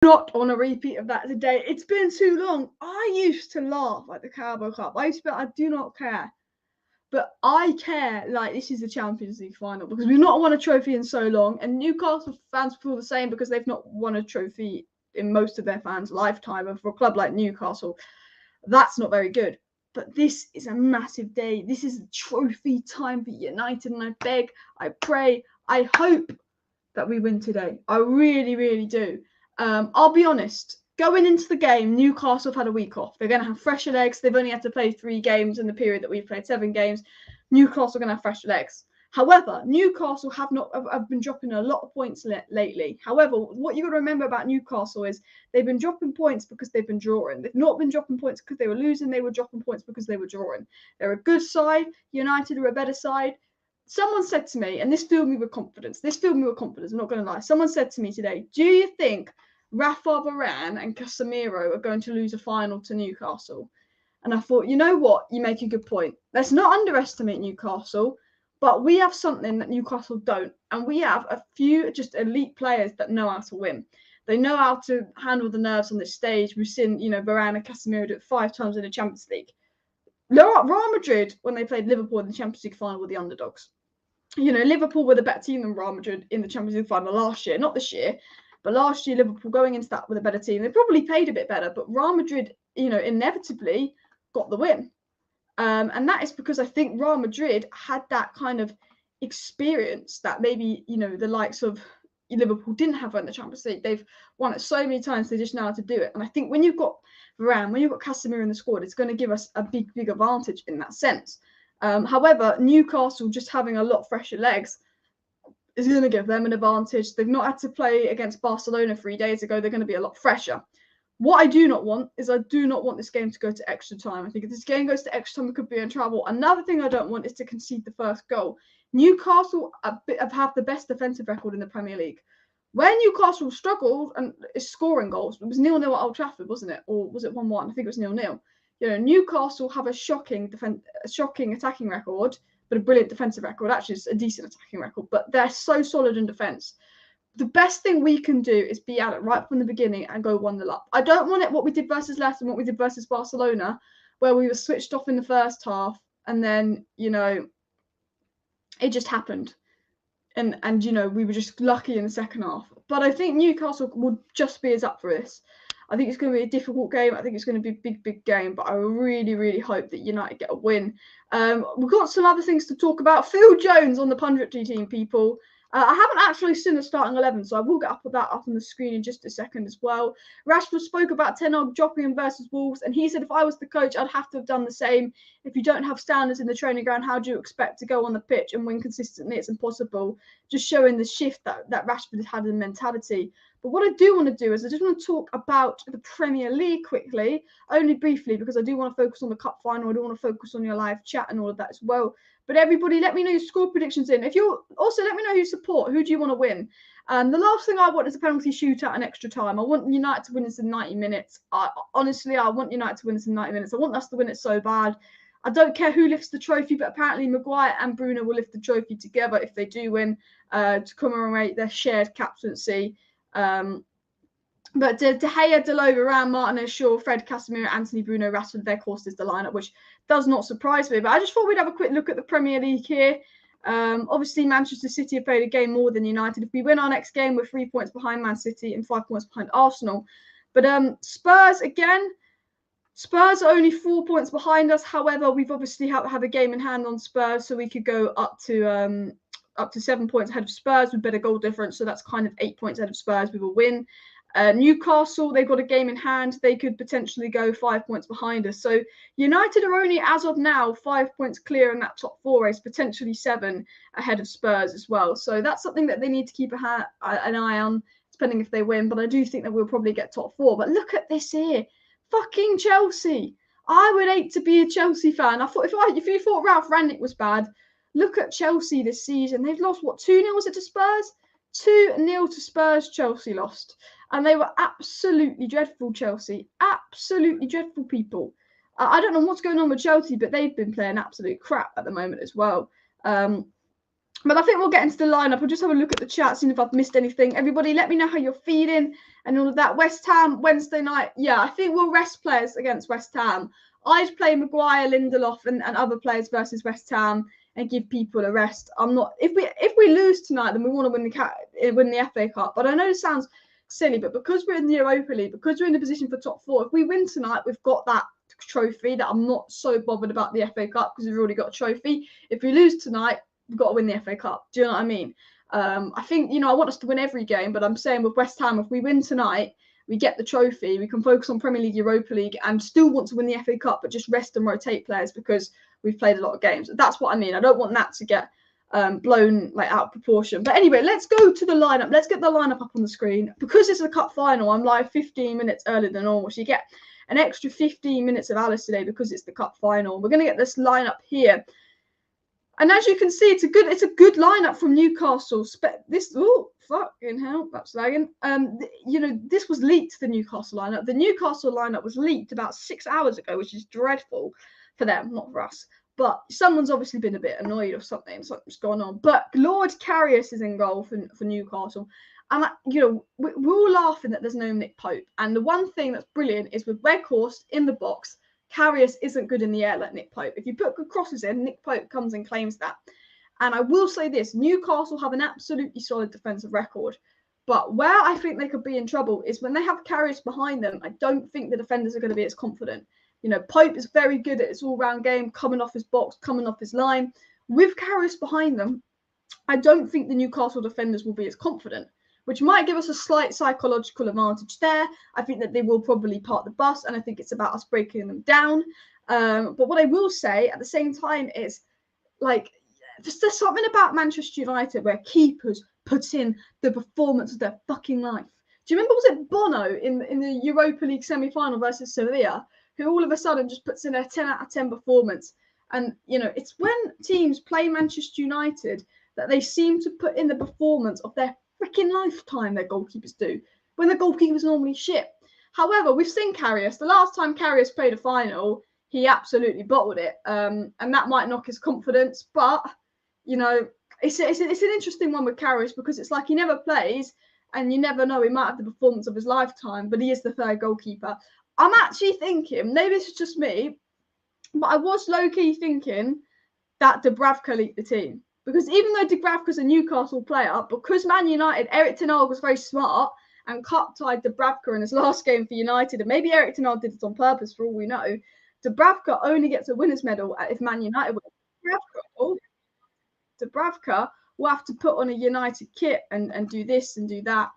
not on a repeat of that today. It's been too long. I used to laugh at the Carabao Cup. I used to be, I do not care. But I care, like, this is the Champions League final because we've not won a trophy in so long, and Newcastle fans feel the same because they've not won a trophy in most of their fans' lifetime. And for a club like Newcastle, that's not very good. But this is a massive day. This is trophy time for United, and I beg, I pray, I hope that we win today. I really, really do. I'll be honest. Going into the game, Newcastle have had a week off. They're going to have fresher legs. They've only had to play 3 games in the period that we've played 7 games. Newcastle are going to have fresher legs. However, Newcastle have been dropping a lot of points lately. However, what you've got to remember about Newcastle is they've been dropping points because they've been drawing. They've not been dropping points because they were losing. They were dropping points because they were drawing. They're a good side. United are a better side. Someone said to me, and this filled me with confidence. I'm not going to lie. Someone said to me today, do you think Rashford, Varane and Casemiro are going to lose a final to Newcastle? And I thought, you know what? You make a good point. Let's not underestimate Newcastle, but we have something that Newcastle don't. And we have a few just elite players that know how to win. They know how to handle the nerves on this stage. We've seen, Varane and Casemiro do it 5 times in the Champions League. Real Madrid, when they played Liverpool in the Champions League final, were the underdogs. Liverpool were the better team than Real Madrid in the Champions League final last year. Not this year, but last year, Liverpool going into that with a better team. They probably played a bit better, but Real Madrid, inevitably got the win. And that is because I think Real Madrid had that kind of experience that maybe, the likes of Liverpool didn't have in the Champions League. They've won it so many times, they just know how to do it. And I think when you've got Varane, when you've got Casemiro in the squad, it's going to give us a big advantage in that sense. However, Newcastle just having a lot fresher legs is going to give them an advantage. They've not had to play against Barcelona 3 days ago. They're going to be a lot fresher. What I do not want is I do not want this game to go to extra time. I think if this game goes to extra time, we could be in trouble. Another thing I don't want is to concede the first goal. Newcastle have the best defensive record in the Premier League. Where Newcastle struggled and is scoring goals, it was 0-0 at Old Trafford, wasn't it? Or was it 1-1? I think it was 0-0. Newcastle have a shocking attacking record, but a brilliant defensive record. Actually, it's a decent attacking record, but they're so solid in defence. The best thing we can do is be at it right from the beginning and go 1-0 up. I don't want it what we did versus Leicester and what we did versus Barcelona, where we were switched off in the first half and then, it just happened. And we were just lucky in the second half. But I think Newcastle would just be as up for this. I think it's going to be a difficult game. I think it's going to be a big game. But I really, really hope that United get a win. We've got some other things to talk about. Phil Jones on the punditry team, people. I haven't actually seen the starting 11, so I will get that up on the screen in just a second as well. Rashford spoke about Ten Hag dropping him versus Wolves, and he said, if I was the coach, I'd have to have done the same. If you don't have standards in the training ground, how do you expect to go on the pitch and win consistently? It's impossible. Just showing the shift that Rashford has had in mentality. But what I do want to do is I just want to talk about the Premier League quickly, only briefly, because I do want to focus on the Cup final. I do want to focus on your live chat and all of that as well. But everybody, let me know your score predictions in. If you also let me know who you support. Who do you want to win? The last thing I want is a penalty shootout and extra time. I want United to win this in 90 minutes. Honestly, I want United to win this in 90 minutes. I want us to win it so bad. I don't care who lifts the trophy, but apparently Maguire and Bruno will lift the trophy together if they do win to commemorate their shared captaincy. But De Gea, Dalot, Varane, Martinez, Shaw, Fred, Casemiro, Anthony, Bruno, Rashford, their course is the lineup, which does not surprise me. But I just thought we'd have a quick look at the Premier League here. Obviously, Manchester City have played a game more than United. If we win our next game, we're 3 points behind Man City and 5 points behind Arsenal. But Spurs, again, Spurs are only 4 points behind us. However, we've obviously have a game in hand on Spurs, so we could go up to 7 points ahead of Spurs with better goal difference. So that's kind of 8 points ahead of Spurs. We will win. Newcastle, they've got a game in hand. They could potentially go 5 points behind us. So United are only, as of now, 5 points clear in that top 4 race, potentially 7 ahead of Spurs as well. So that's something that they need to keep an eye on, depending if they win. But I do think that we'll probably get top 4. But look at this here. Fucking Chelsea. I would hate to be a Chelsea fan. I thought if you thought Ralph Rangnick was bad, look at Chelsea this season. They've lost, 2-0 was it to Spurs? 2-0 to Spurs, Chelsea lost. And they were absolutely dreadful, Chelsea. Absolutely dreadful people. I don't know what's going on with Chelsea, but they've been playing absolute crap at the moment as well. But I think we'll get into the lineup. I'll just have a look at the chat, seeing if I've missed anything. Everybody, let me know how you're feeling and all of that. West Ham, Wednesday night. Yeah, I think we'll rest players against West Ham. I'd play Maguire, Lindelof, and other players versus West Ham and give people a rest. I'm not. If we lose tonight, then we want to win the FA Cup. But I know it sounds silly, but because we're in the Europa League, because we're in the position for top 4, if we win tonight, we've got that trophy. That I'm not so bothered about the FA Cup because we've already got a trophy. If we lose tonight, we've got to win the FA Cup. Do you know what I mean? I think, I want us to win every game, but I'm saying with West Ham, if we win tonight, we get the trophy, we can focus on Premier League, Europa League, and still want to win the FA Cup, but just rest and rotate players because we've played a lot of games. That's what I mean. I don't want that to get blown out of proportion. But anyway, let's go to the lineup. Let's get the lineup up on the screen. Because it's a cup final, I'm live 15 minutes earlier than normal. So you get an extra 15 minutes of Alice today because it's the cup final. We're going to get this lineup here. And as you can see, it's a good lineup from Newcastle. Fucking hell, that's lagging. This was leaked, the Newcastle lineup. The Newcastle lineup was leaked about 6 hours ago, which is dreadful for them, not for us. But someone's obviously been a bit annoyed or something. Something's gone on. But Lord Karius is in goal for Newcastle. And, we're all laughing that there's no Nick Pope. And the one thing that's brilliant is with Weghorst in the box, Karius isn't good in the air like Nick Pope. If you put good crosses in, Nick Pope comes and claims that. And I will say this, Newcastle have an absolutely solid defensive record. But where I think they could be in trouble is when they have Karius behind them, I don't think the defenders are going to be as confident. Pope is very good at his all-round game, coming off his box, coming off his line. With Karius behind them, I don't think the Newcastle defenders will be as confident, which might give us a slight psychological advantage there. I think that they will probably park the bus, and I think it's about us breaking them down. But what I will say at the same time is, there's something about Manchester United where keepers put in the performance of their fucking life. Do you remember, was it Bono in the Europa League semi-final versus Sevilla, who all of a sudden just puts in a 10 out of 10 performance? And, it's when teams play Manchester United that they seem to put in the performance of their freaking lifetime, their goalkeepers do, when the goalkeeper's normally shit. However, we've seen Karius. The last time Karius played a final, he absolutely bottled it. And that might knock his confidence. But, it's an interesting one with Karius because it's like he never plays and you never know. He might have the performance of his lifetime, but he is the third goalkeeper. I'm actually thinking, maybe this is just me, but I was low-key thinking that Dubravka leaked the team. Because even though Dubravka's a Newcastle player, because Man United, Eric Ten Hag was very smart and cup-tied Dubravka in his last game for United, and maybe Eric Ten Hag did it on purpose for all we know, Dubravka only gets a winner's medal if Man United win. Dubravka will have to put on a United kit and do this and do that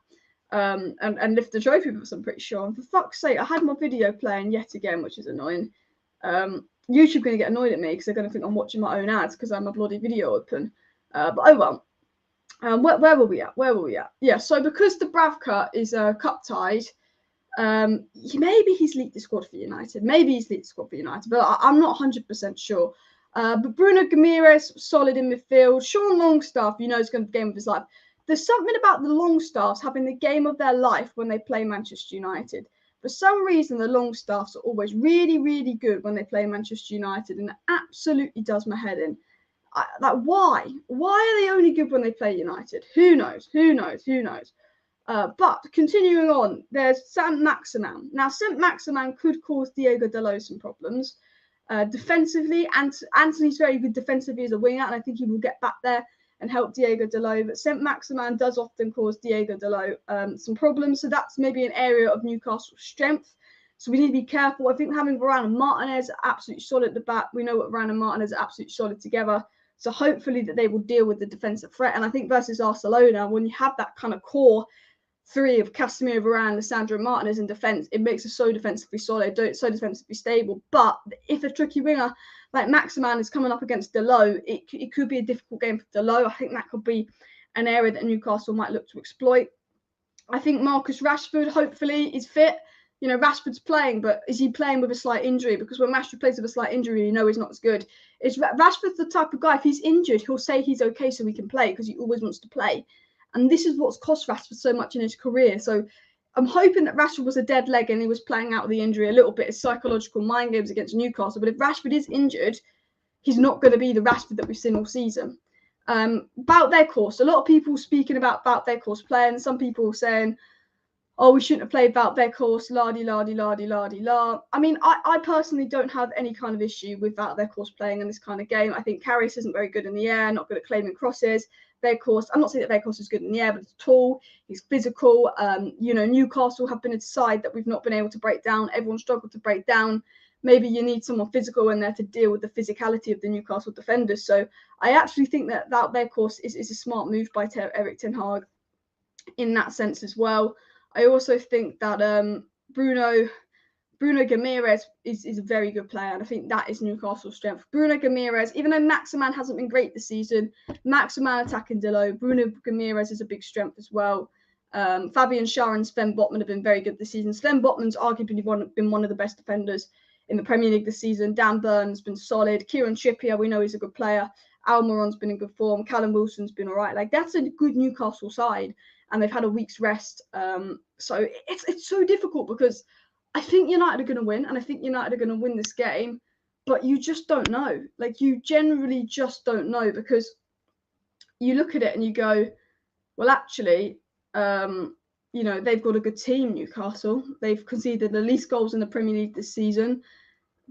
and lift the trophy with us, I'm pretty sure. And for fuck's sake, I had my video playing yet again, which is annoying. YouTube going to get annoyed at me because they're going to think I'm watching my own ads because I have my bloody video open. But oh well. Where were we at? Yeah, so because Dubravka is cup-tied, maybe he's leaked the squad for United. But I'm not 100% sure. But Bruno Guimaraes, solid in midfield. Sean Longstaff, is going to be the game of his life. There's something about the Longstaffs having the game of their life when they play Manchester United. For some reason, the Longstaffs are always really, really good when they play Manchester United, and it absolutely does my head in. Why? Why are they only good when they play United? Who knows? But continuing on, there's Saint-Maximin. Now, Saint-Maximin could cause Diego Dalot some problems. Defensively, Anthony's very good defensively as a winger, and I think he will get back there and help Diego Dalot. But Saint-Maximin does often cause Diego Dalot some problems, so that's maybe an area of Newcastle's strength. So we need to be careful. I think having Varane and Martinez absolutely solid at the back. We know what Varane and Martinez are absolutely solid together. So hopefully that they will deal with the defensive threat. And I think versus Barcelona, when you have that kind of core three of Casemiro, Varane, Lissandro, and Martinez in defence, it makes us so defensively solid, so defensively stable. But if a tricky winger like Maximin is coming up against Dalot, it could be a difficult game for Dalot. I think that could be an area that Newcastle might look to exploit. I think Marcus Rashford, hopefully, is fit. Rashford's playing, but is he playing with a slight injury? Because when Rashford plays with a slight injury, he's not as good. Rashford's the type of guy, if he's injured, he'll say he's okay so he can play because he always wants to play. And this is what's cost Rashford so much in his career. So I'm hoping that Rashford was a dead leg and he was playing out of the injury a little bit as psychological mind games against Newcastle. But if Rashford is injured, he's not going to be the Rashford that we've seen all season. About their course. A lot of people speaking about their course playing. Some people saying, oh, we shouldn't have played about their course, la-di-la-di-la-di-la-di-la. I mean, I personally don't have any kind of issue with about their course playing in this kind of game. I think Karius isn't very good in the air, not good at claiming crosses. Their course, I'm not saying that their course is good in the air, but it's tall, he's physical. Newcastle have been a side that we've not been able to break down. Everyone struggled to break down. Maybe you need someone physical in there to deal with the physicality of the Newcastle defenders. So I actually think that their course is a smart move by Erik ten Hag in that sense as well. I also think that Bruno Ramirez is a very good player, and I think that is Newcastle's strength. Bruno Ramirez, even though Maximan hasn't been great this season, Maximan attacking Dillo, Bruno Ramirez is a big strength as well. Fabian Schär and Sven Botman have been very good this season. Sven Botman's arguably been one of the best defenders in the Premier League this season. Dan Burn's been solid. Kieran Trippier, we know he's a good player. Almiron's been in good form. Callum Wilson's been all right. Like, that's a good Newcastle side, and they've had a week's rest. So it's so difficult because I think United are going to win, and I think United are going to win this game, but you just don't know. Like, you generally just don't know, because you look at it and you go, well, actually, they've got a good team, Newcastle. They've conceded the least goals in the Premier League this season.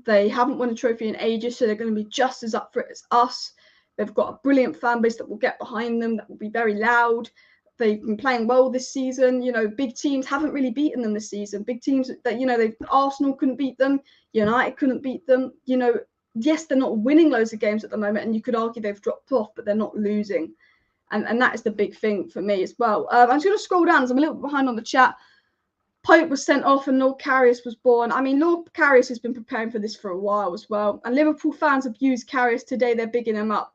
They haven't won a trophy in ages, so they're going to be just as up for it as us. They've got a brilliant fan base that will get behind them, that will be very loud. They've been playing well this season. Big teams haven't really beaten them this season. Big teams that, Arsenal couldn't beat them. United couldn't beat them. Yes, they're not winning loads of games at the moment, and you could argue they've dropped off, but they're not losing. And that is the big thing for me as well. I'm just going to scroll down, because I'm a little bit behind on the chat. Pope was sent off and Lord Karius was born. I mean, Lord Karius has been preparing for this for a while as well. And Liverpool fans abuse Karius today. They're bigging him up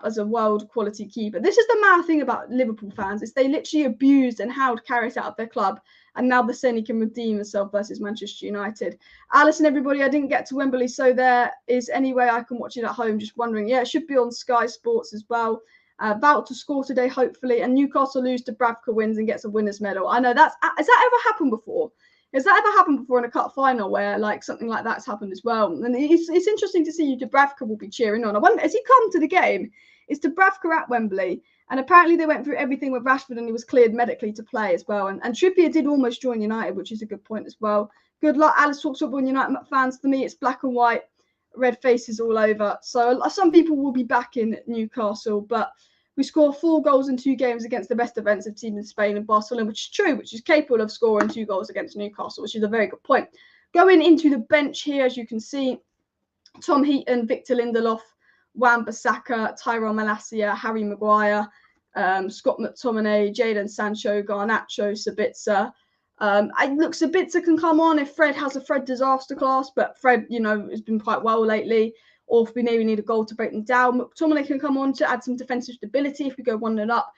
as a world quality keeper. This is the mad thing about Liverpool fans, is they literally abused and howled Karius out of their club, and now they're saying he can redeem himself versus Manchester United. Alison, everybody, I didn't get to Wembley, so there is any way I can watch it at home. Just wondering. Yeah, it should be on Sky Sports as well. About to score today, hopefully, and Newcastle lose to Bravka, wins and gets a winner's medal. I know has that ever happened before? Has that ever happened before in a cup final where something like that's happened as well? And it's interesting to see who Dubravka will be cheering on. I wonder, has he come to the game? Is Dubravka at Wembley? And apparently they went through everything with Rashford, and he was cleared medically to play as well. And Trippier did almost join United, which is a good point as well. Good luck, Alice talks football and United fans. For me, it's black and white, red faces all over. So some people will be back in Newcastle, but we score 4 goals in 2 games against the best defensive team in Spain and Barcelona, which is true, which is capable of scoring 2 goals against Newcastle, which is a very good point. Going into the bench here, as you can see, Tom Heaton, Victor Lindelof, Wan-Bissaka, Tyrone Malacia, Harry Maguire, Scott McTominay, Jadon Sancho, Garnacho, Sabitzer. Sabitzer can come on if Fred has a Fred disaster class, but Fred, has been quite well lately. Or if we maybe need a goal to break them down, McTominay can come on to add some defensive stability if we go 1-0 up.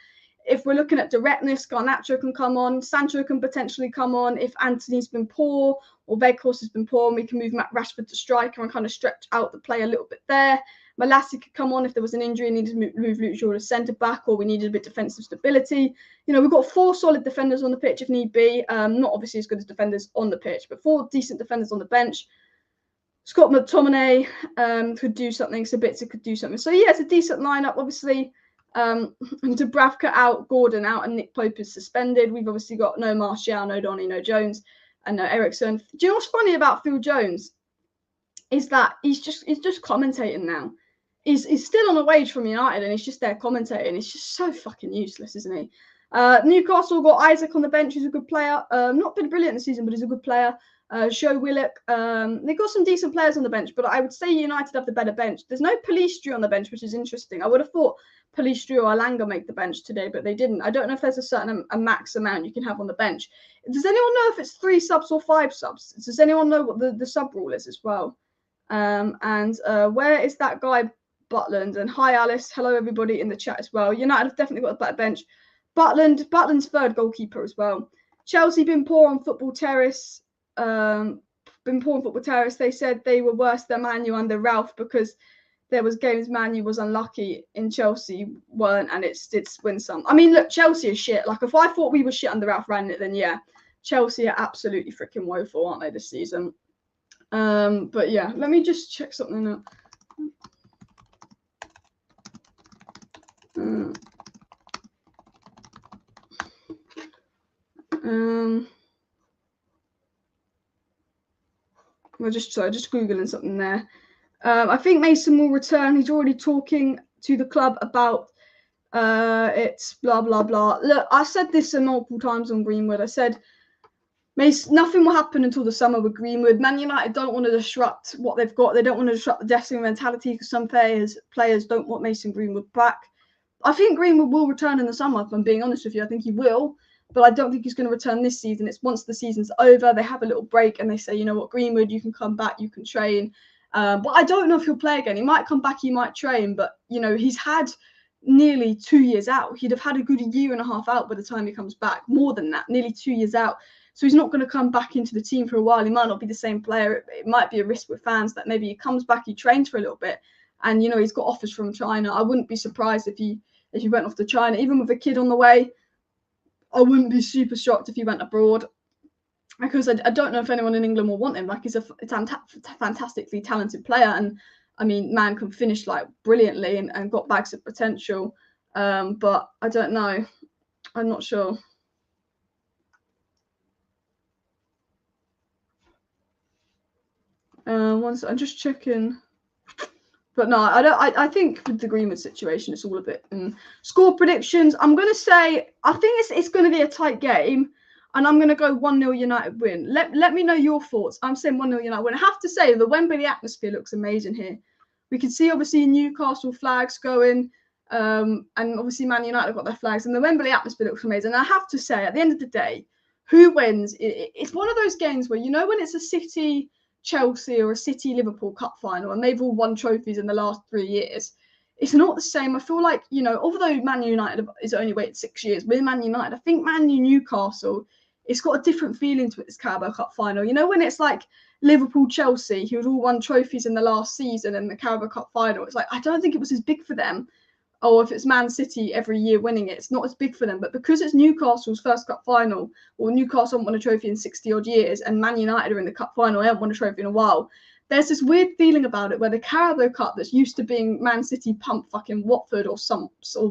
If we're looking at directness, Garnacho can come on. Sancho can potentially come on if Anthony's been poor or Weghorst has been poor, and we can move Rashford to striker and kind of stretch out the play a little bit there. Malacia could come on if there was an injury and needed to move Luke Shaw to centre-back, or we needed a bit of defensive stability. We've got 4 solid defenders on the pitch if need be. Not obviously as good as defenders on the pitch, but 4 decent defenders on the bench. Scott McTominay could do something. Sabitzer could do something. So, yeah, it's a decent lineup. Obviously, Dubravka out, Gordon out, and Nick Pope is suspended. We've obviously got no Martial, no Donny, no Jones, and no Eriksson. Do you know what's funny about Phil Jones? Is that he's just commentating now. He's still on a wage from United, and he's just there commentating. He's just so fucking useless, isn't he? Newcastle got Isaac on the bench, who's a good player. Not been brilliant this season, but he's a good player. Joe Willock. They've got some decent players on the bench, but I would say United have the better bench. There's no Palistri on the bench, which is interesting. I would have thought Palistri or Alanga make the bench today, but they didn't. I don't know if there's a certain max amount you can have on the bench. Does anyone know if it's 3 subs or 5 subs? Does anyone know what the sub rule is as well? Where is that guy Butland? And hi Alice, hello everybody in the chat as well. United have definitely got a better bench. Butland's 3rd goalkeeper as well. Chelsea been poor on Football Terrace. They said they were worse than Man U under Ralph because there was games Man U was unlucky in, Chelsea weren't, and it's win some. I mean, look, Chelsea is shit. Like, if I thought we were shit under Ralph Rangnick, then yeah, Chelsea are absolutely freaking woeful, aren't they, this season? But yeah, let me just check something out. We're just googling something there. I think Mason will return. He's already talking to the club about it's blah blah blah. Look, I said this multiple times on Greenwood. I said nothing will happen until the summer with Greenwood. Man United don't want to disrupt what they've got. They don't want to disrupt the dressing mentality because some players don't want Mason Greenwood back. I think Greenwood will return in the summer, if I'm being honest with you. I think he will, but I don't think he's going to return this season. It's once the season's over, they have a little break and they say, you know what, Greenwood, you can come back, you can train. But I don't know if he'll play again. He might come back, he might train, but, you know, he's had nearly 2 years out. He'd have had a good year and a half out by the time he comes back. More than that, nearly 2 years out. So he's not going to come back into the team for a while. He might not be the same player. It might be a risk with fans that maybe he comes back, he trains for a little bit, and, you know, he's got offers from China. I wouldn't be surprised if he went off to China, even with a kid on the way. I wouldn't be super shocked if he went abroad, because I don't know if anyone in England will want him. Like, he's a fantastically talented player, and I mean, man can finish like brilliantly and got bags of potential. But I don't know. I'm not sure. I'm just checking. But no, I don't. I think with the Greenwood situation, it's all a bit. Score predictions. I'm gonna say I think it's going to be a tight game, and I'm going to go 1-0 United win. Let me know your thoughts. I'm saying 1-0 United win. I have to say the Wembley atmosphere looks amazing here. We can see obviously Newcastle flags going, and obviously Man United have got their flags, and the Wembley atmosphere looks amazing. And I have to say, at the end of the day, who wins? It's one of those games where, you know, when it's a City Chelsea or a City Liverpool Cup final and they've all won trophies in the last 3 years, it's not the same. I feel like, you know, although Man United is only waited 6 years, with Man United, I think Man U Newcastle, it's got a different feeling to it, this Carabao Cup final. You know, when it's like Liverpool Chelsea, who had all won trophies in the last season and the Carabao Cup final, it's like, I don't think it was as big for them. Or if it's Man City every year winning it, it's not as big for them. But because it's Newcastle's first cup final, or Newcastle haven't won a trophy in 60 odd years, and Man United are in the cup final, they haven't won a trophy in a while, there's this weird feeling about it where the Carabao Cup that's used to being Man City pump fucking Watford or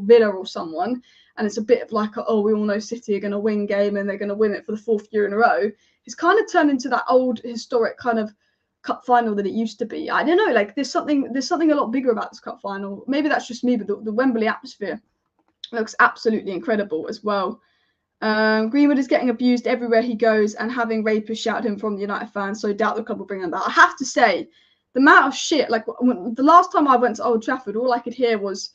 Villa or someone, and it's a bit of like, oh, we all know City are going to win game and they're going to win it for the 4th year in a row. It's kind of turned into that old historic kind of cup final that it used to be. I don't know, like there's something a lot bigger about this cup final. Maybe that's just me, but the Wembley atmosphere looks absolutely incredible as well. Greenwood is getting abused everywhere he goes and having rapists shout at him from the United fans, so I doubt the club will bring him back. I have to say, the amount of shit, like the last time I went to Old Trafford, all I could hear was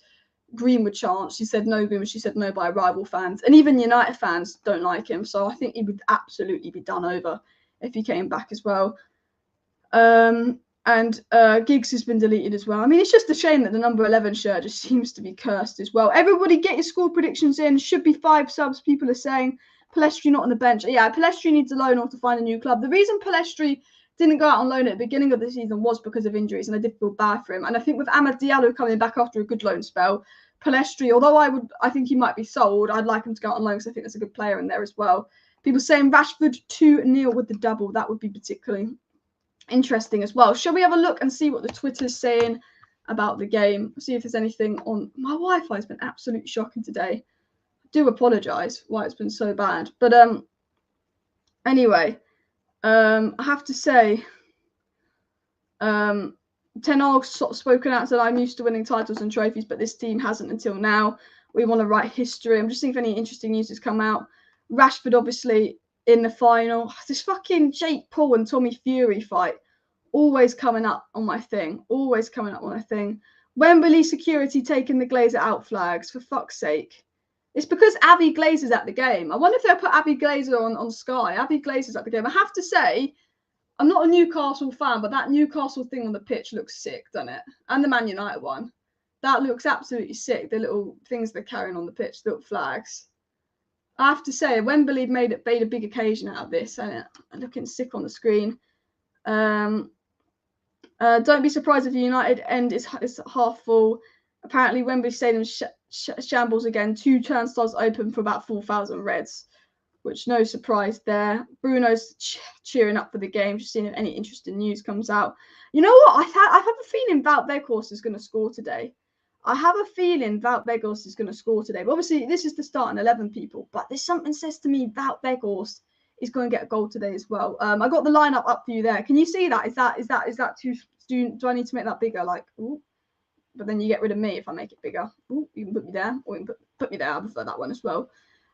Greenwood chants. She said no Greenwood, she said no by rival fans, and even United fans don't like him, so I think he would absolutely be done over if he came back as well. Giggs has been deleted as well. I mean, it's just a shame that the number 11 shirt just seems to be cursed as well. Everybody get your score predictions in. Should be 5 subs. People are saying Palestri not on the bench. Yeah, Palestri needs a loan or to find a new club. The reason Palestri didn't go out on loan at the beginning of the season was because of injuries, and I did feel bad for him. And I think with Amad Diallo coming back after a good loan spell, Palestri, although I think he might be sold, I'd like him to go out on loan because I think there's a good player in there as well. People saying Rashford 2-0 with the double. That would be particularly interesting as well. Shall we have a look and see what the Twitter's saying about the game? See if there's anything on. My Wi-Fi has been absolutely shocking today. I do apologise why it's been so bad. But anyway, I have to say, Ten Hag's sort of spoken out, said I'm used to winning titles and trophies, but this team hasn't until now. We want to write history. I'm just seeing if any interesting news has come out. Rashford obviously in the final. This fucking Jake Paul and Tommy Fury fight always coming up on my thing. Wembley security taking the Glazer out flags, for fuck's sake. It's because Avi Glazer's at the game. I wonder if they'll put Avi Glazer on Sky. Avi Glazer's at the game. I have to say, I'm not a Newcastle fan, but that Newcastle thing on the pitch looks sick, doesn't it? And the Man United one. That looks absolutely sick. The little things they're carrying on the pitch, the little flags. I have to say, Wembley made a big occasion out of this, and looking sick on the screen. Don't be surprised if the United end is half full. Apparently, Wembley Stadium shambles again. 2 turnstiles open for about 4,000 Reds, which no surprise there. Bruno's cheering up for the game, just seeing if any interesting news comes out. You know what? I have a feeling Wout Weghorst is going to score today. I have a feeling Wout Weghorst is going to score today. But obviously, this is the starting 11 people. But there's something says to me Wout Weghorst is going to get a goal today as well. I got the lineup up for you there. Can you see that? Is that too? Do I need to make that bigger? Like, ooh. But then you get rid of me if I make it bigger. Ooh, you can put me there, or you can put me there. I prefer that one as well.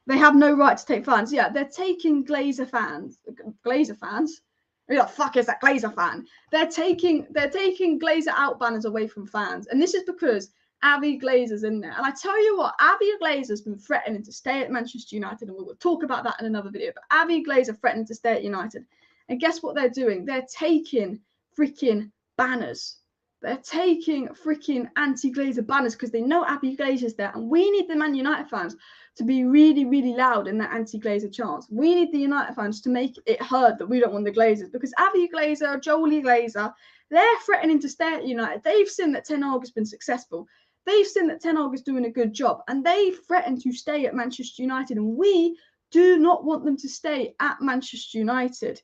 They have no right to take fans. Yeah, they're taking Glazer fans. Glazer fans? Who the fuck is that Glazer fan? They're taking Glazer out banners away from fans. And this is because Avi Glazer's in there. And I tell you what, Avi Glazer's been threatening to stay at Manchester United, and we'll talk about that in another video. But Avi Glazer threatening to stay at United. And guess what they're doing? They're taking freaking banners. They're taking freaking anti-Glazer banners because they know Avi Glazer's there. And we need the Man United fans to be really, really loud in that anti-Glazer chants. We need the United fans to make it heard that we don't want the Glazers, because Avi Glazer, Jolie Glazer, they're threatening to stay at United. They've seen that Ten Hag has been successful. They've seen that Ten Hag is doing a good job, and they threaten to stay at Manchester United, and we do not want them to stay at Manchester United.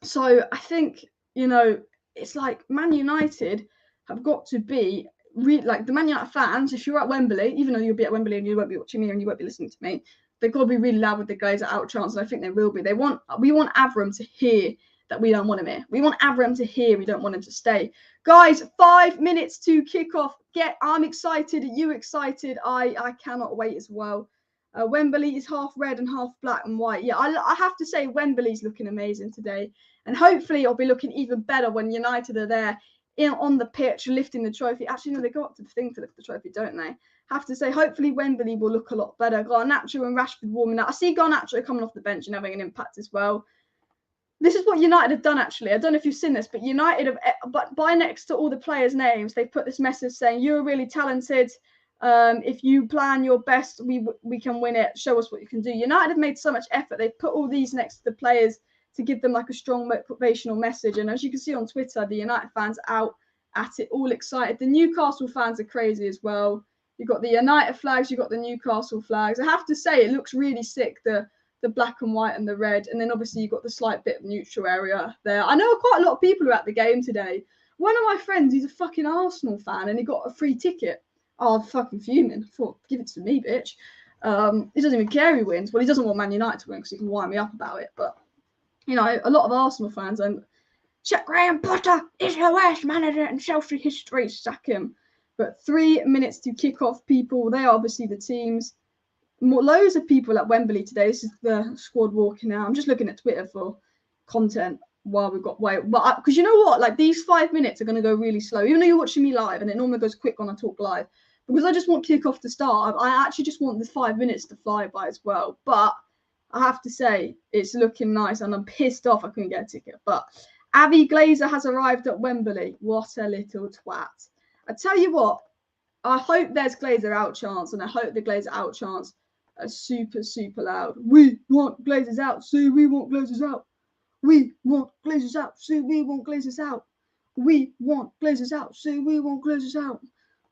So I think, you know, it's like Man United have got to be like the Man United fans. If you're at Wembley, even though you'll be at Wembley and you won't be watching me and you won't be listening to me, they've got to be really loud with the Glazer out chants, and I think they will be. We want Avram to hear that we don't want him here. We want Avram to hear we don't want him to stay. Guys, 5 minutes to kick off. I'm excited. Are you excited? I cannot wait as well. Wembley is half red and half black and white. Yeah, I have to say Wembley's looking amazing today. And hopefully it'll be looking even better when United are there on the pitch lifting the trophy. Actually, no, they go up to the thing to lift the trophy, don't they? Have to say, hopefully Wembley will look a lot better. Garnacho and Rashford warming up. I see Garnacho coming off the bench and having an impact as well. This is what United have done, actually. I don't know if you've seen this, but United have, but by next to all the players' names, they've put this message saying, you're really talented. If you plan your best, we can win it. Show us what you can do. United have made so much effort. They've put all these next to the players to give them like a strong motivational message. And as you can see on Twitter, the United fans are out at it, all excited. The Newcastle fans are crazy as well. You've got the United flags, you've got the Newcastle flags. I have to say, it looks really sick, the black and white and the red. And then obviously you've got the slight bit of neutral area there. I know quite a lot of people are at the game today. One of my friends, he's a fucking Arsenal fan and he got a free ticket. Oh, I'm fucking fuming. I thought, give it to me, bitch. He doesn't even care who wins. Well, he doesn't want Man United to win because he can wind me up about it. But you know, a lot of Arsenal fans and Graham Potter is the worst manager in Chelsea history. Sack him. But 3 minutes to kick off, people. They are obviously the teams. Loads of people at Wembley today. This is the squad walking out. I'm just looking at Twitter for content while we've got wait. But because you know what, like these 5 minutes are going to go really slow. Even though you're watching me live, and it normally goes quick when I talk live, because I just want kick off to start. I actually just want the 5 minutes to fly by as well. But I have to say, it's looking nice, and I'm pissed off I couldn't get a ticket. But Avi Glazer has arrived at Wembley. What a little twat. I tell you what, I hope there's Glazer out chants, and I hope the Glazer out chants are super, super loud. We want Glazers out, so we want Glazers out. We want Glazers out, so we want Glazers out. We want Glazers out, so we want Glazers out.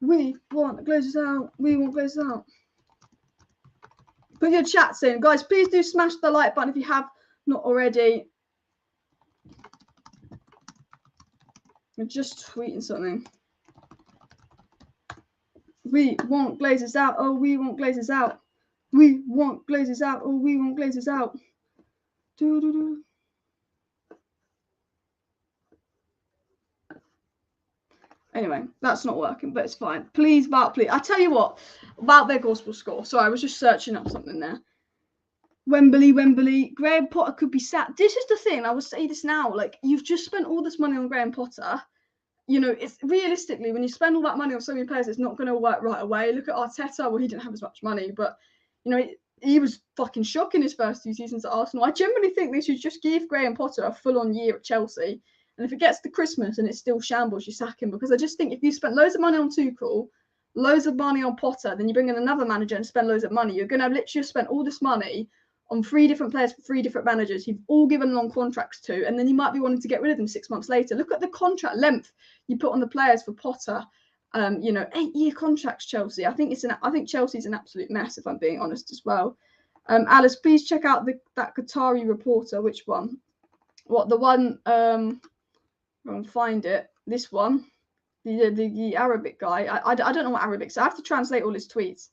We want Glazers out, we want Glazers out. Put your chats in. Guys, please do smash the like button if you have not already. I'm just tweeting something. We want Glazers out. Oh, we want Glazers out. We want Glazers out. Oh, we want Glazers out. Doo-doo-doo. Anyway, that's not working, but it's fine. Please, Wout, please. I tell you what, Wout Weghorst will score. Sorry, I was just searching up something there. Wembley. Graham Potter could be sacked. This is the thing. I will say this now. Like, you've just spent all this money on Graham Potter. You know, it's realistically, when you spend all that money on so many players, it's not going to work right away. Look at Arteta. Well, he didn't have as much money, but, you know, he was fucking shocking his first 2 seasons at Arsenal. I generally think they should just give Graham Potter a full-on year at Chelsea. And if it gets to Christmas and it's still shambles, you sack him. Because I just think if you spent loads of money on Tuchel, loads of money on Potter, then you bring in another manager and spend loads of money, you're going to literally spend all this money on 3 different players for 3 different managers you've all given long contracts to, and then you might be wanting to get rid of them 6 months later. Look at the contract length you put on the players for Potter. 8-year contracts, Chelsea. I think Chelsea's an absolute mess, if I'm being honest as well. Alice, please check out that Qatari reporter. Which one? What, the one? I'll find it. This one. the Arabic guy. I don't know what Arabic is. So I have to translate all his tweets.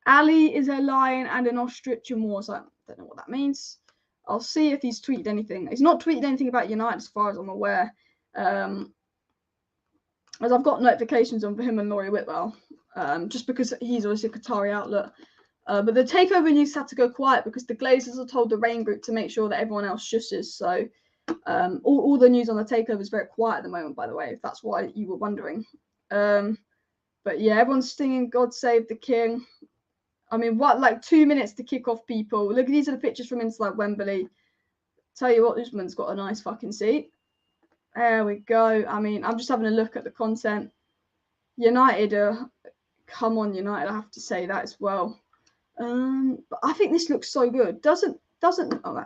Ali is a lion and an ostrich and more. So I don't know what that means. I'll see if he's tweeted anything. He's not tweeted anything about United as far as I'm aware. As I've got notifications on for him and Laurie Whitwell, just because he's obviously a Qatari outlet. But the takeover news had to go quiet because the Glazers have told the Rain Group to make sure that everyone else shushes. So all the news on the takeover is very quiet at the moment, by the way, if that's why you were wondering. But yeah, everyone's singing God Save the King. I mean, what, like 2 minutes to kick off, people. Look, these are the pictures from inside Wembley. Tell you what, Usman's got a nice fucking seat. There we go. I mean, I'm just having a look at the content. United, come on, United, I have to say that as well. But I think this looks so good. Doesn't oh,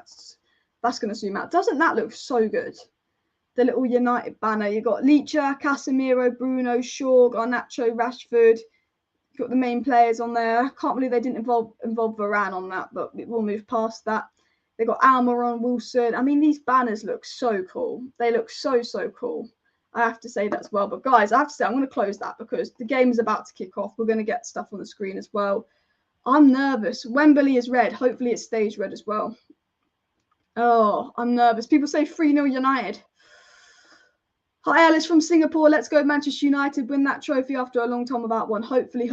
that's going to zoom out. Doesn't that look so good? The little United banner. You got Licha, Casemiro, Bruno, Shaw, Garnacho, Rashford. You've got the main players on there. I can't believe they didn't involve Varane on that, but we'll move past that. They got Almiron, Wilson. I mean, these banners look so cool. They look so cool. I have to say that as well. But guys, I have to say I'm going to close that because the game is about to kick off. We're going to get stuff on the screen as well. I'm nervous. Wembley is red. Hopefully it stays red as well. Oh, I'm nervous. People say 3-0 United. Hi, Alice from Singapore. Let's go Manchester United. Win that trophy after a long time without one. Hopefully.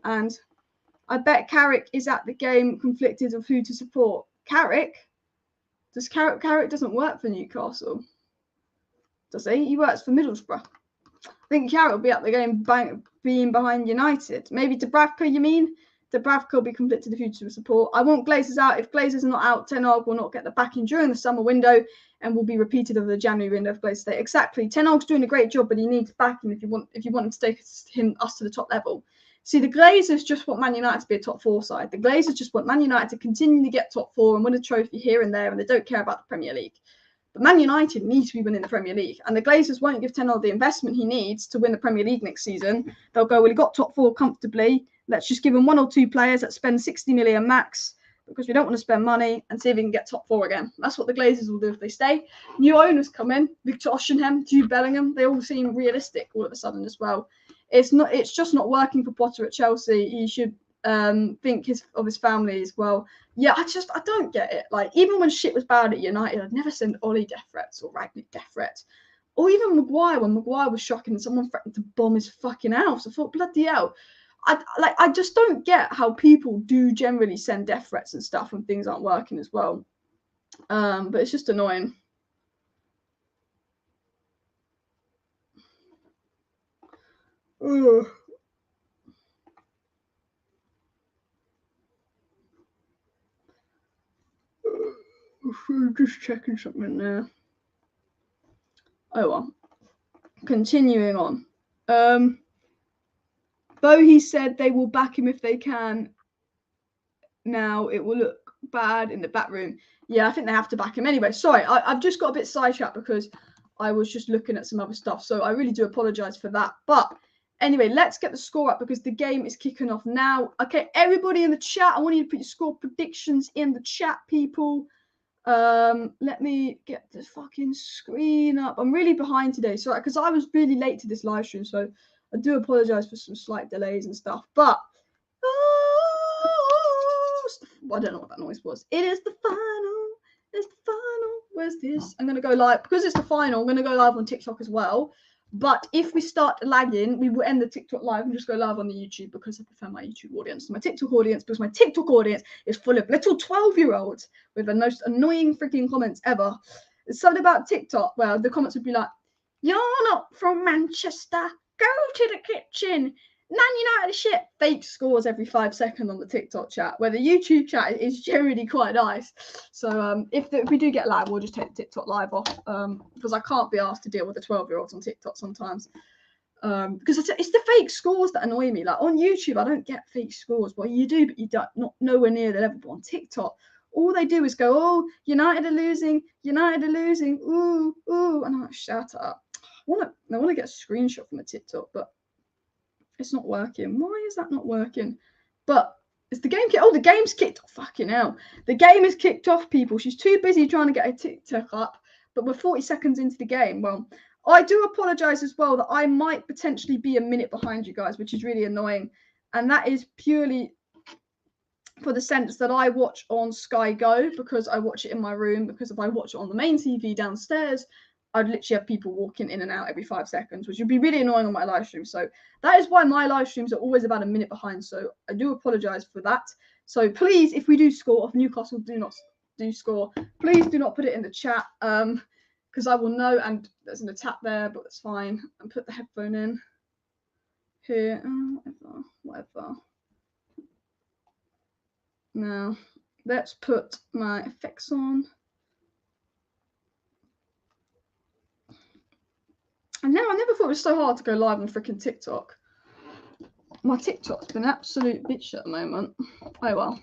And I bet Carrick is at the game conflicted of who to support. Carrick? Carrick doesn't work for Newcastle. Does he? He works for Middlesbrough. I think Carrick will be at the game being behind United. Maybe Dubravka, you mean? Dubravka will be conflicted of who to support. I want Glazers out. If Glazers are not out, Ten Hag will not get the backing during the summer window and will be repeated over the January window if Glazers stay. Exactly. Ten Hag's doing a great job, but he needs backing if you want him to take us to the top level. See, the Glazers just want Man United to be a top 4 side. The Glazers just want Man United to continue to get top 4 and win a trophy here and there, and they don't care about the Premier League. But Man United need to be winning the Premier League, and the Glazers won't give Ten Hag the investment he needs to win the Premier League next season. They'll go, well, he got top 4 comfortably. Let's just give him 1 or 2 players that spend 60 million max because we don't want to spend money and see if we can get top 4 again. That's what the Glazers will do if they stay. New owners come in, Victor Osimhen, Jude Bellingham. They all seem realistic all of a sudden as well. It's just not working for Potter at Chelsea. He should think of his family as well. Yeah, I don't get it. Like, even when shit was bad at United, I'd never send Ollie death threats or Ragnick death threats. Or even Maguire, when Maguire was shocking and someone threatened to bomb his fucking house. I thought, bloody hell. I just don't get how people do generally send death threats and stuff when things aren't working as well. But it's just annoying. Ugh. Just checking something there. Oh well. Continuing on. Bohe said they will back him if they can. Now it will look bad in the back room. Yeah, I think they have to back him anyway. Sorry, I've just got a bit sidetracked because I was just looking at some other stuff. So I really do apologise for that. But anyway, let's get the score up because the game is kicking off now. Okay, everybody in the chat, I want you to put your score predictions in the chat, people. Let me get the fucking screen up. I'm really behind today, sorry, because I was really late to this live stream, so I do apologize for some slight delays and stuff. But I don't know what that noise was. It is the final. It's the final. Where's this? I'm gonna go live because it's the final. I'm gonna go live on TikTok as well. But if we start lagging, we will end the TikTok live and just go live on the YouTube because I prefer my YouTube audience to my TikTok audience because my TikTok audience is full of little 12-year-olds with the most annoying freaking comments ever. It's something about TikTok where the comments would be like, "You're not from Manchester. Go to the kitchen. Man United shit." Fake scores every 5 seconds on the TikTok chat, where the YouTube chat is generally quite nice. So if we do get live, we'll just take the TikTok live off because I can't be asked to deal with the 12-year-olds on TikTok sometimes. Because it's the fake scores that annoy me. Like on YouTube, I don't get fake scores. Well, you do, but you don't, not nowhere near the level. But on TikTok, all they do is go, "Oh, United are losing. United are losing. Ooh, ooh," and I'm like, shut up. I want to get a screenshot from the TikTok, but it's not working. Why is that not working? But is the game the game's kicked off. Fucking hell. The game is kicked off, people. She's too busy trying to get her TikTok up, but we're 40 seconds into the game. Well, I do apologise as well that I might potentially be a minute behind you guys, which is really annoying. And that is purely for the sense that I watch on Sky Go because I watch it in my room, because if I watch it on the main TV downstairs, I'd literally have people walking in and out every 5 seconds, which would be really annoying on my live stream. So that is why my live streams are always about a minute behind. So I do apologise for that. So please, if we do score, if Newcastle do score, please do not put it in the chat because I will know, and there's an attack there, but that's fine. And put the headphone in here, whatever. Now, let's put my effects on. And now I never thought it was so hard to go live on freaking TikTok. My TikTok's been an absolute bitch at the moment. Oh well.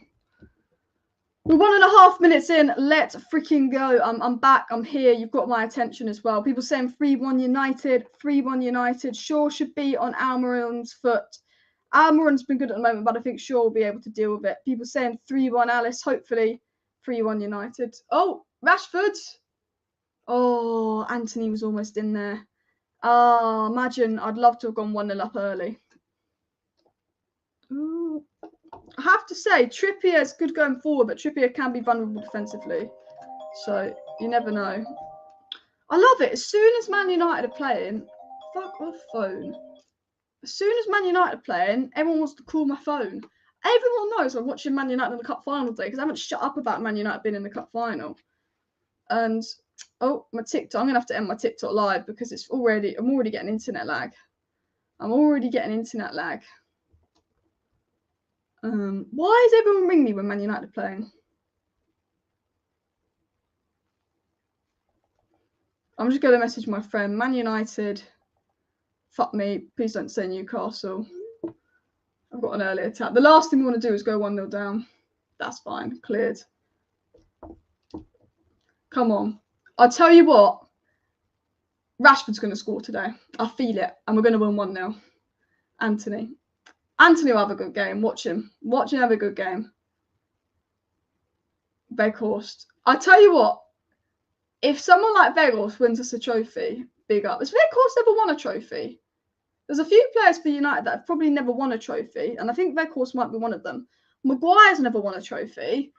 We're 1.5 minutes in. Let's freaking go. I'm back. I'm here. You've got my attention as well. People saying 3-1 United. 3-1 United. Shaw should be on Almiron's foot. Almiron's been good at the moment, but I think Shaw will be able to deal with it. People saying 3-1 Alice. Hopefully 3-1 United. Oh, Rashford. Oh, Anthony was almost in there. Oh, imagine. I'd love to have gone 1-0 up early. Ooh. I have to say, Trippier is good going forward, but Trippier can be vulnerable defensively. So, you never know. I love it. As soon as Man United are playing, fuck off phone. As soon as Man United are playing, everyone wants to call my phone. Everyone knows I'm watching Man United in the Cup final today because I haven't shut up about Man United being in the Cup final. And, oh, my TikTok. I'm going to have to end my TikTok live because I'm already getting internet lag. Why is everyone ringing me when Man United are playing? I'm just going to message my friend. Man United, fuck me. Please don't say Newcastle. I've got an early attack. The last thing we want to do is go 1-0 down. That's fine. Cleared. Come on. I'll tell you what. Rashford's going to score today. I feel it. And we're going to win 1-0. Anthony will have a good game. Watch him. Watch him have a good game. Weghorst. I tell you what. If someone like Weghorst wins us a trophy, big up. Has Weghorst ever won a trophy? There's a few players for United that have probably never won a trophy, and I think Weghorst might be one of them. Maguire's never won a trophy.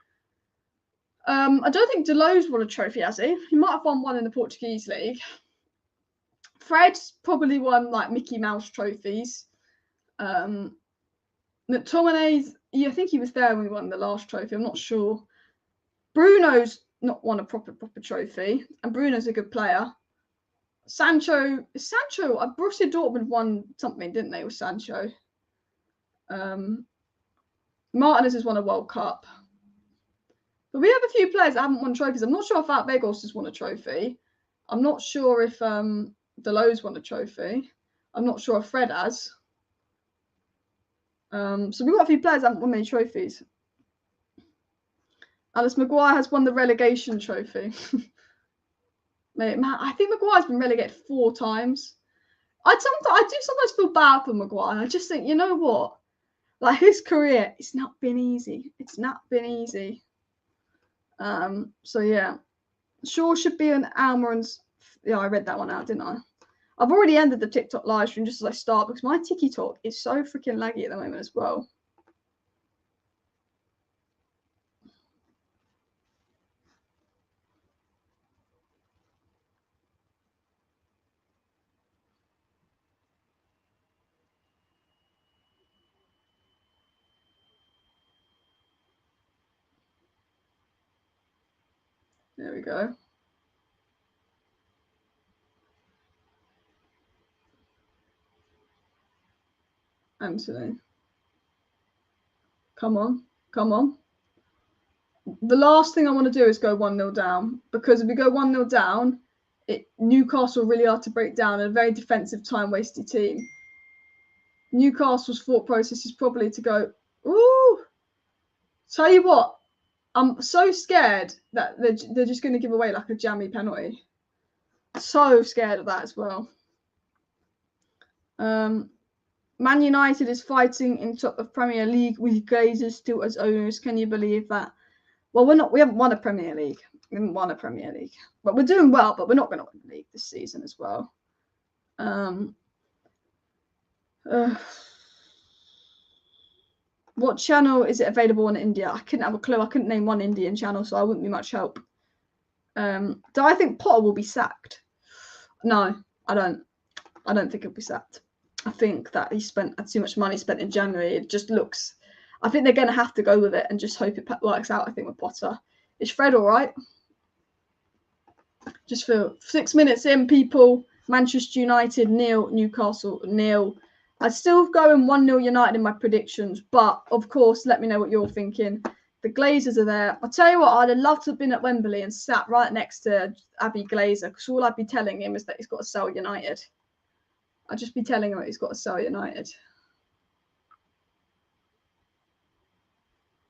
I don't think Delo's won a trophy, has he? He might have won one in the Portuguese league. Fred's probably won like Mickey Mouse trophies. McTominay's, I think he was there when we won the last trophy. I'm not sure. Bruno's not won a proper trophy, and Bruno's a good player. Borussia Dortmund won something, didn't they, with Sancho? Martinez has won a World Cup. But we have a few players that haven't won trophies. I'm not sure if Weghorst has won a trophy. I'm not sure if Delo's won a trophy. I'm not sure if Fred has. So we've got a few players that haven't won many trophies. Alice Maguire has won the relegation trophy. Mate, man, I think Maguire's been relegated 4 times. I do sometimes feel bad for Maguire. I just think, you know what? Like, his career, it's not been easy. So yeah. Shaw should be an Almiron's. Yeah, I read that one out, didn't I? I've already ended the TikTok live stream just as I start because my TikTok is so freaking laggy at the moment as well. There we go. Anthony. Come on. The last thing I want to do is go 1-0 down, because if we go 1-0 down, Newcastle really are to break down, a very defensive, time-wasted team. Newcastle's thought process is probably to go, ooh. Tell you what, I'm so scared that they're just going to give away like a jammy penalty. So scared of that as well. Man United is fighting in top of Premier League with Glazers still as owners. Can you believe that? Well, we haven't won a Premier League. But we're doing well, but we're not going to win the league this season as well. What channel is it available on in India? I couldn't have a clue. I couldn't name one Indian channel, so I wouldn't be much help. Do I think Potter will be sacked? No, I don't. I don't think he'll be sacked. I think that he spent too much money spent in January. It just looks. I think they're going to have to go with it and just hope it works out. I think with Potter. Is Fred all right? Just for 6 minutes in, people. Manchester United nil, Newcastle nil. I'd still go in 1-0 United in my predictions, but of course, let me know what you're thinking. The Glazers are there. I'll tell you what, I'd have loved to have been at Wembley and sat right next to Abby Glazer, because all I'd be telling him is that he's got to sell United. I'd just be telling him that he's got to sell United.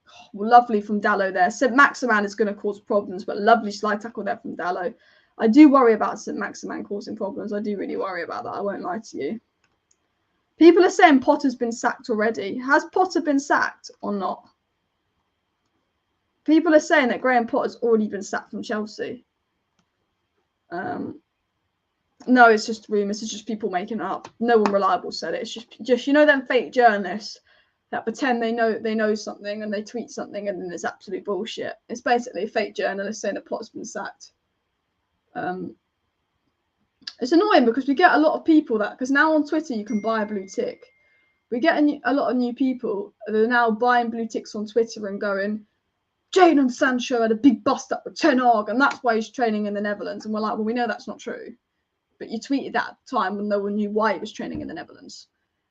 Oh, lovely from Dallo there. St. Maximan is going to cause problems, but lovely slide tackle there from Dallo. I do worry about St. Maximan causing problems. I do really worry about that. I won't lie to you. People are saying Potter's been sacked already. Has Potter been sacked or not? People are saying that Graham Potter's already been sacked from Chelsea. No, it's just rumours. It's just people making it up. No one reliable said it. It's just you know them fake journalists that pretend they know something and they tweet something and then it's absolute bullshit. It's basically a fake journalist saying that Potter's been sacked. It's annoying because we get a lot of people because now on Twitter you can buy a blue tick. We get a lot of new people that are now buying blue ticks on Twitter and going, Jadon Sancho had a big bust up with Ten Hag and that's why he's training in the Netherlands. And we're like, well, we know that's not true. But you tweeted that at the time when no one knew why he was training in the Netherlands.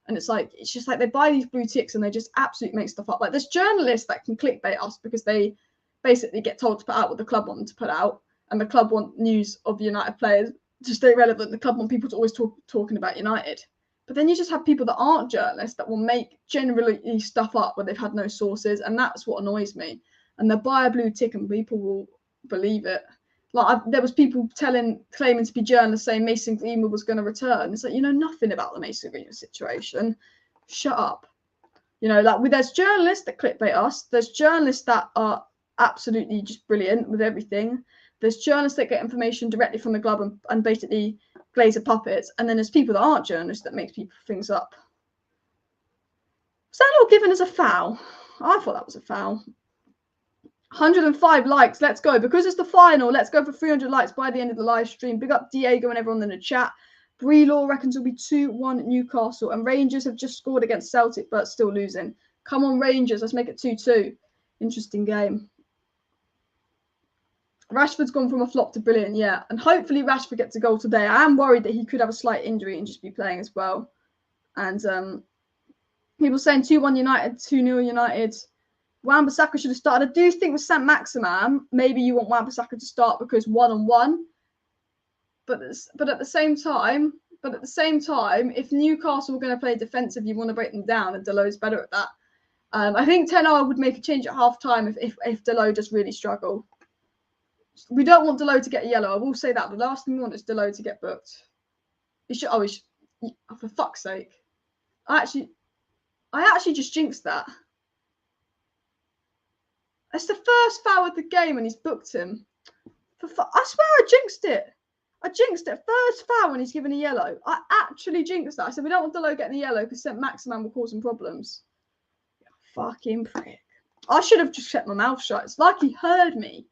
And it's just like they buy these blue ticks and they just absolutely make stuff up. Like there's journalists that can clickbait us because they basically get told to put out what the club want them to put out. And the club want news of United players to stay relevant. The club want people to always talking about United. But then you just have people that aren't journalists that will make generally stuff up where they've had no sources. And that's what annoys me. And they'll buy a blue tick and people will believe it. Like there was people claiming to be journalists saying Mason Greenwood was going to return. It's like, you know nothing about the Mason Greenwood situation. Shut up. You know, like there's journalists that clickbait us. There's journalists that are absolutely just brilliant with everything. There's journalists that get information directly from the club and basically Glazer puppets. And then there's people that aren't journalists that make people things up. Was that not given as a foul? I thought that was a foul. 105 likes. Let's go. Because it's the final, let's go for 300 likes by the end of the live stream. Big up Diego and everyone in the chat. Breelaw reckons it'll be 2-1 Newcastle. And Rangers have just scored against Celtic, but still losing. Come on, Rangers. Let's make it 2-2. Interesting game. Rashford's gone from a flop to brilliant, yeah. And hopefully Rashford gets a goal today. I am worried that he could have a slight injury and just be playing as well. And people saying 2-1 United, 2-0 United. Wan-Bissaka should have started. I do think with St. Maximan, maybe you want Wan-Bissaka to start because 1-on-1. But at the same time, if Newcastle were going to play defensive, you want to break them down, and Delo's better at that. I think Ten Hag would make a change at half time if Delo does really struggle. We don't want Delo to get a yellow. I will say that. The last thing we want is Delo to get booked. He should. Oh, for fuck's sake! I actually just jinxed that. It's the first foul of the game and he's booked him. I swear I jinxed it. I jinxed it. First foul and he's given a yellow. I actually jinxed that. I said we don't want Delo getting a yellow because St. Maximan will cause him problems. Fucking prick. I should have just kept my mouth shut. It's like he heard me.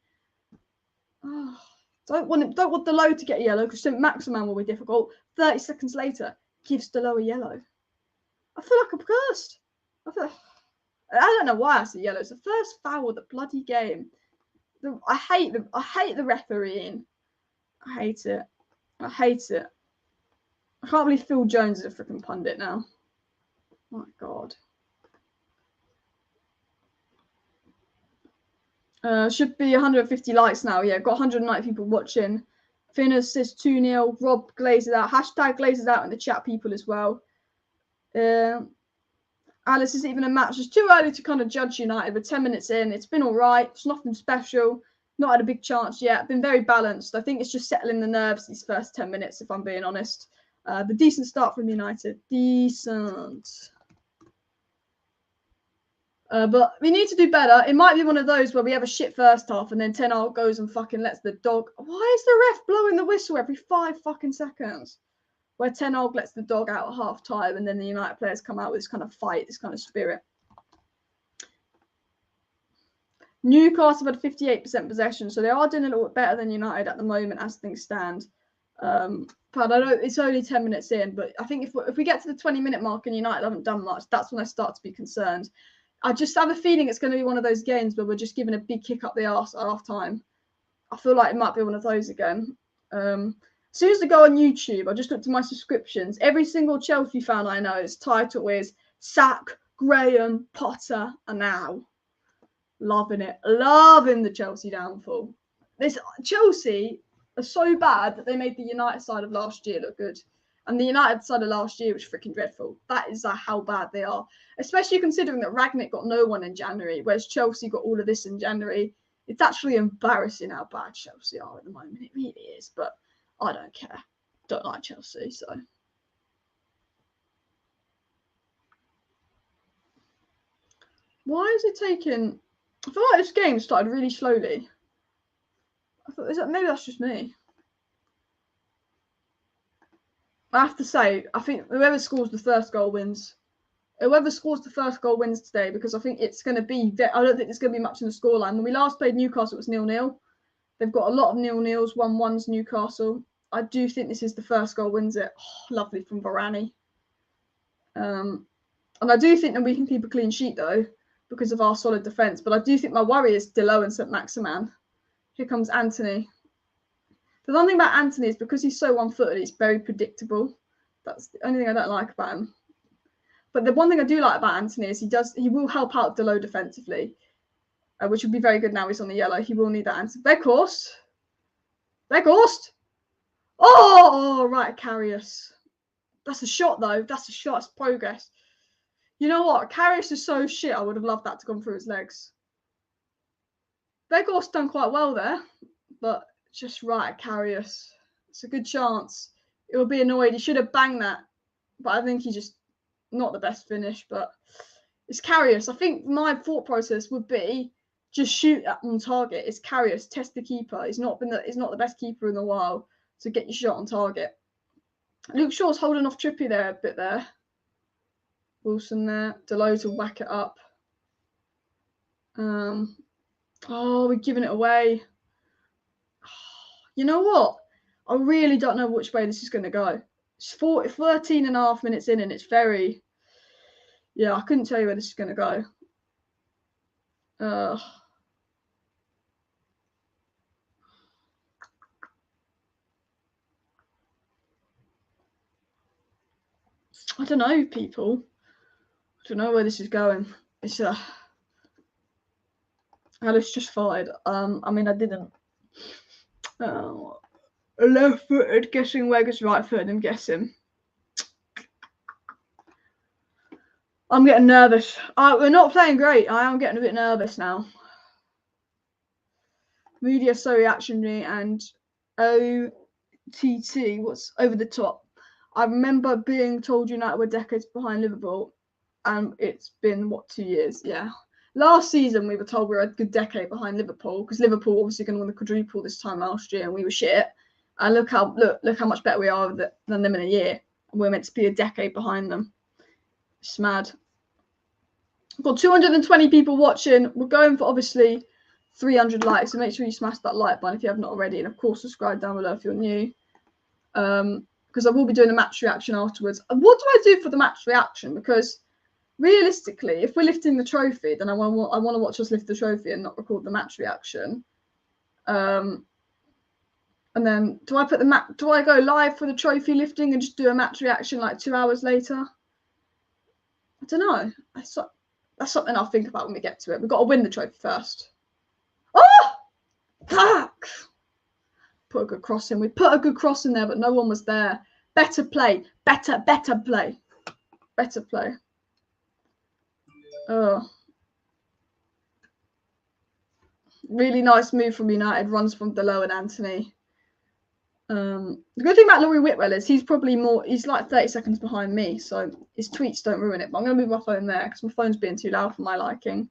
Oh, don't want Delo to get a yellow because St. Maximan will be difficult. 30 seconds later, gives Delo a yellow. I feel like I'm cursed. I don't know why I said yellow. It's the first foul of the bloody game. I hate the refereeing. I hate it. I can't believe Phil Jones is a freaking pundit now. Oh my God. Should be 150 likes now. Yeah, got 190 people watching. Finners says 2-0. Rob Glazes out. Hashtag Glazes out in the chat, people as well. Alice, is it even a match? It's too early to kind of judge United. We're 10 minutes in. It's been all right. It's nothing special. Not had a big chance yet. Been very balanced. I think it's just settling the nerves these first 10 minutes, if I'm being honest. The decent start from United. Decent. But we need to do better. It might be one of those where we have a shit first half and then Ten Hag goes and fucking lets the dog. Why is the ref blowing the whistle every 5 fucking seconds? where Ten Hag lets the dog out at half time, and then the United players come out with this kind of fight, this kind of spirit. Newcastle had 58% possession, so they are doing a little bit better than United at the moment as things stand. But I know it's only 10 minutes in, but I think if we get to the 20-minute mark and United haven't done much, that's when I start to be concerned. I just have a feeling it's going to be one of those games where we're just giving a big kick up the arse at half time. I feel like it might be one of those again. As soon as I go on YouTube, I just looked at my subscriptions. Every single Chelsea fan I know's title is Sack Graham Potter and now. Loving it. Loving the Chelsea downfall. This Chelsea are so bad that they made the United side of last year look good. And the United side of last year was freaking dreadful. That is how bad they are. Especially considering that Rangnick got no one in January, whereas Chelsea got all of this in January. It's actually embarrassing how bad Chelsea are at the moment. It really is. But I don't care. Don't like Chelsea, so. Why is it taking... I feel like this game started really slowly. I thought, maybe that's just me. I have to say, I think whoever scores the first goal wins. Whoever scores the first goal wins today, because I think it's going to be... I don't think there's going to be much in the scoreline. When we last played Newcastle, it was 0-0. They've got a lot of 0-0s, 1-1s Newcastle. I do think this is the first goal wins it. Oh, lovely from Varane. And I do think that we can keep a clean sheet, though, because of our solid defence. But I do think my worry is Delo and St. Maximin. Here comes Anthony. The one thing about Anthony is because he's so one-footed, he's very predictable. That's the only thing I don't like about him. But the one thing I do like about Anthony is he will help out Delo defensively, which would be very good now he's on the yellow. He will need that answer. Weghorst. Oh, right, Karius. That's a shot, though. That's a shot. It's progress. You know what? Karius is so shit. I would have loved that to come through his legs. Weghorst done quite well there, but just right, Karius. It's a good chance. It will be annoyed. He should have banged that, but I think he just not the best finish. But it's Karius. I think my thought process would be just shoot on target. It's Karius. Test the keeper. He's not the best keeper in a while, so get your shot on target. Luke Shaw's holding off Trippier there a bit there. Wilson there. Delo to whack it up. Oh, we're giving it away. You know what? I really don't know which way this is going to go. It's 13 and a half minutes in, and it's very... Yeah, I couldn't tell you where this is going to go. I don't know, people. I don't know where this is going. It's Alice just fired. I mean, I didn't. Left-footed, guessing Weghorst right-footed, I'm guessing. I'm getting nervous. We're not playing great. I am getting a bit nervous now. Media so reactionary and OTT, what's over the top. I remember being told United were decades behind Liverpool, and it's been, 2 years? Yeah. Last season, we were told we were a good decade behind Liverpool, because Liverpool obviously going to win the quadruple this time last year, and we were shit. And look how much better we are than them in a year. We're meant to be a decade behind them. It's mad. We've got 220 people watching. We're going for obviously 300 likes, so make sure you smash that like button if you have not already, and of course subscribe down below if you're new. Because I will be doing a match reaction afterwards. And what do I do for the match reaction? Because realistically, if we're lifting the trophy, then I want to watch us lift the trophy and not record the match reaction. And then do I go live for the trophy lifting and just do a match reaction like 2 hours later? I don't know. That's something I'll think about when we get to it. We've got to win the trophy first. Oh! Fuck! Put a good cross in. We put a good cross in there, but no one was there. Better play. Better play. Better play. Oh. Really nice move from United. Runs from Delo and Anthony. The good thing about Laurie Whitwell is he's like 30 seconds behind me, so his tweets don't ruin it. But I'm going to move my phone there because my phone's being too loud for my liking.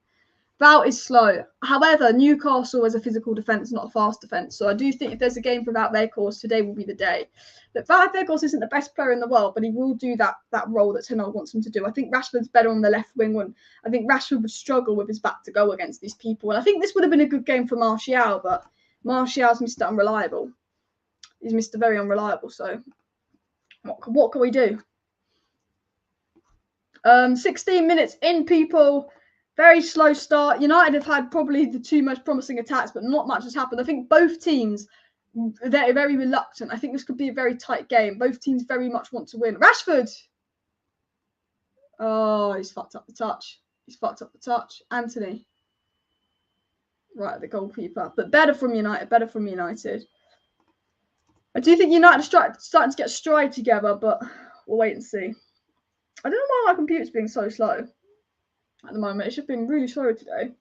Wout is slow. However, Newcastle is a physical defence, not a fast defence. So I do think if there's a game for Wout Weghorst, today will be the day. But Wout Weghorst isn't the best player in the world, but he will do that role that Ten Hag wants him to do. I think Rashford's better on the left wing one. I think Rashford would struggle with his back to go against these people. And I think this would have been a good game for Martial, but Martial's Mr. Unreliable. He's Mr. Very Unreliable. So what can we do? 16 minutes in, people. Very slow start. United have had probably the two most promising attacks, but not much has happened. I think both teams, they're very reluctant. I think this could be a very tight game. Both teams very much want to win. Rashford! Oh, he's fucked up the touch. Anthony. Right, the goalkeeper. But better from United. I do think United are starting to get stride together, but we'll wait and see. I don't know why my computer's being so slow at the moment. It's just been really slow today.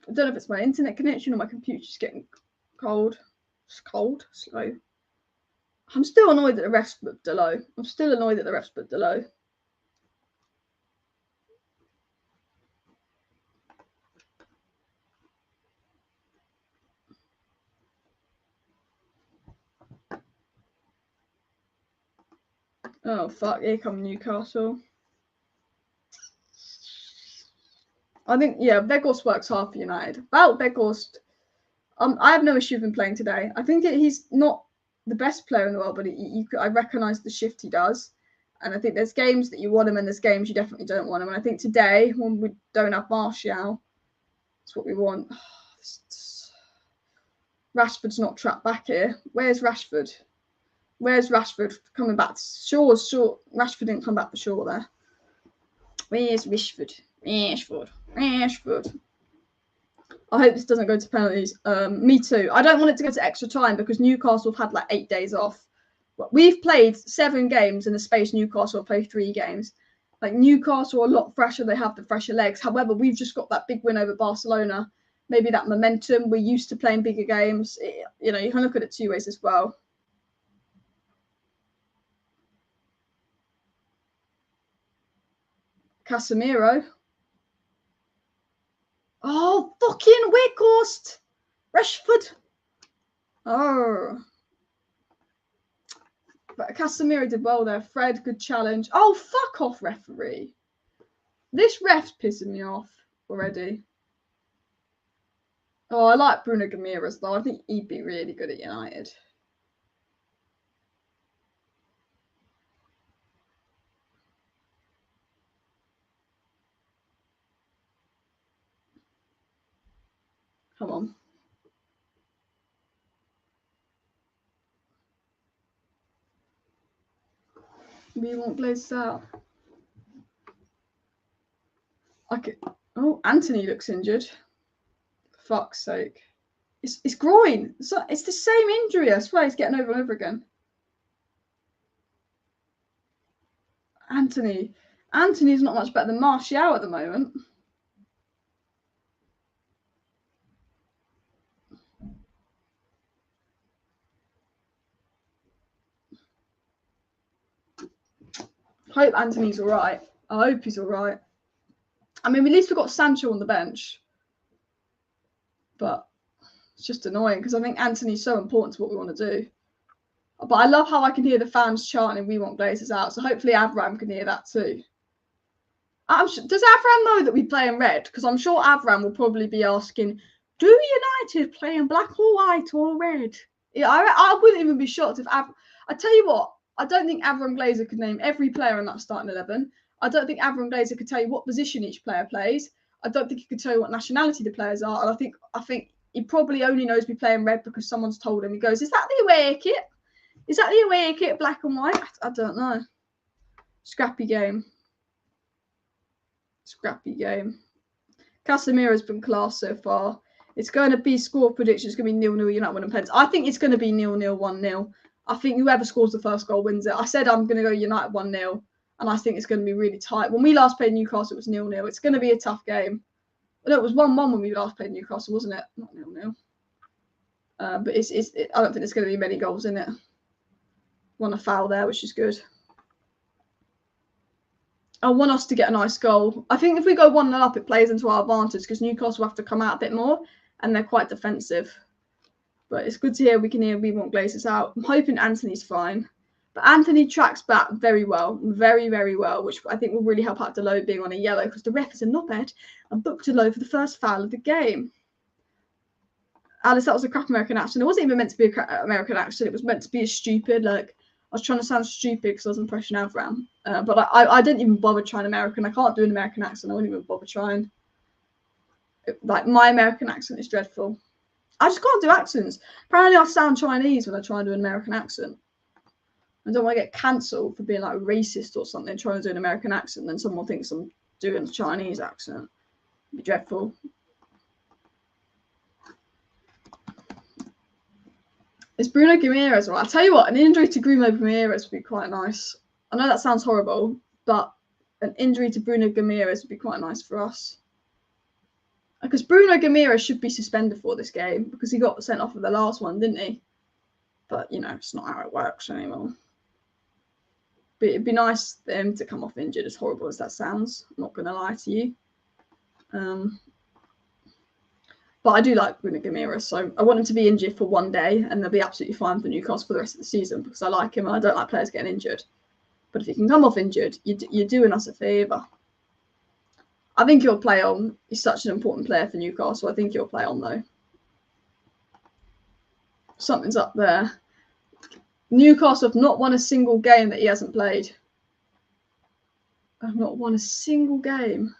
I don't know if it's my internet connection or my computer's just getting cold. It's cold, slow. I'm still annoyed that the refs booked low. Oh fuck, here come Newcastle. I think, yeah, Weghorst works hard for United. About Weghorst, I have no issue with him playing today. I think he's not the best player in the world, but I recognise the shift he does. And I think there's games that you want him and there's games you definitely don't want him. And I think today, when we don't have Martial, that's what we want. Rashford's not trapped back here. Where's Rashford? Coming back? Shaw. Rashford didn't come back for Shaw there. Where's Rashford? Rashford. I hope this doesn't go to penalties. Me too. I don't want it to go to extra time because Newcastle have had like 8 days off. But we've played 7 games in the space Newcastle have played 3 games. Like Newcastle are a lot fresher. They have the fresher legs. However, we've just got that big win over Barcelona. Maybe that momentum. We're used to playing bigger games. You can look at it 2 ways as well. Casemiro. Oh, fucking Weghorst! Rashford! Oh. But Casemiro did well there. Fred, good challenge. Oh, fuck off, referee. This ref's pissing me off already. Oh, I like Bruno Guimaraes, though. I think he'd be really good at United. Come on. We won't play this out. Okay. Oh, Anthony looks injured. For fuck's sake. It's groin. It's the same injury. I swear he's getting over and over again. Anthony's not much better than Martial at the moment. I hope Anthony's all right. I hope he's all right. I mean, at least we've got Sancho on the bench. But it's just annoying because I think Anthony's so important to what we want to do. But I love how I can hear the fans chanting, "We want Glazers out." So hopefully Avram can hear that too. Does Avram know that we play in red? Because I'm sure Avram will probably be asking, "Do United play in black or white or red?" Yeah, I wouldn't even be shocked if I tell you what, I don't think Avram Glazer could name every player in that starting 11. I don't think Avram Glazer could tell you what position each player plays. I don't think he could tell you what nationality the players are. And I think he probably only knows we play in red because someone's told him. He goes, "Is that the away kit? Is that the away kit, black and white?" I don't know. Scrappy game. Casemiro's been class so far. It's going to be score prediction. It's going to be 0-0. You're not winning pens. I think it's going to be 0-0, 1-0. I think whoever scores the first goal wins it. I said I'm going to go United 1-0, and I think it's going to be really tight. When we last played Newcastle, it was 0-0. It's going to be a tough game. No, it was 1-1 when we last played Newcastle, wasn't it? Not 0-0. But I don't think there's going to be many goals in it. Won a foul there, which is good. I want us to get a nice goal. I think if we go 1-0 up, it plays into our advantage because Newcastle have to come out a bit more and they're quite defensive. But it's good to hear we want Glazers out. I'm hoping Anthony's fine. But Anthony tracks back very well, very, very well, which I think will really help out Delo being on a yellow because the ref is a knobhead and booked Delo for the first foul of the game. Alice, that was a crap American accent. It wasn't even meant to be a crap American accent. It was meant to be a stupid, like, I was trying to sound stupid because I was impression Avram. But I didn't even bother trying American. I can't do an American accent. I wouldn't even bother trying. Like, my American accent is dreadful. I just can't do accents. Apparently I sound Chinese when I try and do an American accent. I don't want to get cancelled for being like racist or something, trying to do an American accent, and then someone thinks I'm doing a Chinese accent. It'd be dreadful. It's Bruno Guimaraes. Well, I'll tell you what, an injury to Bruno Guimaraes would be quite nice. I know that sounds horrible, but an injury to Bruno Guimaraes would be quite nice for us. Because Bruno Guimaraes should be suspended for this game because he got sent off of the last one, didn't he? But, you know, it's not how it works anymore. But it'd be nice for him to come off injured, as horrible as that sounds. I'm not going to lie to you. But I do like Bruno Guimaraes, so I want him to be injured for one day and they'll be absolutely fine for Newcastle for the rest of the season because I like him and I don't like players getting injured. But if he can come off injured, you're doing us a favour. I think he'll play on. He's such an important player for Newcastle. I think he'll play on, though. Something's up there. Newcastle have not won a single game that he hasn't played. I've not won a single game.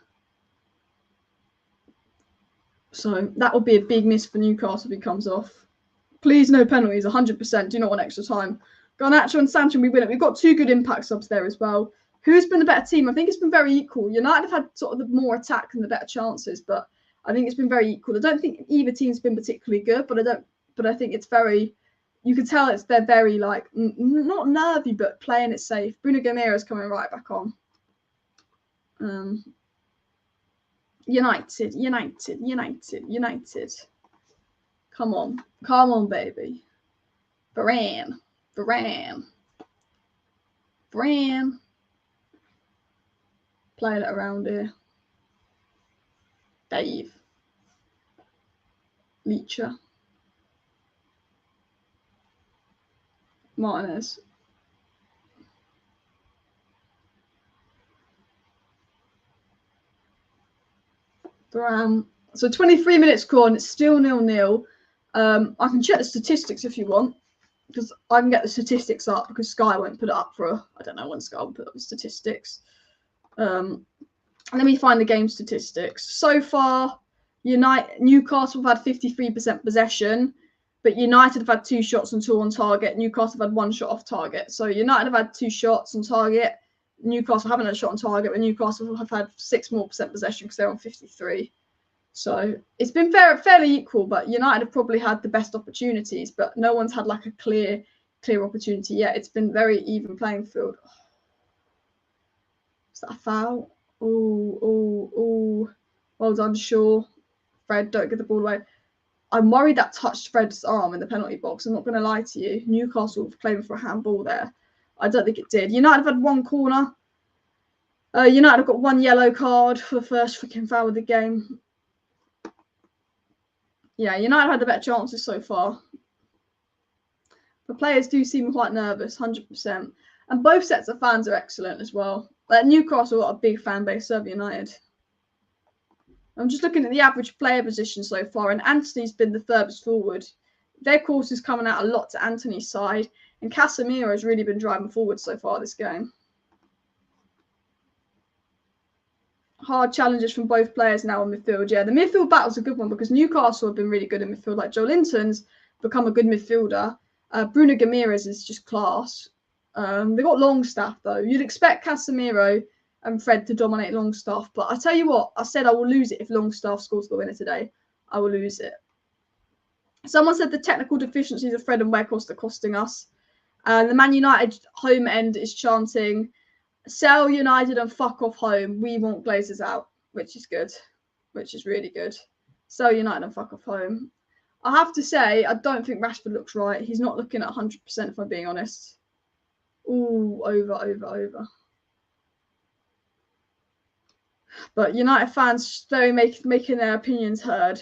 So that will be a big miss for Newcastle if he comes off. Please, no penalties, 100%. Do not want extra time. Garnacho and Sancho, we win it. We've got 2 good impact subs there as well. Who's been the better team? I think it's been very equal. United have had sort of the more attack and the better chances, but I think it's been very equal. I don't think either team's been particularly good, but I think it's very, you can tell they're very like not nervy, but playing it safe. Bruno Guimaraes coming right back on. United. Come on, baby. Varane. Playing it around here. Dave. Leacher. Martinez. Varane. So 23 minutes gone. It's still 0-0. I can check the statistics if you want, because I can get the statistics up because Sky won't put it up for I don't know when Sky will put up the statistics. Let me find the game statistics. So far, Newcastle have had 53% possession, but United have had 2 shots and 2 on target. Newcastle have had 1 shot off target. So United have had 2 shots on target. Newcastle haven't had a shot on target, but Newcastle have had 6% more possession because they're on 53. So it's been fairly equal, but United have probably had the best opportunities, but no one's had like a clear opportunity yet. It's been very even playing field. Is that a foul? Oh. Well done, Shaw. Fred, don't get the ball away. I'm worried that touched Fred's arm in the penalty box. I'm not going to lie to you. Newcastle claiming for a handball there. I don't think it did. United have had 1 corner. United have got 1 yellow card for the first freaking foul of the game. Yeah, United had the better chances so far. The players do seem quite nervous, 100%. And both sets of fans are excellent as well. Newcastle got a big fan base of United. I'm just looking at the average player position so far, and Anthony's been the furthest forward. Their course is coming out a lot to Anthony's side, and Casemiro has really been driving forward so far this game. Hard challenges from both players now in midfield. Yeah, the midfield battle's a good one because Newcastle have been really good in midfield. Like Joe Linton's become a good midfielder. Bruno Guimaraes is just class. They've got Longstaff though. You'd expect Casemiro and Fred to dominate Longstaff, but I tell you what, I said I will lose it if Longstaff scores the winner today. I will lose it. Someone said the technical deficiencies of Fred and Weghorst are costing us. The Man United home end is chanting, "Sell United and fuck off home. We want Glazers out," which is good, which is really good. Sell United and fuck off home. I have to say, I don't think Rashford looks right. He's not looking at 100% if I'm being honest. Ooh, over. But United fans very making their opinions heard.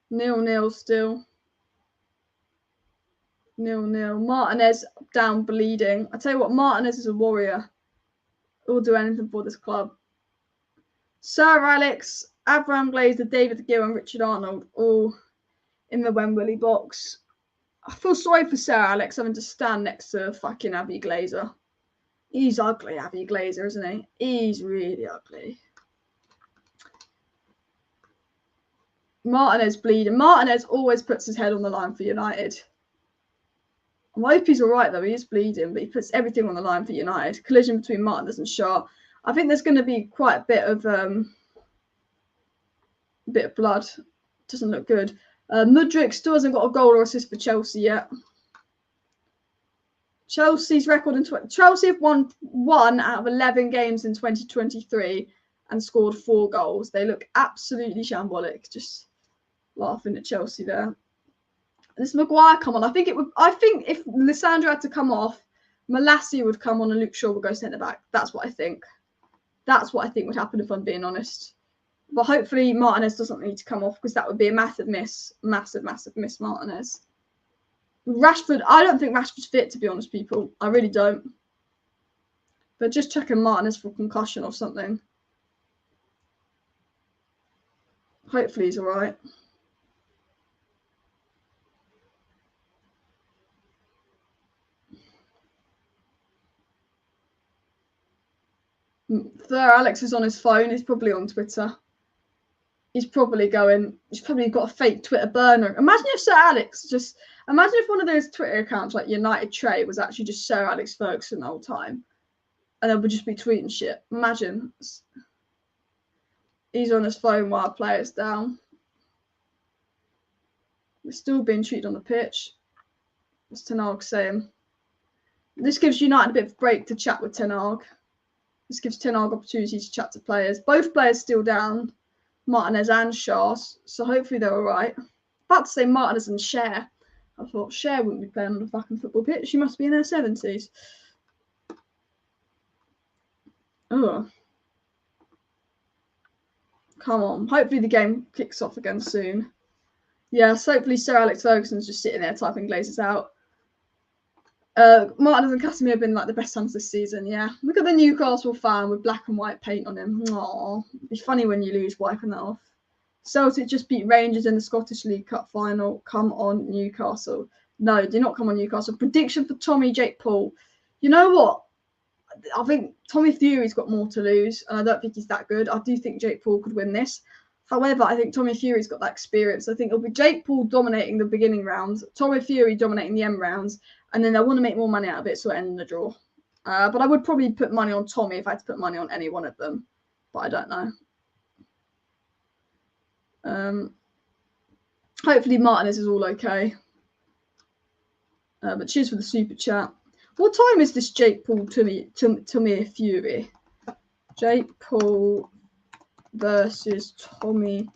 Nil-nil still. 0-0. Martinez down bleeding. I tell you what, Martinez is a warrior. He'll do anything for this club. Sir Alex, Abraham Glazer, David Gill, and Richard Arnold all in the Wembley box. I feel sorry for Sir Alex having to stand next to fucking Avi Glazer. He's ugly, Avi Glazer, isn't he? He's really ugly. Martinez bleeding. Martinez always puts his head on the line for United. I hope he's all right, though. He is bleeding, but he puts everything on the line for United. Collision between Martinez and Shaw. I think there's going to be quite a bit of blood. Doesn't look good. Mudryk still hasn't got a goal or assist for Chelsea yet. Chelsea's record in Chelsea have won 1 out of 11 games in 2023 and scored 4 goals. They look absolutely shambolic. Just laughing at Chelsea there. This Maguire come on. I think if Lissandro had to come off, Malassi would come on and Luke Shaw would go centre back. That's what I think. That's what I think would happen if I'm being honest. But hopefully Martinez doesn't need to come off because that would be a massive miss. Massive miss, Martinez. Rashford, I don't think Rashford's fit, to be honest, people. I really don't. But just checking Martinez for concussion or something. Hopefully he's all right. Sir Alex is on his phone. He's probably on Twitter. He's probably got a fake Twitter burner. Imagine if one of those Twitter accounts like United Trade was actually just Sir Alex Ferguson the whole time. And they would just be tweeting shit. Imagine. He's on his phone while players down. We're still being treated on the pitch. What's Ten Hag saying? This gives United a bit of a break to chat with Ten Hag. This gives Ten Hag opportunity to chat to players. Both players still down. Martinez and Shaw, so hopefully they're all right. About to say Martinez and Cher. I thought Cher wouldn't be playing on the fucking football pitch. She must be in her 70s. Oh. Come on. Hopefully the game kicks off again soon. Yes, hopefully Sir Alex Ferguson's just sitting there typing Glazers out. Martinez and Casemiro have been like the best hands this season, yeah. Look at the Newcastle fan with black and white paint on him. Aww. It'd be funny when you lose wiping that off. Celtic just beat Rangers in the Scottish League Cup final. Come on, Newcastle. No, do not come on, Newcastle. Prediction for Tommy Jake Paul. You know what? I think Tommy Fury's got more to lose, and I don't think he's that good. I do think Jake Paul could win this. However, I think Tommy Fury's got that experience. I think it'll be Jake Paul dominating the beginning rounds, Tommy Fury dominating the end rounds, and then they want to make more money out of it, so it ends in the draw. But I would probably put money on Tommy if I had to put money on any one of them. But I don't know. Hopefully Martinez is all okay. But cheers for the super chat. What time is this Jake Paul Tommy Fury? Jake Paul versus Tommy.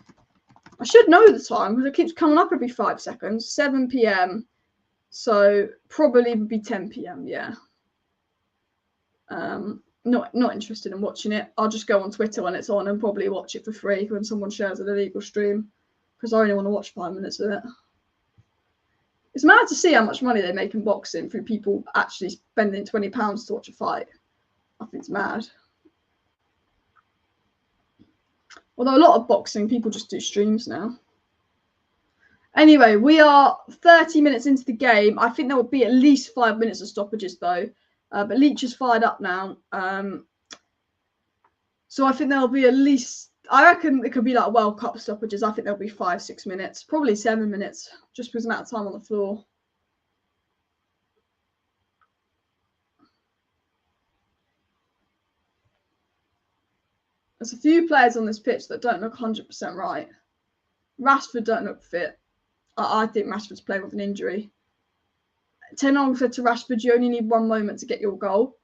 I should know the time because it keeps coming up every 5 seconds. 7 p.m. So probably would be 10 p.m. Yeah. Not interested in watching it. I'll just go on Twitter when it's on and probably watch it for free when someone shares an illegal stream because I only want to watch 5 minutes of it. It's mad to see how much money they make in boxing through people actually spending £20 to watch a fight. I think it's mad. Although a lot of boxing, people just do streams now. Anyway, we are 30 minutes into the game. I think there will be at least 5 minutes of stoppages, though. But Leach is fired up now. So I think there'll be at least... I reckon it could be like World Cup stoppages. I think there'll be 5-6 minutes. Probably 7 minutes, just because of the amount of time on the floor. There's a few players on this pitch that don't look 100% right. Rashford don't look fit. I think Rashford's playing with an injury. Ten Hag said to Rashford, you only need 1 moment to get your goal.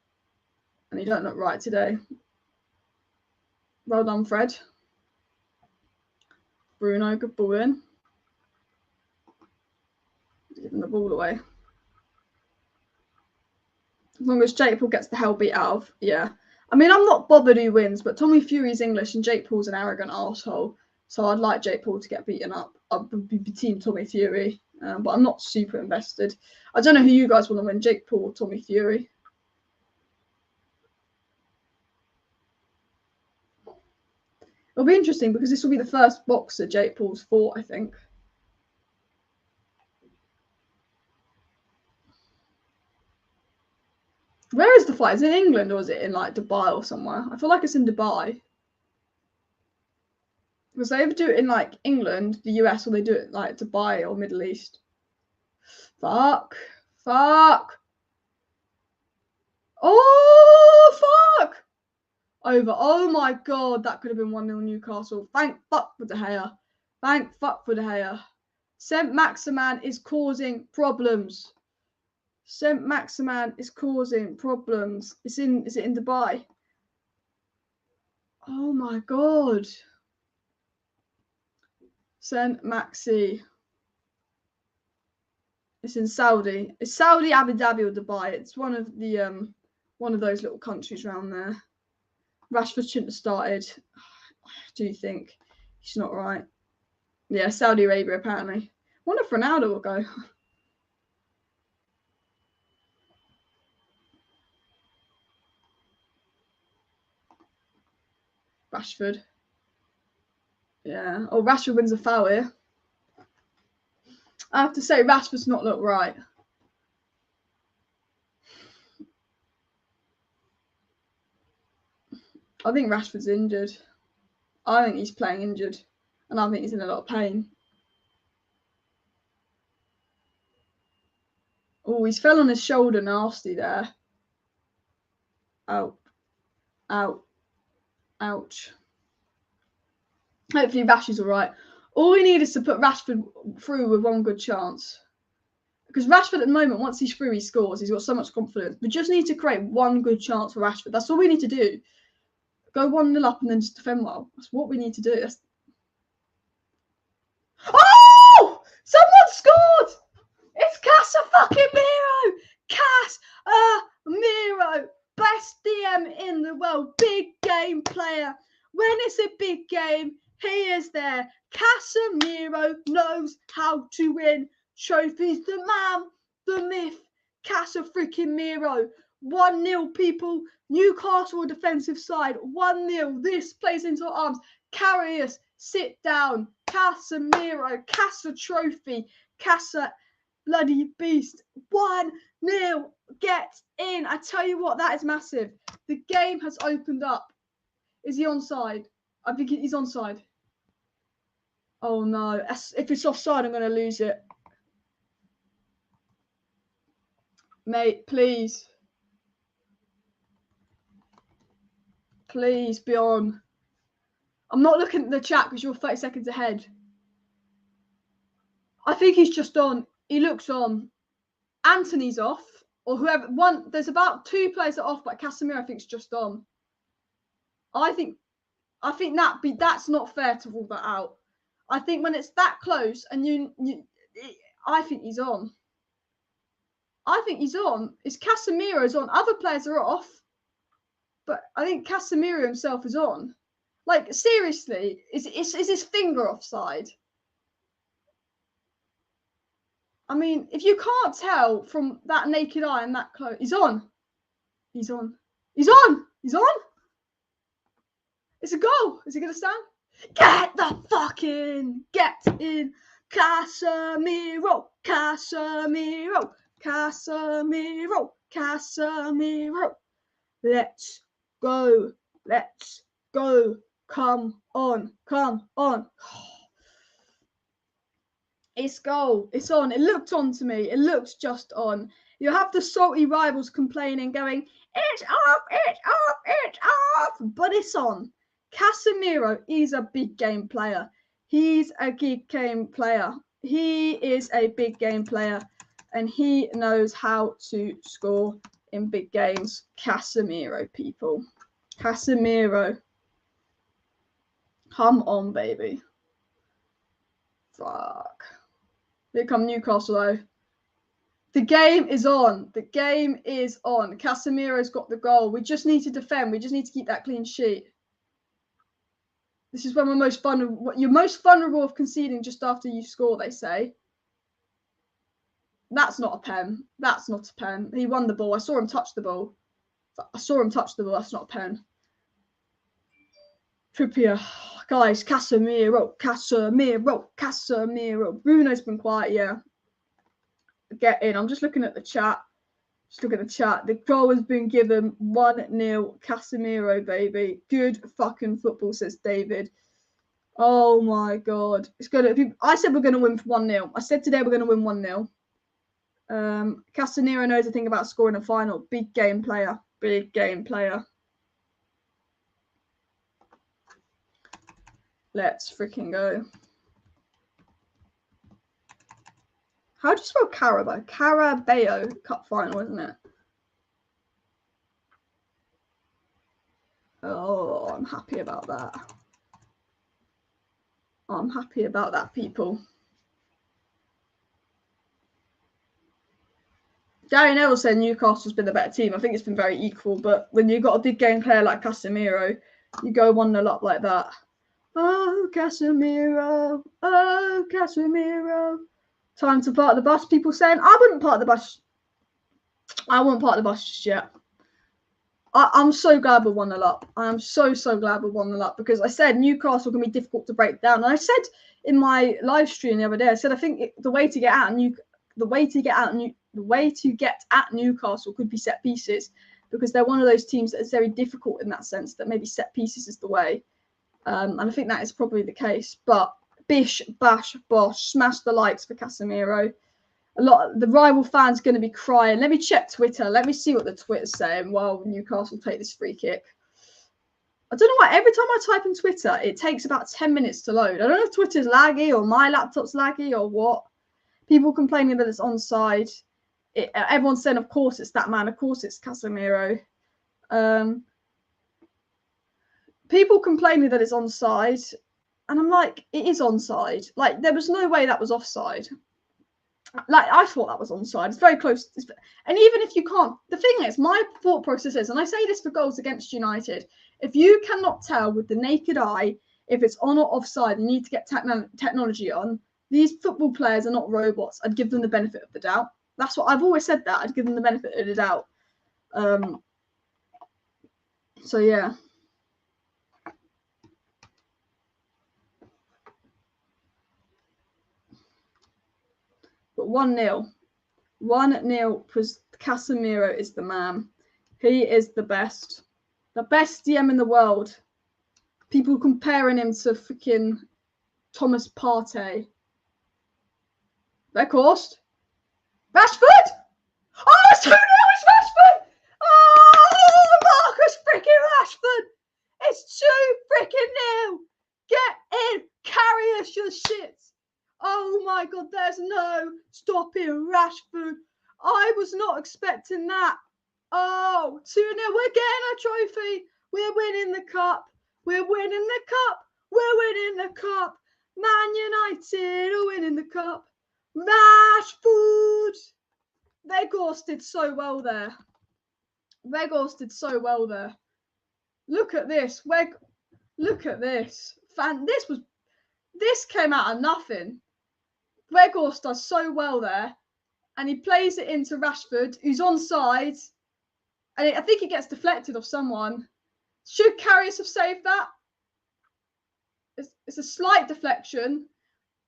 And he don't look right today. Well done, Fred. Bruno, good ball in. Giving the ball away. As long as Jake Paul gets the hell beat out of, yeah. I mean, I'm not bothered who wins, but Tommy Fury's English and Jake Paul's an arrogant arsehole. So I'd like Jake Paul to get beaten up. I'd be team Tommy Fury, but I'm not super invested. I don't know who you guys want to win, Jake Paul or Tommy Fury. It'll be interesting because this will be the first boxer Jake Paul's fought, I think. Where is the fight? Is it in England or is it in like Dubai or somewhere? I feel like it's in Dubai. Because they ever do it in like England, the US, or they do it like Dubai or Middle East. Fuck. Oh, fuck. Over. Oh my God, that could have been 1-0 Newcastle. Thank fuck for De Gea. Thank fuck for De Gea. Saint-Maximin is causing problems. Saint-Maximin is causing problems. Is it in Dubai? Oh my God. Saint-Maxi. It's in Saudi. It's Saudi, Abu Dhabi, or Dubai. It's one of those little countries around there. Rashford shouldn't have started. Do you think? He's not right. Yeah, Saudi Arabia apparently. I wonder if Ronaldo will go. Rashford. Yeah. Oh, Rashford wins a foul here. I have to say, Rashford's not looked right. I think Rashford's injured. I think he's playing injured. And I think he's in a lot of pain. Oh, he's fell on his shoulder nasty there. Out. Ouch. Hopefully Rashford's all right. All we need is to put Rashford through with one good chance. Because Rashford at the moment, once he's through, he scores. He's got so much confidence. We just need to create one good chance for Rashford. That's all we need to do. Go 1-0 up and then just defend well. That's what we need to do. Oh! Someone scored! It's Casemiro! Casemiro! Best DM in the world. Big game player. When it's a big game, he is there. Casemiro knows how to win trophies. The man, the myth, Casemiro. 1-0, people. Newcastle defensive side. 1-0. This plays into our arms. Carrius, sit down. Casemiro, Casa trophy. Casa bloody beast. 1-0. Get in. I tell you what, that is massive. The game has opened up. Is he onside? I think he's onside. Oh no. If it's offside, I'm going to lose it. Mate, please. Please be on. I'm not looking at the chat because you're 30 seconds ahead. I think he's just on. He looks on. Anthony's off. Or whoever. There's about 2 players that are off, but Casemiro I think is just on. I think that's not fair to rule that out. I think when it's that close and I think he's on. I think he's on. It's Casemiro's on. Other players are off, but I think Casemiro himself is on. Like seriously, is his finger offside? I mean, if you can't tell from that naked eye and that close, he's on. He's on. He's on. He's on. It's a goal. Is he going to stand? Get the fucking get in. Casemiro. Casemiro. Casemiro. Casemiro. Let's go. Let's go. Come on. Come on. It's goal. It's on. It looked on to me. It looks just on. You have the salty rivals complaining, going, it's off, it's off, it's off. But it's on. Casemiro is a big game player. He's a big game player. He is a big game player. And he knows how to score in big games. Casemiro, people. Casemiro. Come on, baby. Fuck. Here come Newcastle, though. The game is on. The game is on. Casemiro's got the goal. We just need to defend. We just need to keep that clean sheet. This is when we're most vulnerable. You're most vulnerable of conceding just after you score, they say. That's not a pen. That's not a pen. He won the ball. I saw him touch the ball. That's not a pen. Trippier. Guys, Casemiro. Bruno's been quiet, yeah. Get in. I'm just looking at the chat. The goal has been given 1-0. Casemiro, baby. Good fucking football, says David. Oh my God. It's gonna be. I said we're gonna win 1-0. I said today we're gonna win 1-0. Casemiro knows a thing about scoring a final. Big game player. Big game player. Let's freaking go. How do you spell Carabao? Carabao Cup final, isn't it? Oh, I'm happy about that. I'm happy about that, people. Gary Neville said Newcastle's been the better team. I think it's been very equal, but when you've got a big game player like Casemiro, you go 1-0 up like that. Oh, Casemiro. Oh, Casemiro. Time to park the bus. People saying, I wouldn't park the bus. I won't park the bus just yet. I'm so glad we're 1-0 up. I am so glad we're 1-0 up because I said Newcastle can be difficult to break down. And I said in my live stream the other day, I said I think the way to get at Newcastle could be set pieces because they're one of those teams that is very difficult in that sense. That maybe set pieces is the way, and I think that is probably the case. But bish, bash, bosh, smash the likes for Casemiro. The rival fans going to be crying. Let me check Twitter. Let me see what the Twitter's saying while Newcastle take this free kick. I don't know why. Every time I type in Twitter, it takes about 10 minutes to load. I don't know if Twitter's laggy or my laptop's laggy or what. People complaining that it's onside. Everyone's saying, of course, it's that man. Of course, it's Casemiro. People complaining that it's onside. And I'm like, it is onside. Like, there was no way that was offside. Like, I thought that was onside. It's very close. And even if you can't, the thing is, my thought process is, and I say this for goals against United, if you cannot tell with the naked eye if it's on or offside, you need to get technology on. These football players are not robots. I'd give them the benefit of the doubt. That's what I've always said, that I'd give them the benefit of the doubt. So yeah. But 1-0. 1-0 because Casemiro is the man. He is the best. The best DM in the world. People comparing him to freaking Thomas Partey. Weghorst. Rashford! Oh, it's 2-0, it's Rashford! Oh, Marcus freaking Rashford! It's 2-0! Get in! Carry us, your shit! Oh my God, there's no stopping Rashford. I was not expecting that. Oh, 2-0. We're getting a trophy. We're winning the cup. We're winning the cup. We're winning the cup. Man United are winning the cup. Rashford. Weghorst did so well there. Weghorst did so well there. Look at this. Look at this. This came out of nothing. Weghorst does so well there, and he plays it into Rashford, who's onside, and I think he gets deflected off someone. Should Karius have saved that? It's a slight deflection,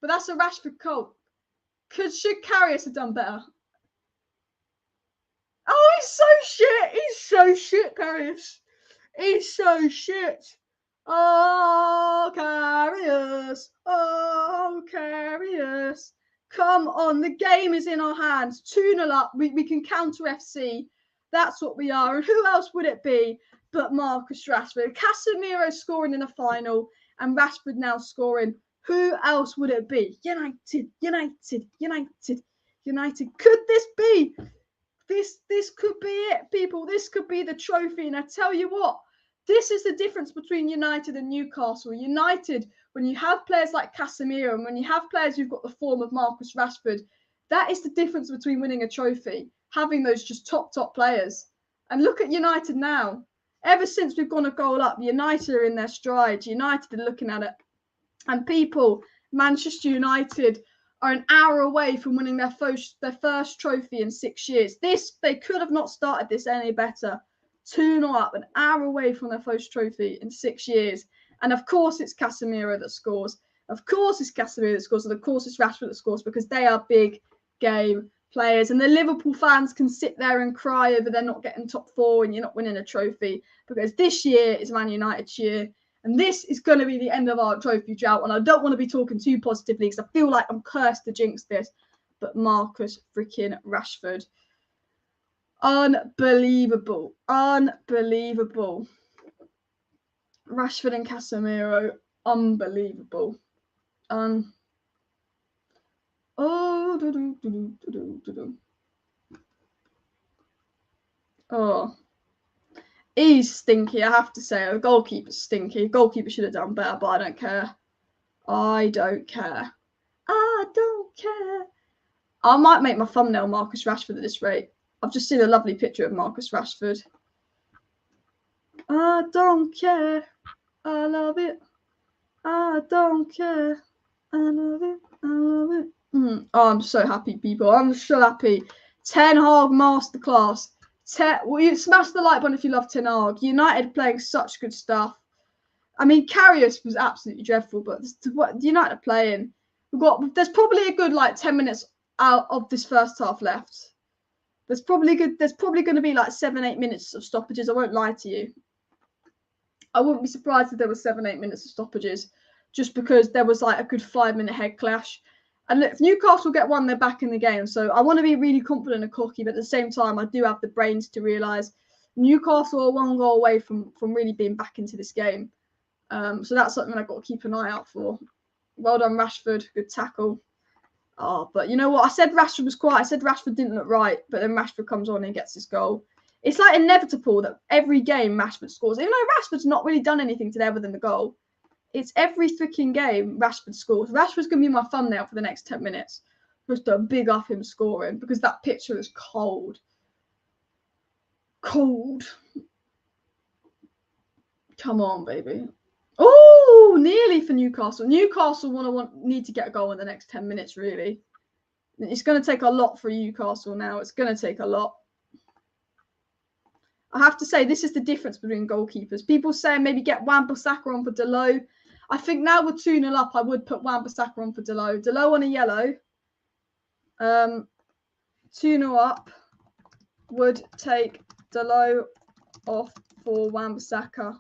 but that's a Rashford goal. Should Karius have done better? Oh, he's so shit. He's so shit, Karius. He's so shit. Oh, Karius. Oh, Karius. Come on. The game is in our hands. 2-0 up. We can counter FC. That's what we are. And who else would it be but Marcus Rashford? Casemiro scoring in a final and Rashford now scoring. Who else would it be? United. Could this be? This could be it, people. This could be the trophy. And I tell you what, this is the difference between United and Newcastle. United, when you have players like Casemiro and when you have players who've got the form of Marcus Rashford, That is the difference between winning a trophy, having those just top players. And look at United now. Ever since we've gone a goal up, United are in their stride. United are looking at it. And people, Manchester United are an hour away from winning their first trophy in 6 years. They could have not started this any better. 2-0 up, an hour away from their first trophy in 6 years. And of course it's Casemiro that scores. Of course it's Casemiro that scores. And of course it's Rashford that scores, because they are big game players. And the Liverpool fans can sit there and cry over they're not getting top 4 and you're not winning a trophy, because this year is Man United's year. And this is going to be the end of our trophy drought. And I don't want to be talking too positively because I feel like I'm cursed to jinx this. But Marcus freaking Rashford. Unbelievable. Unbelievable. Rashford and Casemiro. Unbelievable. Oh. He's stinky, I have to say. The goalkeeper's stinky. The goalkeeper should have done better, but I don't care. I don't care. I don't care. I might make my thumbnail Marcus Rashford at this rate. I've just seen a lovely picture of Marcus Rashford. I don't care. I love it. I don't care. I love it. I love it. Oh, I'm so happy, people. I'm so happy. Ten Hag masterclass. You smash the like button if you love Ten Hag. United playing such good stuff. I mean, Karius was absolutely dreadful, but what United are playing, there's probably a good 10 minutes out of this first half left. There's probably going to be 7-8 minutes of stoppages. I won't lie to you. I wouldn't be surprised if there was 7-8 minutes of stoppages, just because there was a good 5-minute head clash. And look, if Newcastle get one, they're back in the game. So I want to be really confident and cocky, but at the same time, I do have the brains to realise Newcastle are 1 goal away from really being back into this game. So that's something I've got to keep an eye out for. Well done, Rashford. Good tackle. Oh, but you know what? I said Rashford was quiet. I said Rashford didn't look right, but then Rashford comes on and gets his goal. It's inevitable that every game Rashford scores. Even though Rashford's not really done anything today other than the goal, it's every freaking game Rashford scores. Rashford's going to be my thumbnail for the next 10 minutes. Just to big up him scoring, because that picture is cold. Cold. Come on, baby. Oh, nearly for Newcastle. Newcastle need to get a goal in the next 10 minutes, really. It's going to take a lot for Newcastle now. It's going to take a lot. I have to say, this is the difference between goalkeepers. People say maybe get Wan-Bissaka on for Dalot. I think now we're 2-0 up, I would put Wan-Bissaka on for Dalot. Dalot on a yellow. 2-0 up. Would take Dalot off for Wan-Bissaka.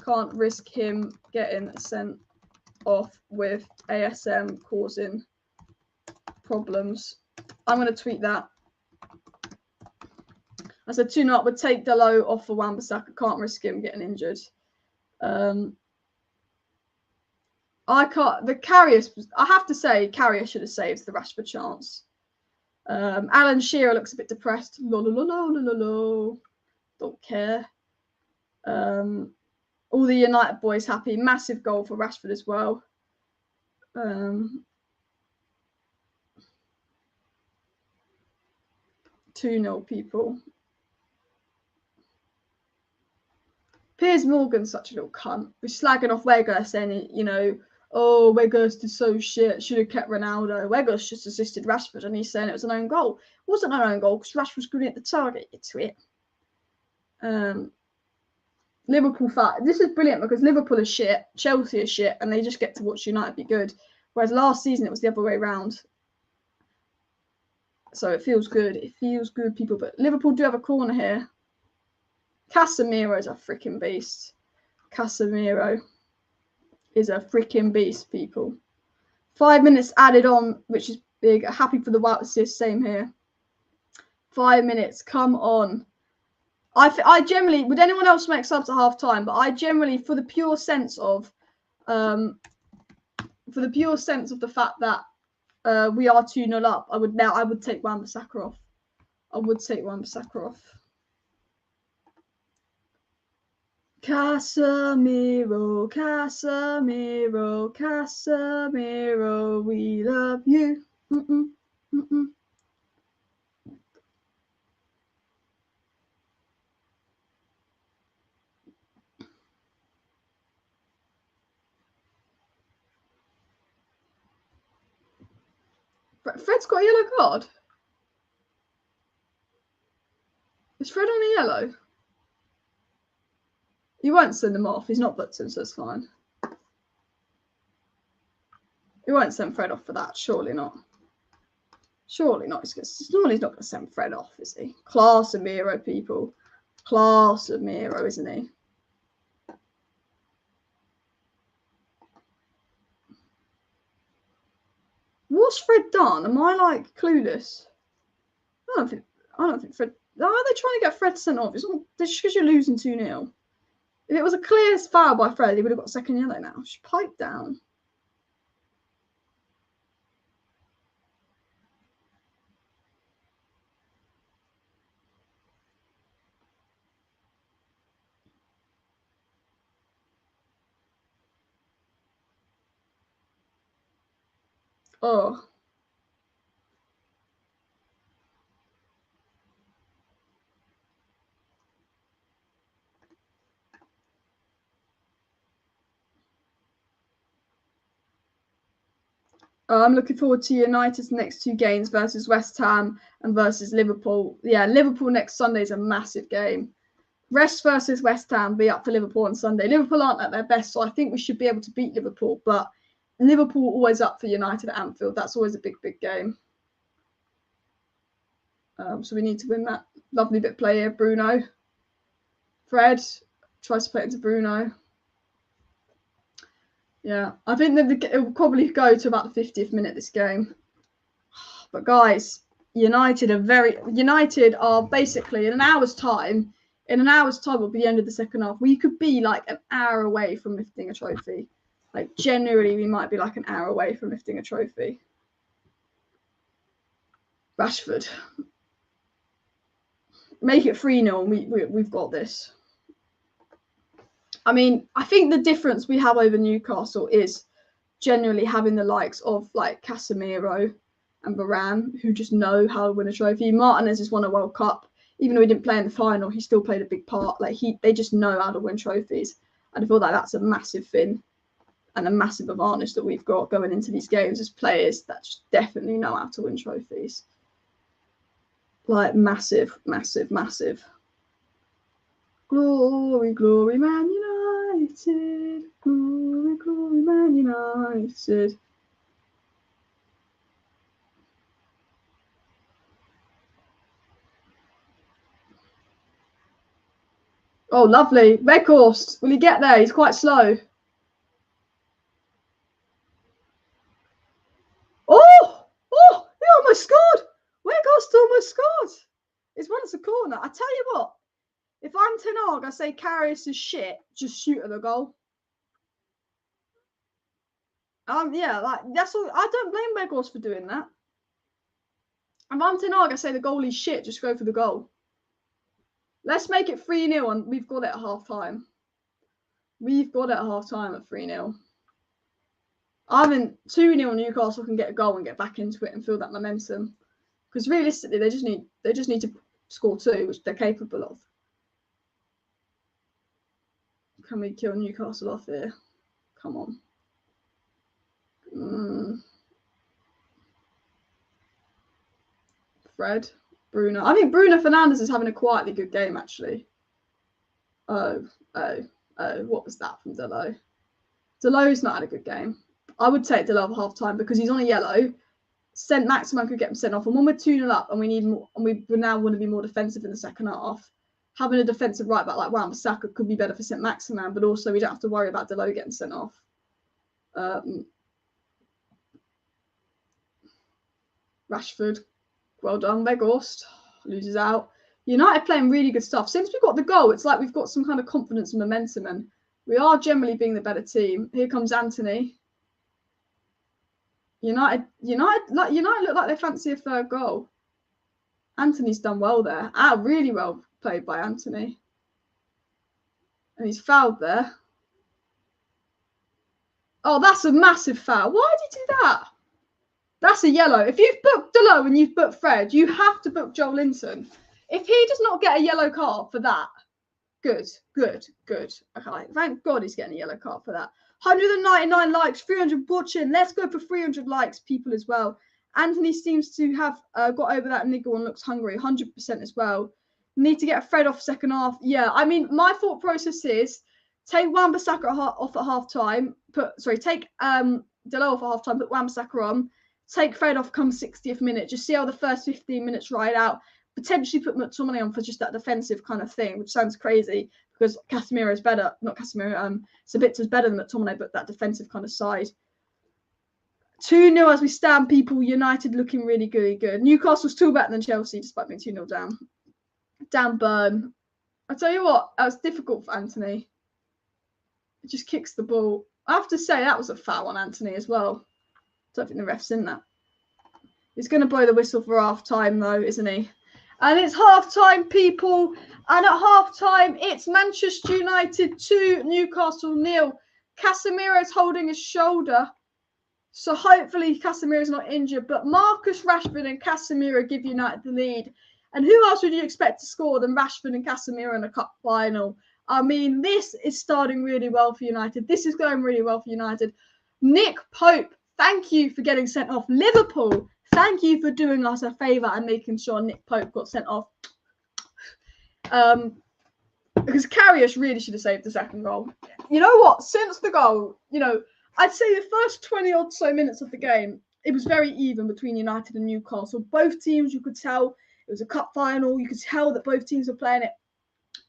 Can't risk him getting sent off with ASM causing problems. I'm going to tweet that. I said 2-0 up, would take Dalot off for Wan-Bissaka. Can't risk him getting injured. I have to say, Karius should have saved the Rashford chance. Alan Shearer looks a bit depressed. Don't care. All the United boys happy. Massive goal for Rashford as well. 2-0, people. Piers Morgan's such a little cunt. We're slagging off Weghorst, saying, oh, Weghorst is so shit. Should have kept Ronaldo. Weghorst just assisted Rashford, and he's saying it was an own goal. It wasn't an own goal because Rashford's going to hit the target, you twit. Liverpool this is brilliant because Liverpool is shit, Chelsea is shit, and they just get to watch United be good. Whereas last season it was the other way around. So it feels good. It feels good, people. But Liverpool do have a corner here. Casemiro is a freaking beast. Casemiro is a freaking beast, people. 5 minutes added on, which is big. Happy for the Wout assist. Same here. 5 minutes. Come on. I generally, would anyone else make subs at half time? But I generally, for the pure sense of the fact that we are 2-0 up, I would take Wan-Bissaka off. I would take Wan-Bissaka off. Casemiro, we love you. Fred's got a yellow card. Is Fred on a yellow? You won't send him off. He's not booked him, so it's fine. You won't send Fred off for that. Surely not. Surely not. Surely he's not going to send Fred off, is he? Casemiro, people. Casemiro, isn't he? What's Fred done? Am I like clueless? I don't think Fred. Are they trying to get Fred sent off? It's just because you're losing 2-0. If it was a clear foul by Fred, he would have got a second yellow now. Just pipe down. Oh. I'm looking forward to United's next 2 games versus West Ham and versus Liverpool. Yeah, Liverpool next Sunday is a massive game. Rest versus West Ham be up for Liverpool on Sunday. Liverpool aren't at their best, so I think we should be able to beat Liverpool. But Liverpool always up for United at Anfield. That's always a big, big game. So we need to win that. Lovely bit play here, Bruno. Fred tries to play it into Bruno. Yeah, I think that it will probably go to about the 50th minute this game. But guys, United are basically in an hour's time. In an hour's time will be the end of the second half. We could be like an hour away from lifting a trophy. Like generally, we might be like an hour away from lifting a trophy. Rashford. Make it 3-0 and we've got this. I mean, I think the difference we have over Newcastle is generally having the likes of like Casemiro and Varane, who just know how to win a trophy. Martinez has won a World Cup. Even though he didn't play in the final, he still played a big part. Like they just know how to win trophies. And I feel like that's a massive thing and a massive advantage that we've got going into these games as players that just definitely know how to win trophies. Like massive, massive, massive. Glory, glory, Man United. Glory, glory, Man United. Oh, lovely. Weghorst. Will he get there? He's quite slow. Oh, he almost scored. Weghorst almost scored. It's once a corner. I tell you what, if I'm Ten Hag, I say Karius is shit. Just shoot at the goal. Yeah, like that's all. I don't blame Weghorst for doing that. If I'm Ten Hag, I say the goalie's shit. Just go for the goal. Let's make it 3-0 and we've got it at half time. We've got it at half time at 3-0. I think 2-0 Newcastle can get a goal and get back into it and feel that momentum. Because realistically, they just need to score 2, which they're capable of. Can we kill Newcastle off here? Come on. Fred, Bruno. I think Bruno Fernandes is having a quietly good game, actually. Oh. What was that from Delo? Delo's not had a good game. I would take Delo at half time because he's on a yellow. Maximan could get him sent off. And when we're 2-0 up and we need more, and we now want to be more defensive in the second half, having a defensive right back like Wan-Bissaka could be better for St. Maximan, but also we don't have to worry about Delo getting sent off. Rashford, well done. Weghorst loses out. United playing really good stuff. Since we got the goal, it's like we've got some kind of confidence and momentum, and we are generally being the better team. Here comes Anthony. United look like they fancy a third goal. Anthony's done well there. Really well played by Anthony. And he's fouled there. Oh, that's a massive foul. Why did he do that? That's a yellow. If you've booked Delo and you've booked Fred, you have to book Joel Linton. If he does not get a yellow card for that, good. Okay, thank God he's getting a yellow card for that. 199 likes, 300 watching. Let's go for 300 likes, people, as well. Anthony seems to have got over that niggle and looks hungry, 100% as well. Need to get Fred off second half. Yeah, I mean, my thought process is take Wan-Bissaka off at half time. Take Delo off at half time, put Wan-Bissaka on. Take Fred off come 60th minute. Just see how the first 15 minutes ride out. Potentially put McTominay on for just that defensive kind of thing, which sounds crazy because Casemiro is better. Not Casemiro. Sabitza's better than McTominay, but that defensive kind of side. 2-0 as we stand, people. United looking really good. Newcastle's still better than Chelsea despite being 2-0 down. Down Burn. I tell you what, that was difficult for Anthony. It just kicks the ball. I have to say that was a foul on Anthony as well. Don't think the ref's in that. He's going to blow the whistle for half time though, isn't he? And it's half time, people. And at half time, it's Manchester United 2, Newcastle 0. Casemiro's holding his shoulder. So hopefully Casemiro's not injured. But Marcus Rashford and Casemiro give United the lead. And who else would you expect to score than Rashford and Casemiro in a cup final? I mean, this is starting really well for United. This is going really well for United. Nick Pope, thank you for getting sent off. Liverpool, thank you for doing us a favour and making sure Nick Pope got sent off. Because Karius really should have saved the second goal. You know what? Since the goal, I'd say the first 20 odd so minutes of the game, it was very even between United and Newcastle. Both teams, you could tell, it was a cup final. You could tell that both teams were playing it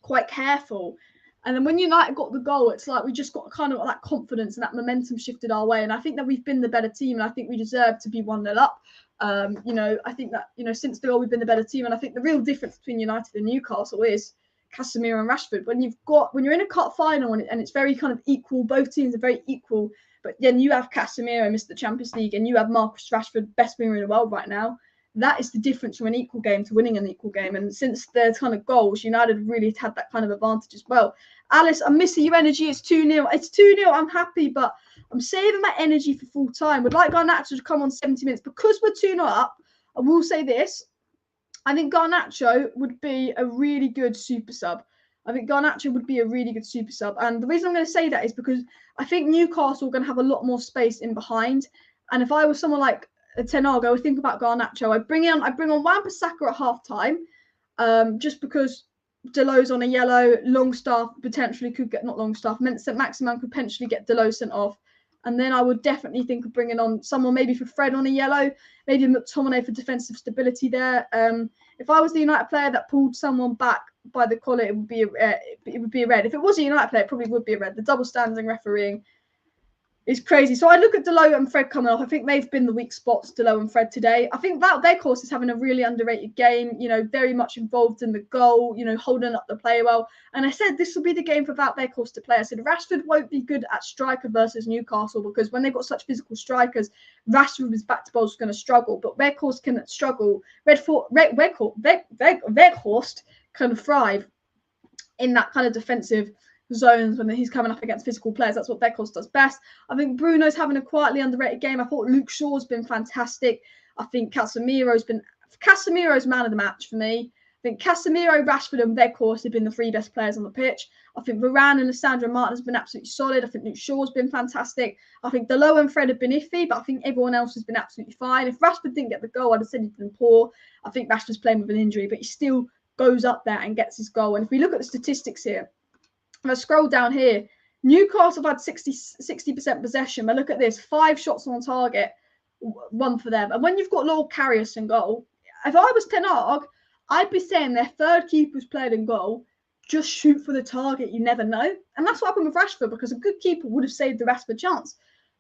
quite careful. And then when United got the goal, it's like we just got kind of that confidence and that momentum shifted our way. And I think that we've been the better team, and I think we deserve to be 1-0 up. I think that, since the goal, we've been the better team. And I think the real difference between United and Newcastle is Casemiro and Rashford. When you're in a cup final and it's very kind of equal, both teams are very equal, but then you have Casemiro, Mr. Champions League, and you have Marcus Rashford, best winger in the world right now. That is the difference from an equal game to winning an equal game. And since there's kind of goals, United really had that kind of advantage as well. Alice, I'm missing your energy. It's 2-0. It's 2-0. I'm happy, but I'm saving my energy for full time. Would like Garnacho to come on 70 minutes. Because we're 2-0 up, I will say this. I think Garnacho would be a really good super sub. And the reason I'm going to say that is because I think Newcastle are going to have a lot more space in behind. And if I was someone like Ten Hag, I would think about Garnacho. I bring on Wan-Bissaka at half time, just because Delo's on a yellow. Longstaff potentially could get, not Longstaff, Maximan could potentially get Delo sent off. And then I would definitely think of bringing on someone maybe for Fred on a yellow, maybe McTominay for defensive stability there. If I was the United player that pulled someone back by the collar, it would be a red. If it was a United player, it probably would be a red. The double standing refereeing is crazy. So I look at Delo and Fred coming off. I think they've been the weak spots, Delo and Fred, today. I think that their course is having a really underrated game, very much involved in the goal, holding up the play well. And I said this will be the game for Wout Weghorst to play. I said Rashford won't be good at striker versus Newcastle because when they've got such physical strikers, Rashford with back to ball is going to struggle. But Weghorst can struggle. Weghorst can thrive in that kind of defensive zones when he's coming up against physical players. That's what Weghorst does best. I think Bruno's having a quietly underrated game. I thought Luke Shaw's been fantastic. I think Casemiro's man of the match for me. I think Casemiro, Rashford and Weghorst have been the three best players on the pitch. I think Varane and Lissandro Martinez have been absolutely solid. I think Luke Shaw's been fantastic. I think Delo and Fred have been iffy, but I think everyone else has been absolutely fine. If Rashford didn't get the goal, I'd have said he's been poor. I think Rashford's playing with an injury, but he still goes up there and gets his goal. And if we look at the statistics here, if I scroll down here, Newcastle have had 60% possession. But look at this, 5 shots on target, 1 for them. And when you've got Lord Karius in goal, if I was Ten Hag, I'd be saying their third keeper's played in goal, just shoot for the target, you never know. And that's what happened with Rashford, because a good keeper would have saved the Rashford chance.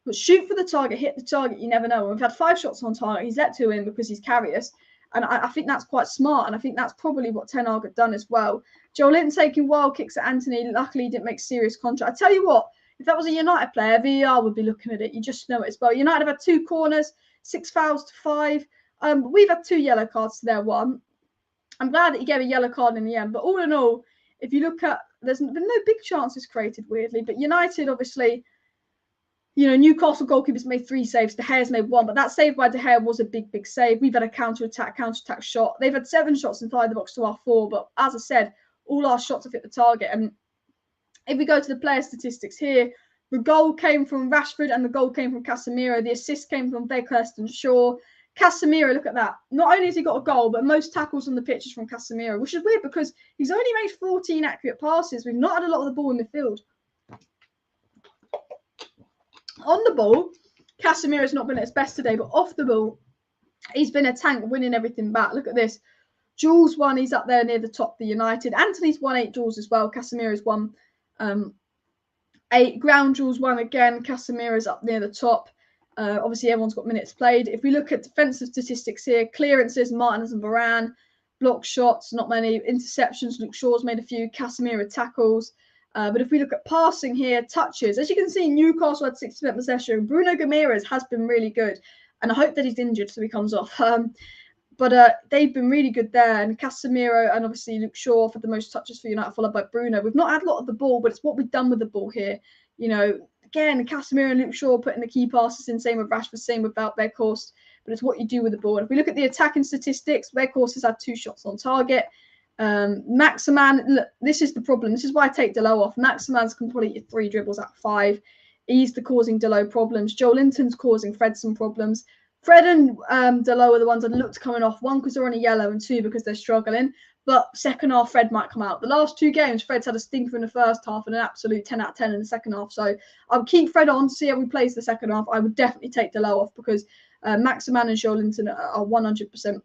But shoot for the target, hit the target, you never know. And we've had 5 shots on target. He's let 2 in because he's Karius. And I think that's quite smart. And I think that's probably what Ten Hag had done as well. Joel Linton taking wild kicks at Anthony. Luckily, he didn't make serious contact. I tell you what, if that was a United player, VAR would be looking at it. You just know it as well. United have had 2 corners, 6 fouls to 5. We've had 2 yellow cards to their 1. I'm glad that he gave a yellow card in the end. But all in all, if you look at, there's been no big chances created, weirdly. But United, obviously, You know, Newcastle goalkeepers made 3 saves. De Gea's made 1, but that save by De Gea was a big save. We've had a counter-attack shot. They've had 7 shots inside the box to our 4, but as I said, all our shots have hit the target. And if we go to the player statistics here, the goal came from Rashford and the goal came from Casemiro. The assist came from Weghorst and Shaw. Casemiro, look at that. Not only has he got a goal, but most tackles on the pitch is from Casemiro, which is weird because he's only made 14 accurate passes. We've not had a lot of the ball in midfield. On the ball, Casemiro's not been at his best today, but off the ball, he's been a tank, winning everything back. Look at this. Duels won, he's up there near the top of the United. Anthony's won 8 duels as well. Casemiro's won 8. Ground duels won again. Casemiro's up near the top. Obviously, everyone's got minutes played. If we look at defensive statistics here, clearances, Martinez and Varane. Block shots, not many. Interceptions, Luke Shaw's made a few. Casemiro tackles. But if we look at passing here, touches, as you can see, Newcastle had 60% possession. Bruno Guimaraes has been really good. And I hope that he's injured so he comes off. But they've been really good there. And Casemiro and obviously Luke Shaw for the most touches for United, followed by Bruno. We've not had a lot of the ball, but it's what we've done with the ball here. You know, again, Casemiro and Luke Shaw putting the key passes in, same with Rashford, same with Weghorst. But it's what you do with the ball. And if we look at the attacking statistics, Weghorst has had 2 shots on target. Maximan, look, this is the problem. This is why I take Delo off. Maximan's completed 3 dribbles out of 5. He's causing Delo problems. Joe Linton's causing Fred some problems. Fred and Delo are the ones that looked coming off. 1, because they're on a yellow, and 2, because they're struggling. But second half, Fred might come out. The last 2 games, Fred's had a stinker in the first half and an absolute 10 out of 10 in the second half. So I'll keep Fred on to see how he plays the second half. I would definitely take Delo off because Maximan and Joe Linton are 100%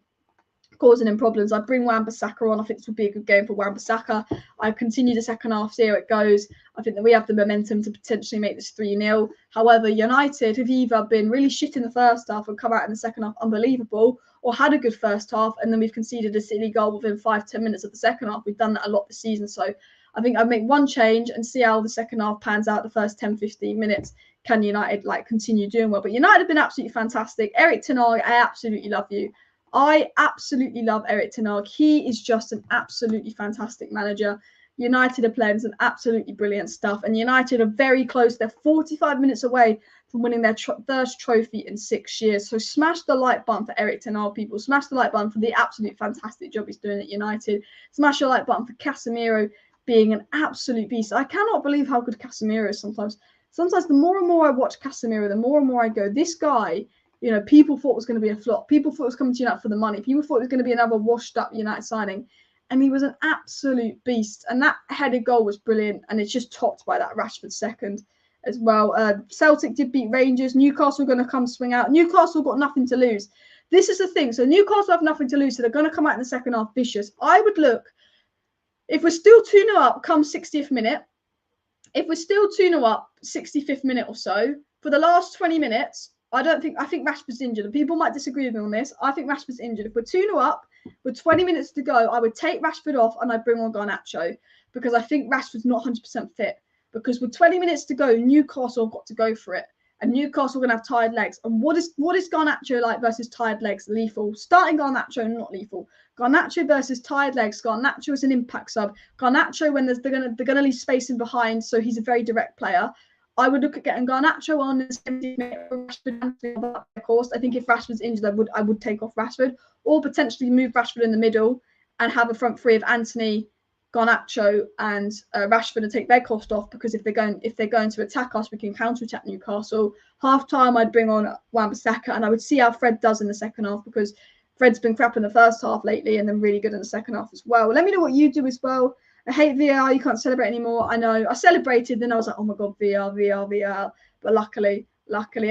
causing him problems. I'd bring Wan-Bissaka on. I think this would be a good game for Wan-Bissaka. I continue the second half, see how it goes. I think that we have the momentum to potentially make this 3-0. However, United have either been really shit in the first half and come out in the second half unbelievable, or had a good first half and then we've conceded a silly goal within 5-10 minutes of the second half. We've done that a lot this season. So I think I'd make 1 change and see how the second half pans out the first 10-15 minutes. Can United continue doing well? But United have been absolutely fantastic. Erik ten Hag, I absolutely love you. I absolutely love Erik ten Hag. He is just an absolutely fantastic manager. United are playing some absolutely brilliant stuff. And United are very close. They're 45 minutes away from winning their first trophy in 6 years. So smash the like button for Erik ten Hag, people. Smash the like button for the absolute fantastic job he's doing at United. Smash the like button for Casemiro being an absolute beast. I cannot believe how good Casemiro is sometimes. Sometimes the more and more I watch Casemiro, the more and more I go, this guy, you know, people thought it was going to be a flop. People thought it was coming to United for the money. People thought it was going to be another washed-up United signing. And he was an absolute beast. And that headed goal was brilliant. And it's just topped by that Rashford second as well. Celtic did beat Rangers. Newcastle are going to come swing out. Newcastle got nothing to lose. This is the thing. So Newcastle have nothing to lose. So they're going to come out in the second half vicious. I would look, if we're still 2-0 up come 60th minute, if we're still 2-0 up 65th minute or so, for the last 20 minutes, I think Rashford's injured. And people might disagree with me on this. I think Rashford's injured. If we're 2-0 up with 20 minutes to go, I would take Rashford off and I'd bring on Garnacho because I think Rashford's not 100% fit. Because with 20 minutes to go, Newcastle have got to go for it. And Newcastle are going to have tired legs. And what is Garnacho like versus tired legs? Lethal. Starting Garnacho, not lethal. Garnacho versus tired legs. Garnacho is an impact sub. Garnacho, when they're going to leave space in behind, so he's a very direct player. I would look at getting Garnacho on the 70 minute for Rashford. Of course, I think if Rashford's injured, I would take off Rashford, or potentially move Rashford in the middle and have a front three of Anthony, Garnacho, and Rashford, and take Weghorst off, because if they're going to attack us, we can counter-attack Newcastle. Half time, I'd bring on Wan-Bissaka, and I would see how Fred does in the second half, because Fred's been crap in the first half lately, and then really good in the second half as well. Let me know what you do as well. I hate VAR. You can't celebrate anymore. I know. I celebrated, then I was like, oh my god, VAR. But luckily,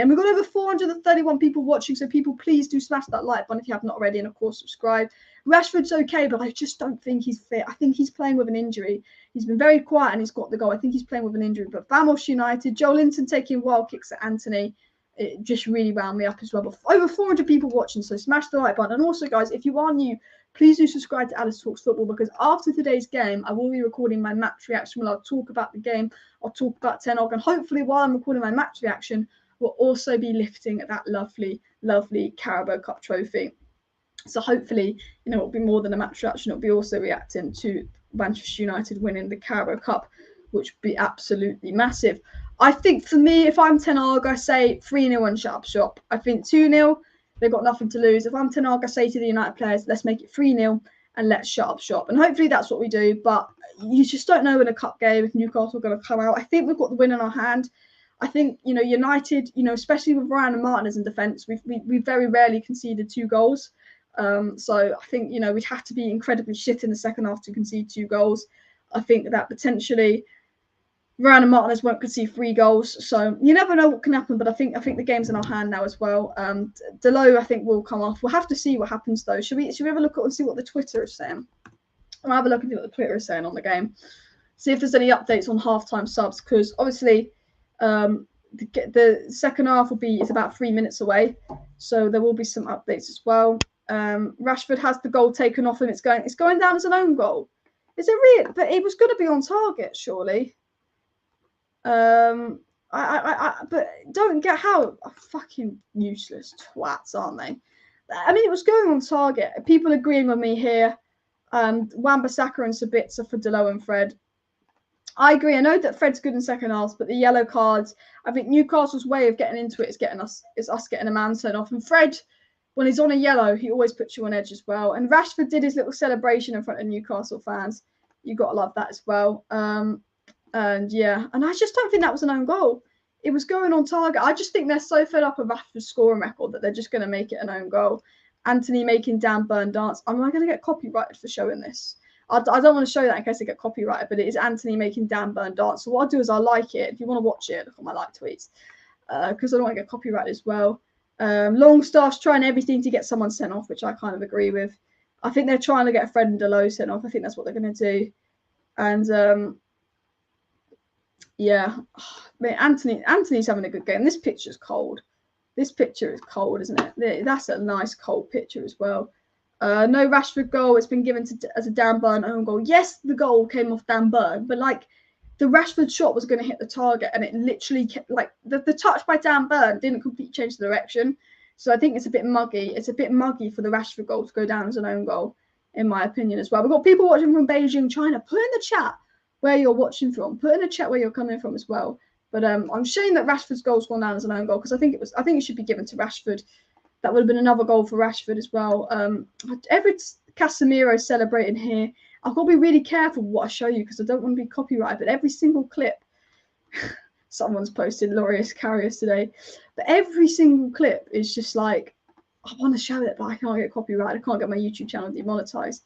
and we've got over 431 people watching. So people, please do smash that like button if you have not already, and of course subscribe. Rashford's okay, but I just don't think he's fit. I think he's playing with an injury. He's been very quiet and he's got the goal. I think he's playing with an injury. But Vamos United, Joe Linton taking wild kicks at Anthony. It just really wound me up as well. But over 400 people watching, so smash the like button. And also, guys, if you are new, please do subscribe to Alice Talks Football, because after today's game, I will be recording my match reaction where I'll talk about the game. I'll talk about Ten Hag, and hopefully while I'm recording my match reaction, we'll also be lifting that lovely, lovely Carabao Cup trophy. So hopefully, you know, it'll be more than a match reaction. It'll be also reacting to Manchester United winning the Carabao Cup, which would be absolutely massive. I think for me, if I'm Ten Hag, I say 3-0 and shut up shop. I think 2-0, they've got nothing to lose. If I'm Ten Hag, I say to the United players, let's make it 3-0 and let's shut up shop. And hopefully that's what we do. But you just don't know in a cup game if Newcastle are going to come out. I think we've got the win in our hand. I think, United, especially with Varane and Martinez in defence, we very rarely conceded 2 goals. So I think, we'd have to be incredibly shit in the second half to concede 2 goals. I think that potentially Varane and Martinez won't concede 3 goals. So you never know what can happen, but I think the game's in our hand now as well. Delo, I think, will come off. We'll have to see what happens, though. Should we have a look at and see what the Twitter is saying? I'll have a look and see what the Twitter is saying on the game. See if there's any updates on halftime subs, because obviously the second half is about 3 minutes away, so there will be some updates as well. Rashford has the goal taken off him. It's going down as an own goal. Is it real? But it was going to be on target, surely. But don't get how fucking useless twats, aren't they? I mean, it was going on target. People agreeing with me here. Wan-Bissaka and Sabitzer for Delo and Fred. I agree. I know that Fred's good in second half, but the yellow cards, I think Newcastle's way of getting into it is us getting a man sent off. And Fred, when he's on a yellow, he always puts you on edge as well. And Rashford did his little celebration in front of Newcastle fans. You got to love that as well. And I just don't think that was an own goal. It was going on target. I just think they're so fed up with Rashford's scoring record that they're just going to make it an own goal. Anthony making Dan Burn dance. Am I going to get copyrighted for showing this? I don't want to show that in case I get copyrighted, but it is Anthony making Dan Burn dance. So what I'll do is I'll like it. If you want to watch it, look at my like tweets, because I don't want to get copyrighted as well. Longstaff's trying everything to get someone sent off, which I kind of agree with. I think they're trying to get Fred and Delo sent off. I think that's what they're going to do. And Anthony's having a good game. This picture's cold. This picture is cold, isn't it? That's a nice cold picture as well. No Rashford goal. It's been given as a Dan Burn own goal. Yes, the goal came off Dan Burn, but the Rashford shot was going to hit the target, and it literally kept, the touch by Dan Burn didn't completely change the direction. So I think it's a bit muggy. It's a bit muggy for the Rashford goal to go down as an own goal, in my opinion as well. We've got people watching from Beijing, China. Put in the chat where you're watching from. Put in the chat where you're coming from as well. But I'm showing that Rashford's goal's gone down as an own goal, because I think it should be given to Rashford. That would have been another goal for Rashford as well. Every Casemiro celebrating here. I've got to be really careful what I show you, because I don't want to be copyrighted. But every single clip, someone's posted Laureus Carriers today, but every single clip is just I want to show it, but I can't get copyrighted. I can't get my YouTube channel demonetized.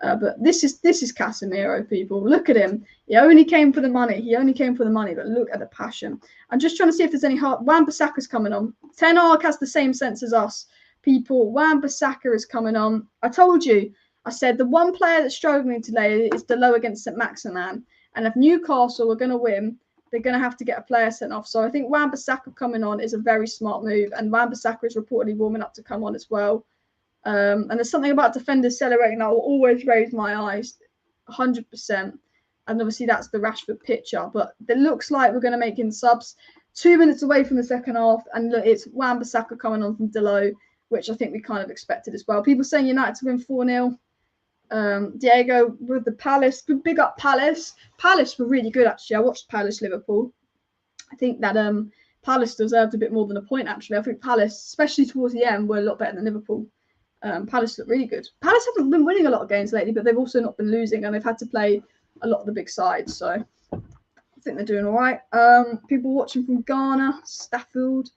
But this is Casemiro, people. Look at him. He only came for the money. But look at the passion. I'm just trying to see if there's any heart. Wan-Bissaka's coming on. Ten Hag has the same sense as us, people. Wan-Bissaka is coming on. I told you. I said the one player that's struggling today is Delo against St. Maximin. And if Newcastle are going to win, they're going to have to get a player sent off. So I think Wan-Bissaka coming on is a very smart move. And Wan-Bissaka is reportedly warming up to come on as well. And there's something about defenders celebrating that will always raise my eyes, 100%. And obviously that's the Rashford picture. But it looks like we're going to make in subs 2 minutes away from the second half. And look, it's Wan-Bissaka coming on from Delo, which I think we kind of expected as well. People saying United to win 4-0. Diego with the Palace. Big up Palace. Palace were really good, actually. I watched Palace Liverpool. I think that Palace deserved a bit more than a point, actually. I think Palace, especially towards the end, were a lot better than Liverpool. Palace look really good. Palace haven't been winning a lot of games lately, but they've also not been losing, and they've had to play a lot of the big sides. So I think they're doing all right. People watching from Ghana, Stafford,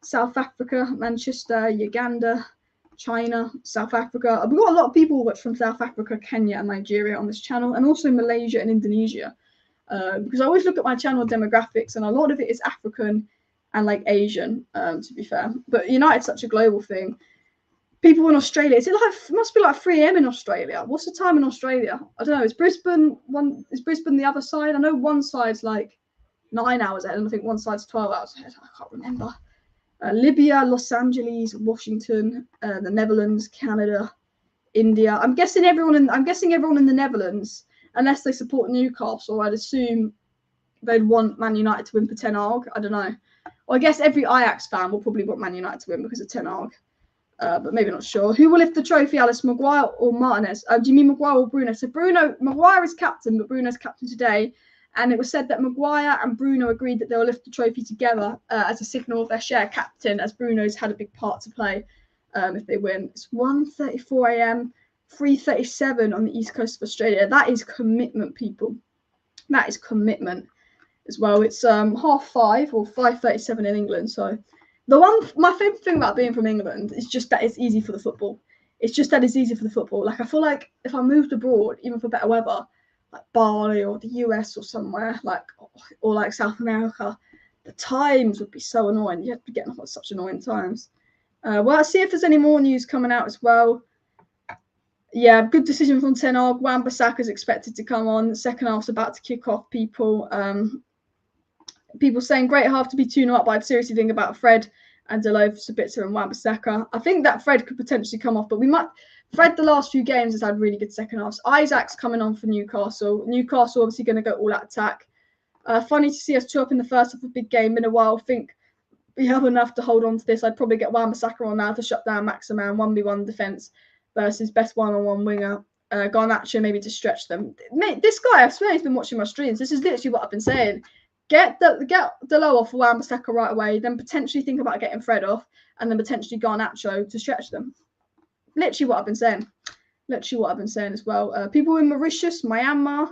South Africa, Manchester, Uganda, China, South Africa. We've got a lot of people watch from South Africa, Kenya, and Nigeria on this channel, and also Malaysia and Indonesia. Because I always look at my channel demographics, and a lot of it is African and Asian, to be fair. But United's such a global thing. People in Australia, it must be 3 a.m. in Australia. What's the time in Australia? I don't know. Is Brisbane the other side? I know one side's 9 hours ahead, and I think one side's 12 hours ahead. I can't remember. Libya, Los Angeles, Washington, the Netherlands, Canada, India. I'm guessing everyone in the Netherlands, unless they support Newcastle, I'd assume they'd want Man United to win for Ten Hag. I don't know. Well, I guess every Ajax fan will probably want Man United to win because of Ten Hag. But maybe not sure. Who will lift the trophy, Alice? Maguire or Martinez? Do you mean Maguire or Bruno? So Maguire is captain, but Bruno's captain today. And it was said that Maguire and Bruno agreed that they will lift the trophy together as a signal of their shared captain, as Bruno's had a big part to play if they win. It's 1:34 a.m., 3:37 on the east coast of Australia. That is commitment, people. That is commitment as well. It's 5:30 or 5:37 in England. So my favourite thing about being from England is just that it's easy for the football. It's just that it's easy for the football. Like, I feel like if I moved abroad, even for better weather, like Bali or the US or somewhere, or like South America, the times would be so annoying. You have to be getting off at such annoying times. Well, let's see if there's any more news coming out as well. Yeah, good decision from Ten Hag. Wan-Bissaka is expected to come on. The second half's about to kick off, people. People saying great half to be 2-0 up, but I'd seriously think about Fred and Delov, Sabitzer and Wan-Bissaka. I think that Fred could potentially come off, but we might. Fred, the last few games, has had really good second halves. Isaac's coming on for Newcastle. Newcastle obviously going to go all out attack. Funny to see us two up in the first of a big game in a while. I think we have enough to hold on to this. I'd probably get Wan-Bissaka on now to shut down Maximan, 1v1 defence versus best one-on-one winger. Garnacho maybe to stretch them. Mate, this guy, I swear he's been watching my streams. This is literally what I've been saying. Get Delo off for Wan-Bissaka right away, then potentially think about getting Fred off, and then potentially Garnacho to stretch them. Literally what I've been saying. Literally what I've been saying as well. People in Mauritius, Myanmar,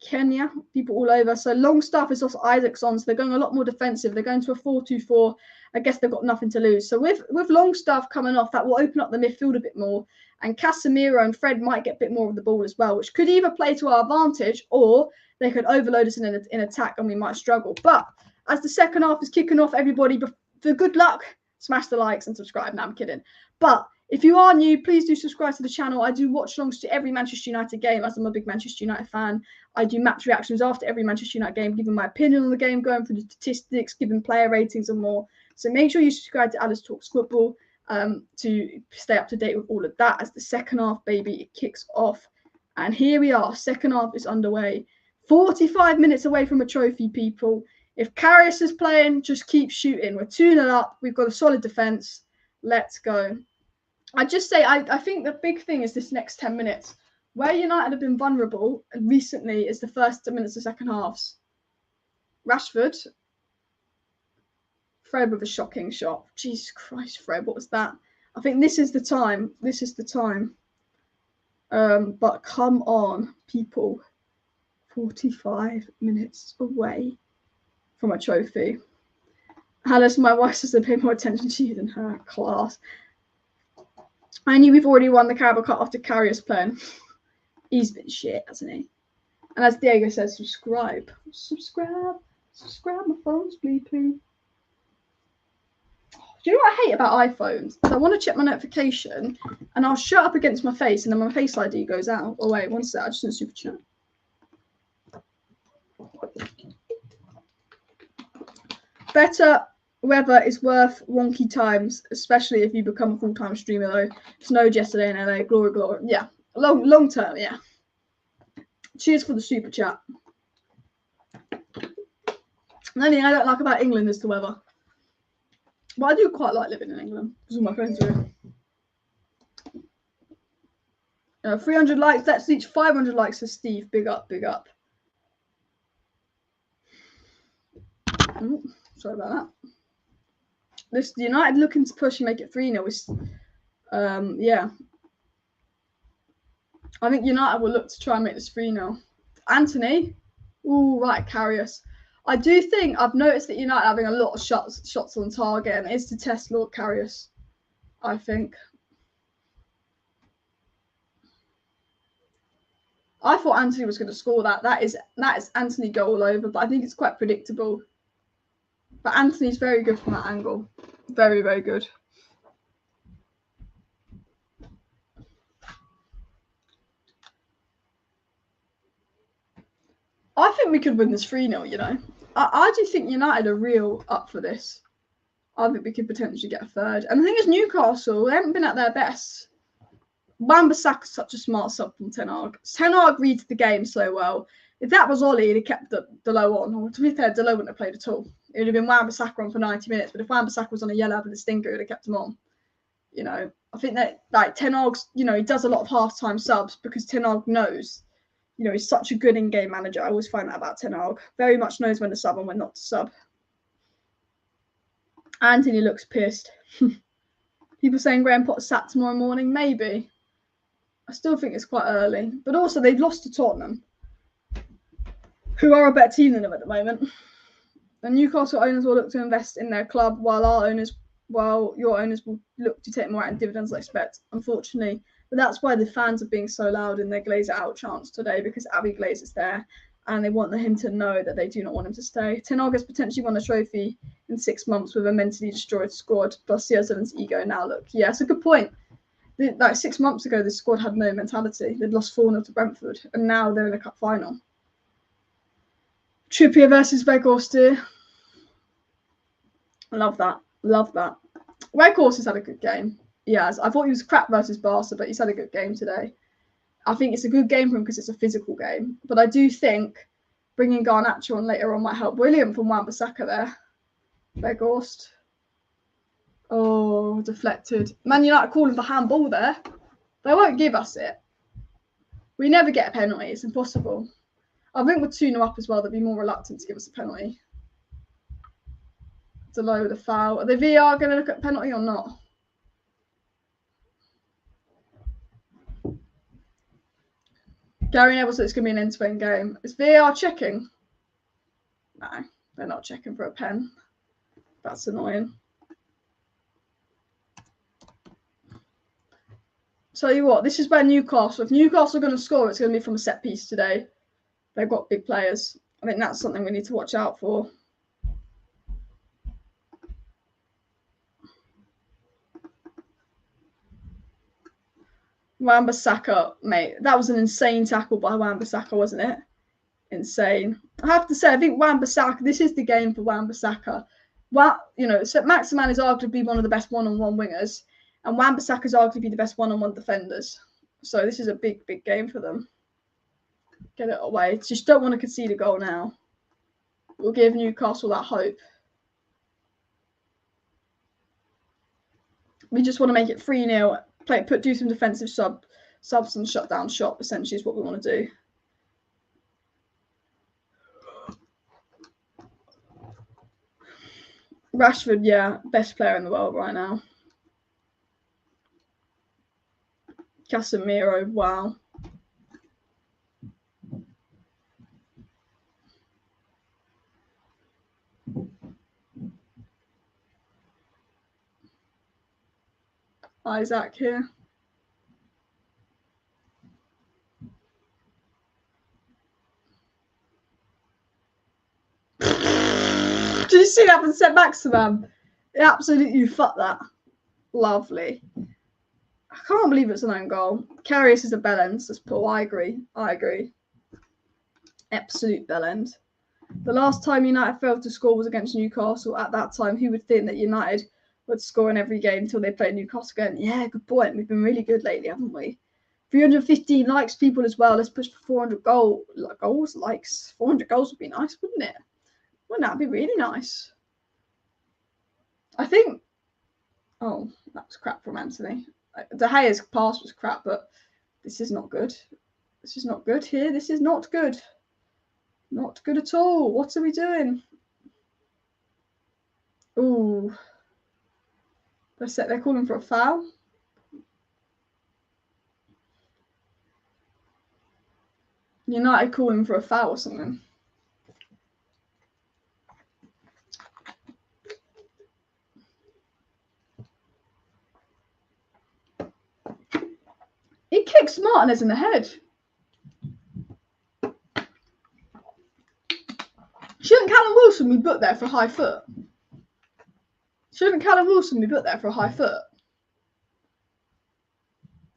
Kenya, people all over. So Longstaff is also Isaac's on, so they're going a lot more defensive. They're going to a 4-2-4. I guess they've got nothing to lose. So with Longstaff coming off, that will open up the midfield a bit more. And Casemiro and Fred might get a bit more of the ball as well, which could either play to our advantage or they could overload us in attack and we might struggle. But as the second half is kicking off, everybody, for good luck, smash the likes and subscribe. No, I'm kidding. But if you are new, please do subscribe to the channel. I do watch alongs to every Manchester United game, as I'm a big Manchester United fan. I do match reactions after every Manchester United game, giving my opinion on the game, going through the statistics, giving player ratings and more. So make sure you subscribe to Alice Talks Football to stay up to date with all of that. As the second half, baby, it kicks off. And here we are. Second half is underway. 45 minutes away from a trophy, people. If Karius is playing, just keep shooting. We're 2-0 up. We've got a solid defence. Let's go. I just say, I think the big thing is this next 10 minutes. Where United have been vulnerable recently is the first 10 minutes of second halves. Rashford. Fred with a shocking shot. Jesus Christ, Fred, what was that? I think this is the time. This is the time. But come on, people. 45 minutes away from a trophy. Alice, my wife says they pay more attention to you than her. Class. I knew we've already won the Carabao Cup after Karius playing. He's been shit, hasn't he? And as Diego says, subscribe. Subscribe my phones, please. Do you know what I hate about iPhones? I want to check my notification and I'll shut up against my face and then my face ID goes out. Oh, wait, one sec. I just didn't super chat. Better weather is worth wonky times, especially if you become a full-time streamer, though. Snowed yesterday in LA. Glory, glory. Yeah. Long term, yeah. Cheers for the super chat. The only thing I don't like about England is the weather. But I do quite like living in England because all my friends are here. 300 likes. Let's reach 500 likes for Steve. Big up, big up. Ooh, sorry about that. This United looking to push and make it 3-0. Yeah. I think United will look to try and make this 3-0. Anthony. Ooh, right, Karius. I do think I've noticed that United having a lot of shots on target, and it is to test Lord Karius, I think. I thought Anthony was going to score that. That is Anthony goal all over, but I think it's quite predictable. But Anthony's very good from that angle. Very, very good. I think we could win this 3-0, you know. I do think United are real up for this. I think we could potentially get a third. And the thing is, Newcastle, they haven't been at their best. Wan-Bissaka's such a smart sub from Ten Hag. Ten Hag reads the game so well. If that was Ollie, he'd have kept Delo on. Or to be fair, Delo wouldn't have played at all. It would have been Wan-Bissaka on for 90 minutes. But if Wan-Bissaka was on a yellow with a stinker, he would have kept him on. You know, I think that like Ten Hag's, you know, he does a lot of half-time subs because Ten Hag knows You know, he's such a good in-game manager. I always find that about Ten Hag. Very much knows when to sub and when not to sub. Anthony looks pissed. People saying Graham Potter's sacked tomorrow morning. Maybe. I still think it's quite early. But also, they've lost to Tottenham, who are a better team than them at the moment. The Newcastle owners will look to invest in their club, while your owners will look to take more out in dividends, I expect, unfortunately. But that's why the fans are being so loud in their Glazer out chants today, because Abby Glazer's there and they want him to know that they do not want him to stay. Ten Hag has potentially won a trophy in 6 months with a mentally destroyed squad, plus CR7's ego now. Look, yeah, it's a good point. Like 6 months ago, the squad had no mentality. They'd lost 4-0 to Brentford, and now they're in a cup final. Trippier versus Weghorst. Love that. Love that. Weghorst has had a good game. He has. I thought he was crap versus Barca, but he's had a good game today. I think it's a good game for him because it's a physical game. But I do think bringing Garnacho on later on might help. Brilliant from Wan-Bissaka there. Weghorst. Oh, deflected. Man United calling for handball there. They won't give us it. We never get a penalty. It's impossible. I think we're 2-0 up as well. They'd be more reluctant to give us a penalty. Delow with a foul. Are the VR going to look at penalty or not? Gary Neville said it's going to be an end-to-end game. Is VAR checking? No, they're not checking for a pen. That's annoying. Tell you what, this is where Newcastle, if Newcastle are going to score, it's going to be from a set piece today. They've got big players. I think that's something we need to watch out for. Wan-Bissaka, mate, that was an insane tackle by Wan-Bissaka, wasn't it? Insane. I have to say, I think Wan-Bissaka, this is the game for Wan-Bissaka. You know, Maximan is arguably one of the best one-on-one wingers, and Wan-Bissaka is arguably the best one-on-one defenders. So this is a big, big game for them. Get it away. Just don't want to concede a goal now. We'll give Newcastle that hope. We just want to make it 3-0. Do some defensive subs and shut down shop, essentially, is what we want to do. Rashford, yeah, best player in the world right now. Casemiro, wow. Isaac here. Did you see that from St. Maximan? Absolutely fucked that. Lovely. I can't believe it's an own goal. Karius is a bell end. That's Paul. I agree. Absolute bell end. The last time United failed to score was against Newcastle. At that time, who would think that United would score in every game until they played Newcastle again? Yeah, good point. We've been really good lately, haven't we? 315 likes, people as well. Let's push for 400 likes. 400 goals would be nice, wouldn't it? Wouldn't that be really nice? I think. Oh, that was crap from Anthony. De Gea's pass was crap, but this is not good. This is not good here. This is not good. Not good at all. What are we doing? Ooh. They're calling for a foul. United calling for a foul or something. He kicks Martinez in the head. Shouldn't Callum Wilson be booked there for a high foot?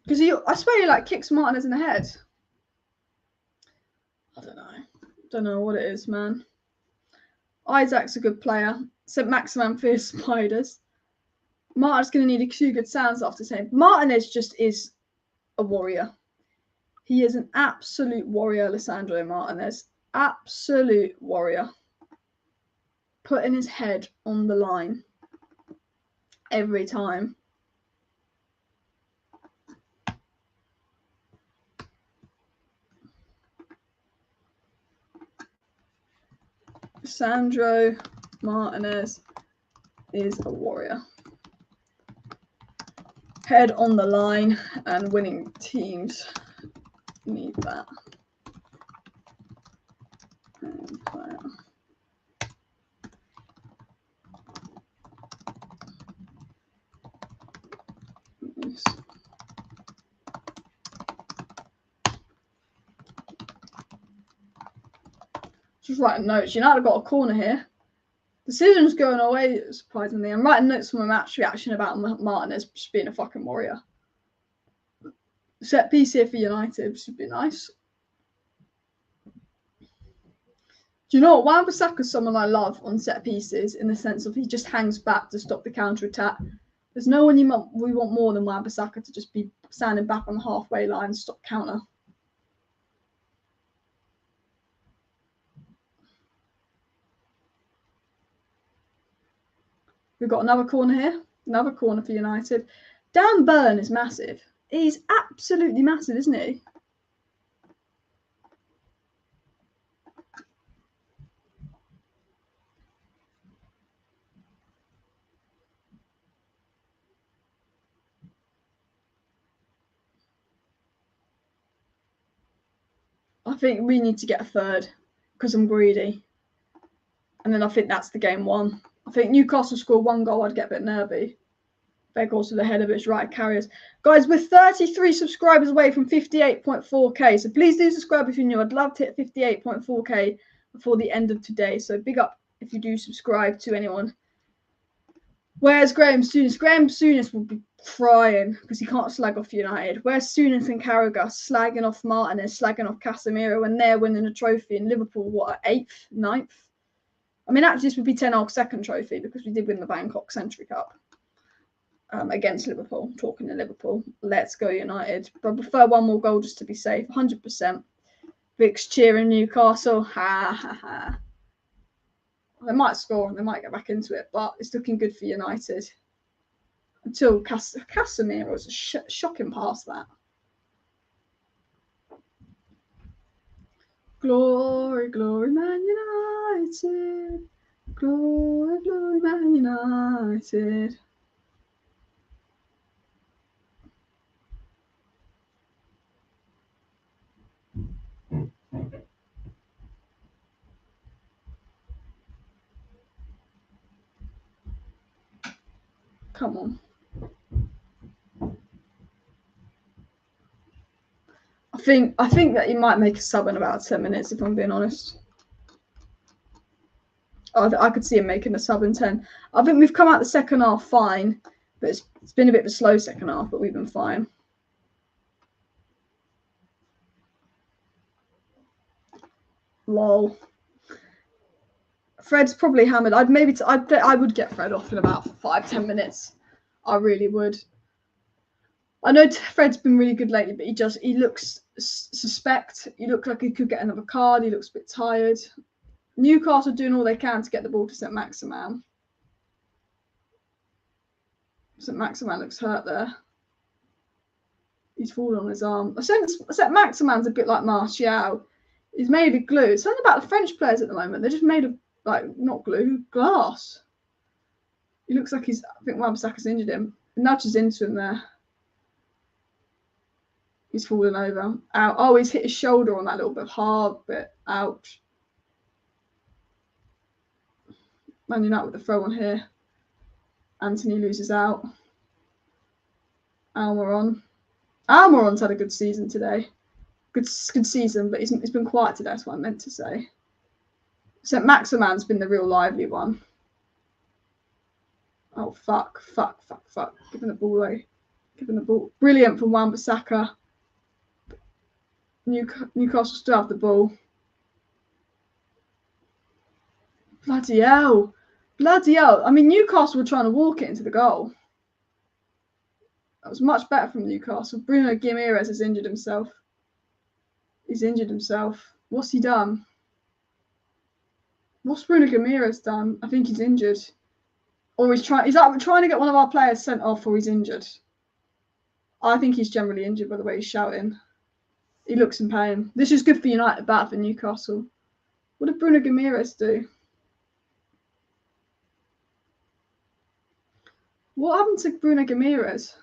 Because I swear he like kicks Martinez in the head. I don't know. Don't know what it is, man. Isaac's a good player. St. Maximan fears spiders. Martinez going to need a few good sounds after saying Martinez just is a warrior. He is an absolute warrior, Lissandro Martinez. Absolute warrior. Putting his head on the line every time. Sandro Martinez is a warrior. Head on the line, and winning teams need that. Just writing notes. United got a corner here. Decision's going away, surprisingly. I'm writing notes from a match reaction about Martinez just being a fucking warrior. Set piece here for United should be nice. Do you know what? Wan-Bissaka's someone I love on set pieces in the sense of he just hangs back to stop the counter attack. There's no one we want more than Wan-Bissaka to just be standing back on the halfway line, stop counter. We've got another corner here. Another corner for United. Dan Burn is massive. He's absolutely massive, isn't he? I think we need to get a third because I'm greedy. And then I think that's the game won. I think Newcastle score 1 goal, I'd get a bit nervy. Their goals to the head of its right carriers. Guys, we're 33 subscribers away from 58.4k. So please do subscribe if you're new. I'd love to hit 58.4k before the end of today. So big up if you do subscribe to anyone. Where's Graham Souness? Graham Souness will be crying because he can't slag off United. Where's Souness and Carragher slagging off Martinez, slagging off Casemiro when they're winning a trophy in Liverpool, what, 8th, 9th? I mean, actually, this would be 10 Hag's second trophy because we did win the Bangkok Century Cup against Liverpool. Talking to Liverpool. Let's go United. But I prefer 1 more goal just to be safe. 100%. Vic's cheering Newcastle. Ha, ha, ha. They might score and they might get back into it, but it's looking good for United. Until Casemiro was a shocking pass that. Glory, glory, Man United. Glory, glory, Man United. Come on. I think that he might make a sub in about 10 minutes, if I'm being honest. I could see him making a sub in 10. I think we've come out the second half fine, but it's been a bit of a slow second half, but we've been fine. Lol. Fred's probably hammered. I would get Fred off in about 5-10 minutes. I really would. I know Fred's been really good lately, but he looks suspect. He looks like he could get another card. He looks a bit tired. Newcastle doing all they can to get the ball to St. Maximin. St. Maximin looks hurt there. He's fallen on his arm. St. Maximin's a bit like Martial. He's made of glue. It's something about the French players at the moment. They're just made of, like, not glue, glass. He looks like I think Wan-Bissaka's injured him. He nudges into him there. He's fallen over. Out. Oh, he's hit his shoulder on that little bit of hard bit. Ouch. Man United with the throw on here. Anthony loses out. Almiron's had a good season today. Good season, but he's been quiet today. That's what I meant to say. St. Maximin's been the real lively one. Oh, fuck. Giving the ball away. Giving the ball. Brilliant from Wan-Bissaka. Newcastle still have the ball. Bloody hell. I mean, Newcastle were trying to walk it into the goal. That was much better from Newcastle. Bruno Guimaraes has injured himself. He's injured himself. What's he done? What's Bruno Guimaraes done? I think he's injured. Or he's trying to get one of our players sent off, or he's injured. I think he's generally injured by the way he's shouting. He looks in pain. This is good for United, bad for Newcastle. What did Bruno Guimaraes do? What happened to Bruno Ramirez?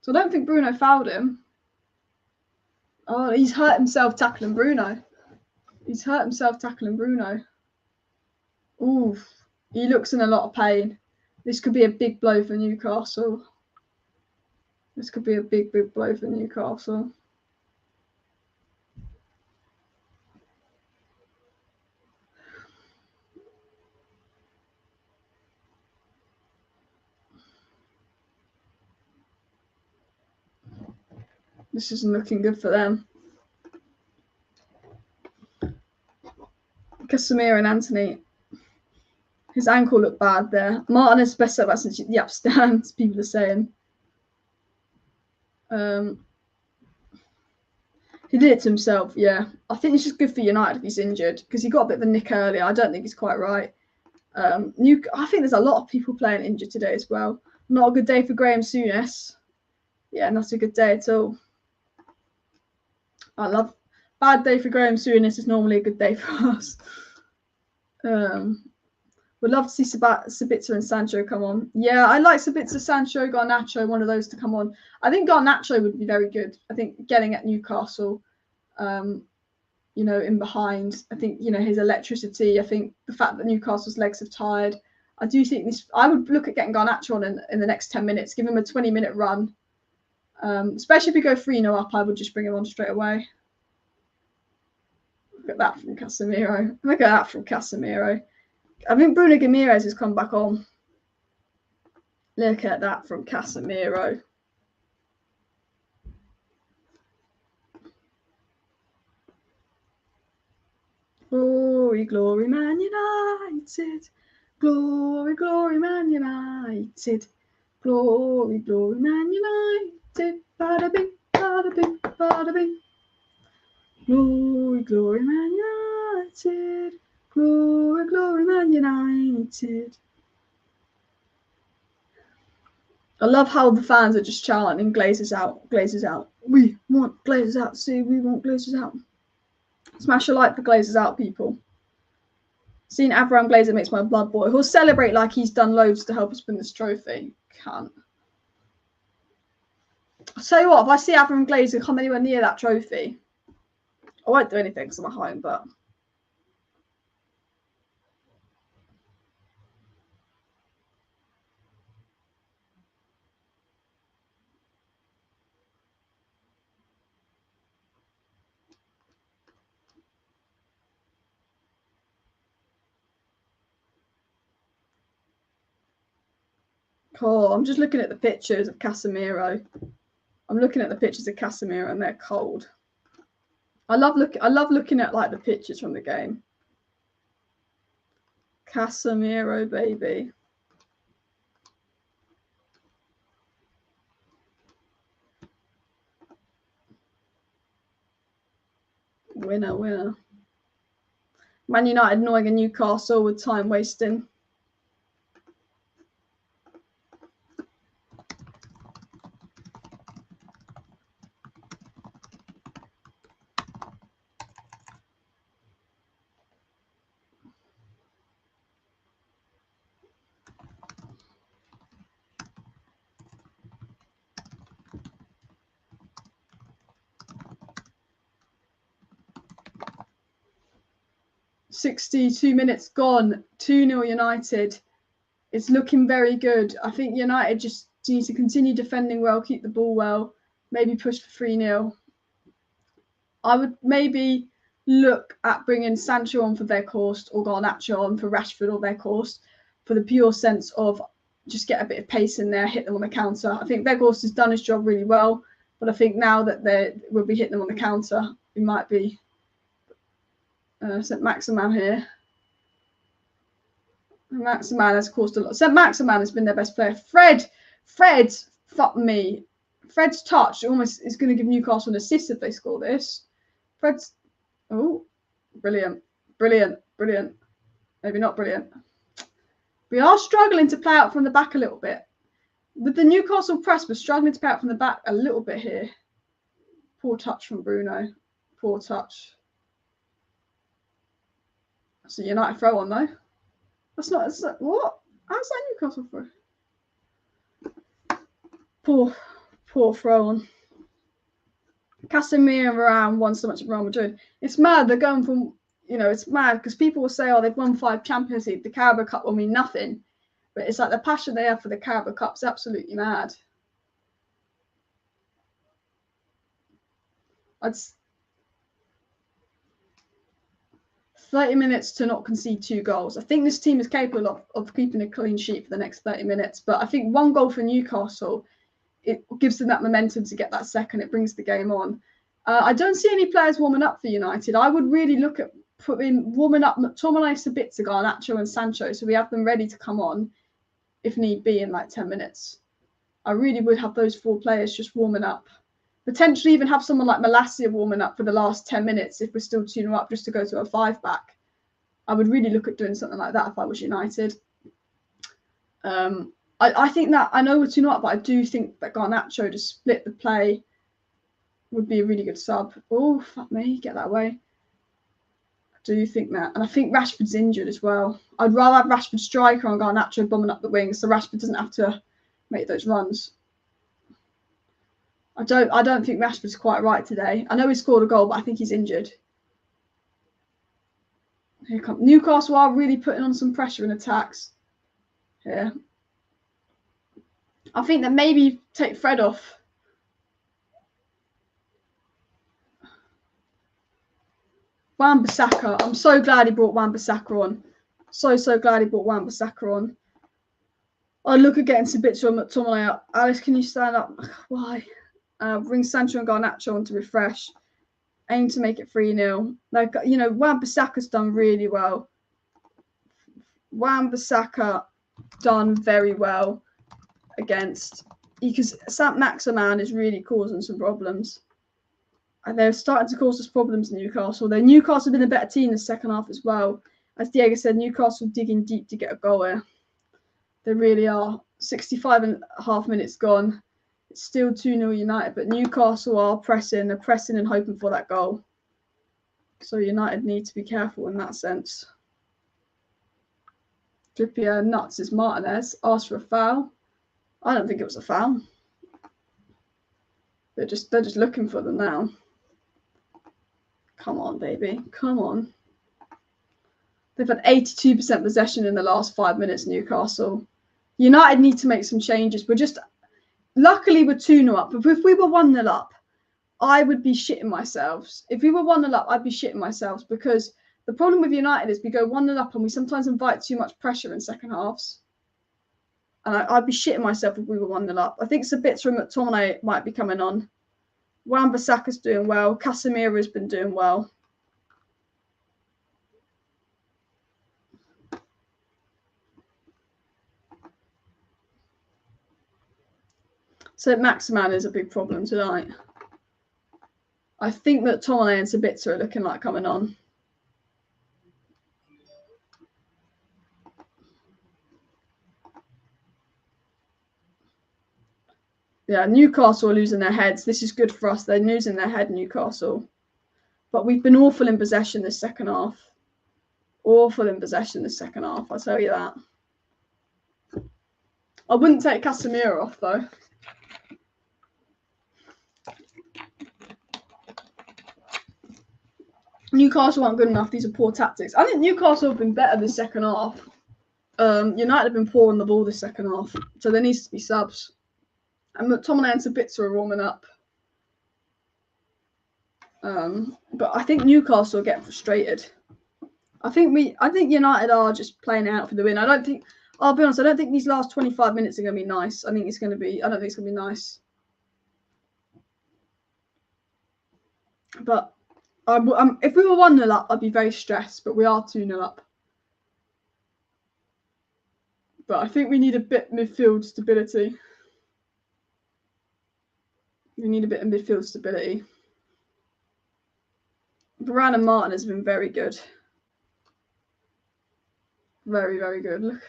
So I don't think Bruno fouled him. Oh, he's hurt himself tackling Bruno. He's hurt himself tackling Bruno. Oof. He looks in a lot of pain. This could be a big blow for Newcastle. This could be a big blow for Newcastle. This isn't looking good for them. Casemiro and Anthony. His ankle looked bad there. Martin is best up since the upstands, people are saying. He did it to himself, yeah. I think it's just good for United if he's injured, because he got a bit of a nick earlier. I don't think he's quite right. I think there's a lot of people playing injured today as well. Not a good day for Graham Souness. Yeah, not a good day at all. Bad day for Graham Souness is normally a good day for us. Would love to see Sabitzer and Sancho come on. Yeah, I like Sabitzer, Sancho, Garnacho, one of those to come on. I think Garnacho would be very good. I think getting at Newcastle, in behind. I think, his electricity. I think the fact that Newcastle's legs have tired. I do think this. I would look at getting Garnacho on in the next 10 minutes. Give him a 20-minute run. Especially if we go 3-0 up, I would just bring him on straight away. Look at that from Casemiro. Look at that from Casemiro. I think Bruno Ramirez has come back on. Look at that from Casemiro. Glory, glory, Man United. Glory, glory, Man United. Glory, glory, Man United. Bada bing, bada bing, bada bing. Glory, glory, Man United. Glory, glory, Man United. I love how the fans are just chanting Glazers out, Glazers out. We want Glazers out, see, we want Glazers out. Smash a like for Glazers out, people. Seeing Abraham Glazer makes my blood boil. He'll celebrate like he's done loads to help us win this trophy. Can't. I'll tell you what, if I see Abraham Glazer come anywhere near that trophy, I won't do anything because I'm at home, but... Cool. I'm just looking at the pictures of Casemiro. I'm looking at the pictures of Casemiro and they're cold. I love looking at like the pictures from the game. Casemiro, baby. Winner, winner. Man United annoying a Newcastle with time wasting. "62 minutes gone, 2-0 United. It's looking very good. I think United just need to continue defending well, keep the ball well, maybe push for 3-0. I would maybe look at bringing Sancho on for Weghorst or Garnacho on for Rashford or Weghorst for the pure sense of just get a bit of pace in there, hit them on the counter. I think Weghorst has done his job really well, but I think now that we'll be hitting them on the counter, we might be St. Maximan here. Maximan has caused a lot. St. Maximan has been their best player. Fred, fuck me. Fred's touch almost is going to give Newcastle an assist if they score this. Fred's, oh, brilliant. Maybe not brilliant. We are struggling to play out from the back a little bit. With the Newcastle press, we're struggling to play out from the back a little bit here. Poor touch from Bruno. Poor touch. That's a United throw on though. That's not what? How's that Newcastle throw? poor throw on. Casemiro and Varane won so much at Real Madrid. It's mad. They're going from, it's mad because people will say, oh, they've won 5 Champions League. The Carabao Cup will mean nothing. But it's like the passion they have for the Carabao Cup's absolutely mad. 30 minutes to not concede 2 goals. I think this team is capable of keeping a clean sheet for the next 30 minutes. But I think 1 goal for Newcastle, it gives them that momentum to get that second. It brings the game on. I don't see any players warming up for United. I would really look at warming up McTominay, Sabitzer, Garnacho and Sancho, so we have them ready to come on if need be in like 10 minutes. I really would have those 4 players just warming up. Potentially even have someone like Malacia warming up for the last 10 minutes if we're still 2-0 up, just to go to a 5-back. I would really look at doing something like that if I was United. I think that, I know we're 2-0 up, but I do think that Garnacho to split the play would be a really good sub. Oh, fuck me, get that away. I do think that. And I think Rashford's injured as well. I'd rather have Rashford striker and Garnacho bombing up the wings so Rashford doesn't have to make those runs. I don't think Rashford's quite right today. I know he scored a goal, but I think he's injured. Here comes Newcastle are really putting on some pressure in attacks here. I think that maybe take Fred off. Wan-Bissaka. I'm so glad he brought Wan-Bissaka on. So glad he brought Wan-Bissaka on. I'd look at getting Sabitzer and McTominay up. Alice, can you stand up? Why? Bring Sancho and Garnacho on to refresh. Aim to make it 3-0. Like, Wan-Bissaka's done really well. Wan-Bissaka done very well against, because Saint-Maximin is really causing some problems. And they're starting to cause us problems in Newcastle. Newcastle have been a better team in the second half as well. As Diego said, Newcastle digging deep to get a goal here. They really are. 65.5 minutes gone. It's still 2-0 United, but Newcastle are pressing. They're pressing and hoping for that goal. So United need to be careful in that sense. Trippier nuts is Martinez. Asked for a foul. I don't think it was a foul. They're just looking for them now. Come on, baby. Come on. They've had 82% possession in the last 5 minutes, Newcastle. United need to make some changes. Luckily, we're 2-0 up. But if we were 1-0 up, I would be shitting myself. If we were 1-0 up, I'd be shitting myself because the problem with United is we go 1-0 up and we sometimes invite too much pressure in second halves. And I'd be shitting myself if we were 1-0 up. I think Sabitzer and McTominay might be coming on. Wan-Bissaka's doing well. Casemiro's been doing well. So Maximan is a big problem tonight. I think that McTominay and Sabitzer are looking like coming on. Yeah, Newcastle are losing their heads. This is good for us. They're losing their head, Newcastle. But we've been awful in possession this second half. Awful in possession this second half, I'll tell you that. I wouldn't take Casemiro off, though. Newcastle aren't good enough. These are poor tactics. I think Newcastle have been better this second half. United have been poor on the ball this second half. So there needs to be subs. And McTominay and Sabitzer are warming up. But I think Newcastle are getting frustrated. I think United are just playing out for the win. I'll be honest, I don't think these last 25 minutes are going to be nice. I don't think it's going to be nice. But if we were 1-0 up, I'd be very stressed. But we are 2-0 up. But I think we need a bit midfield stability. We need a bit of midfield stability. Varane and Martin has been very good. Very, very good. Look.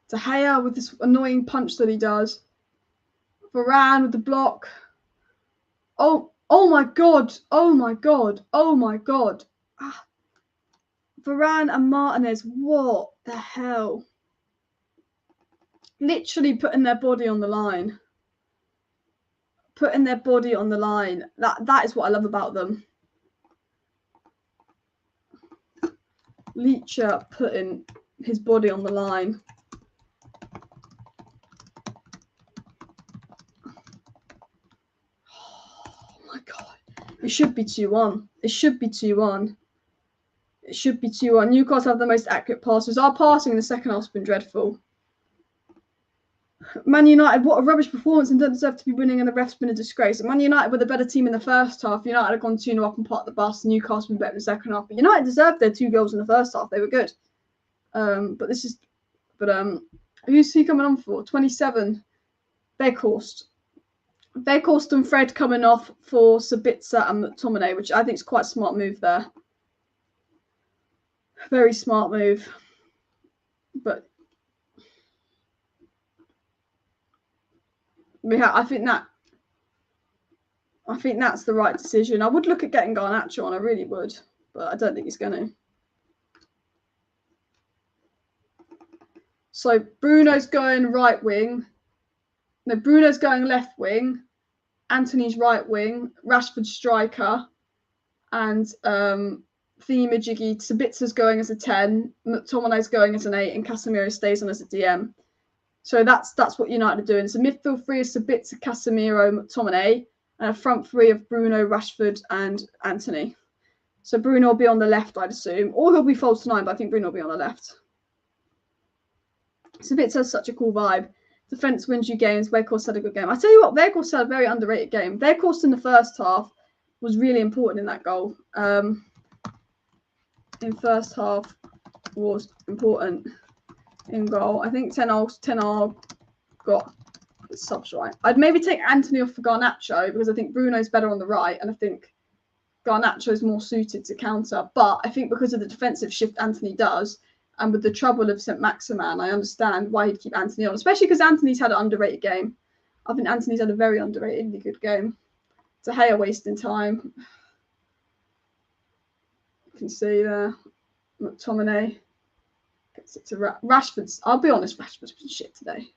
De Gea with this annoying punch that he does. Varane with the block. Oh my God. Oh my God. Oh my God. Varane and Martinez. What the hell? Literally putting their body on the line. putting their body on the line. That is what I love about them. Leacher putting his body on the line. Oh my God. It should be 2-1. It should be 2-1. It should be 2-1. Newcastle have the most accurate passes. Our passing in the second half has been dreadful. Man United, what a rubbish performance and don't deserve to be winning, and the ref's been a disgrace. Man United were the better team in the first half. United had gone 2-0 up and parked the bus. Newcastle been better in the second half. But United deserved their 2 goals in the first half. They were good. Who's he coming on for? 27. Weghorst. Weghorst and Fred coming off for Sabitzer and McTominay, which I think is quite a smart move there. Very smart move. But I think that's the right decision. I would look at getting Garnacho on, I really would, but I don't think he's going to. So Bruno's going right wing. No, Bruno's going left wing. Anthony's right wing. Rashford striker. And Thingy-majiggy. Sabitzer's going as a 10. McTominay's going as an 8. And Casemiro stays on as a DM. So that's what United are doing. It's a midfield 3 of Sabitzer, Casemiro, McTominay. And a front 3 of Bruno, Rashford and Anthony. So Bruno will be on the left, I'd assume. Or he'll be false 9, but I think Bruno will be on the left. Sabitzer has such a cool vibe. Defence wins you games. Weghorst had a good game. I tell you what, Weghorst had a very underrated game. Weghorst in the first half was really important in that goal. In first half was important in goal. I think Ten Hag got his subs right. I'd maybe take Anthony off for Garnacho because I think Bruno's better on the right and I think Garnacho is more suited to counter. But I think because of the defensive shift Anthony does, and with the trouble of St. Maximan, I understand why he'd keep Anthony on, especially because Anthony's had an underrated game. I think Anthony's had a very underratedly good game. De Gea wasting time. You can see there. McTominay gets it to Rashford's. I'll be honest, Rashford's been shit today.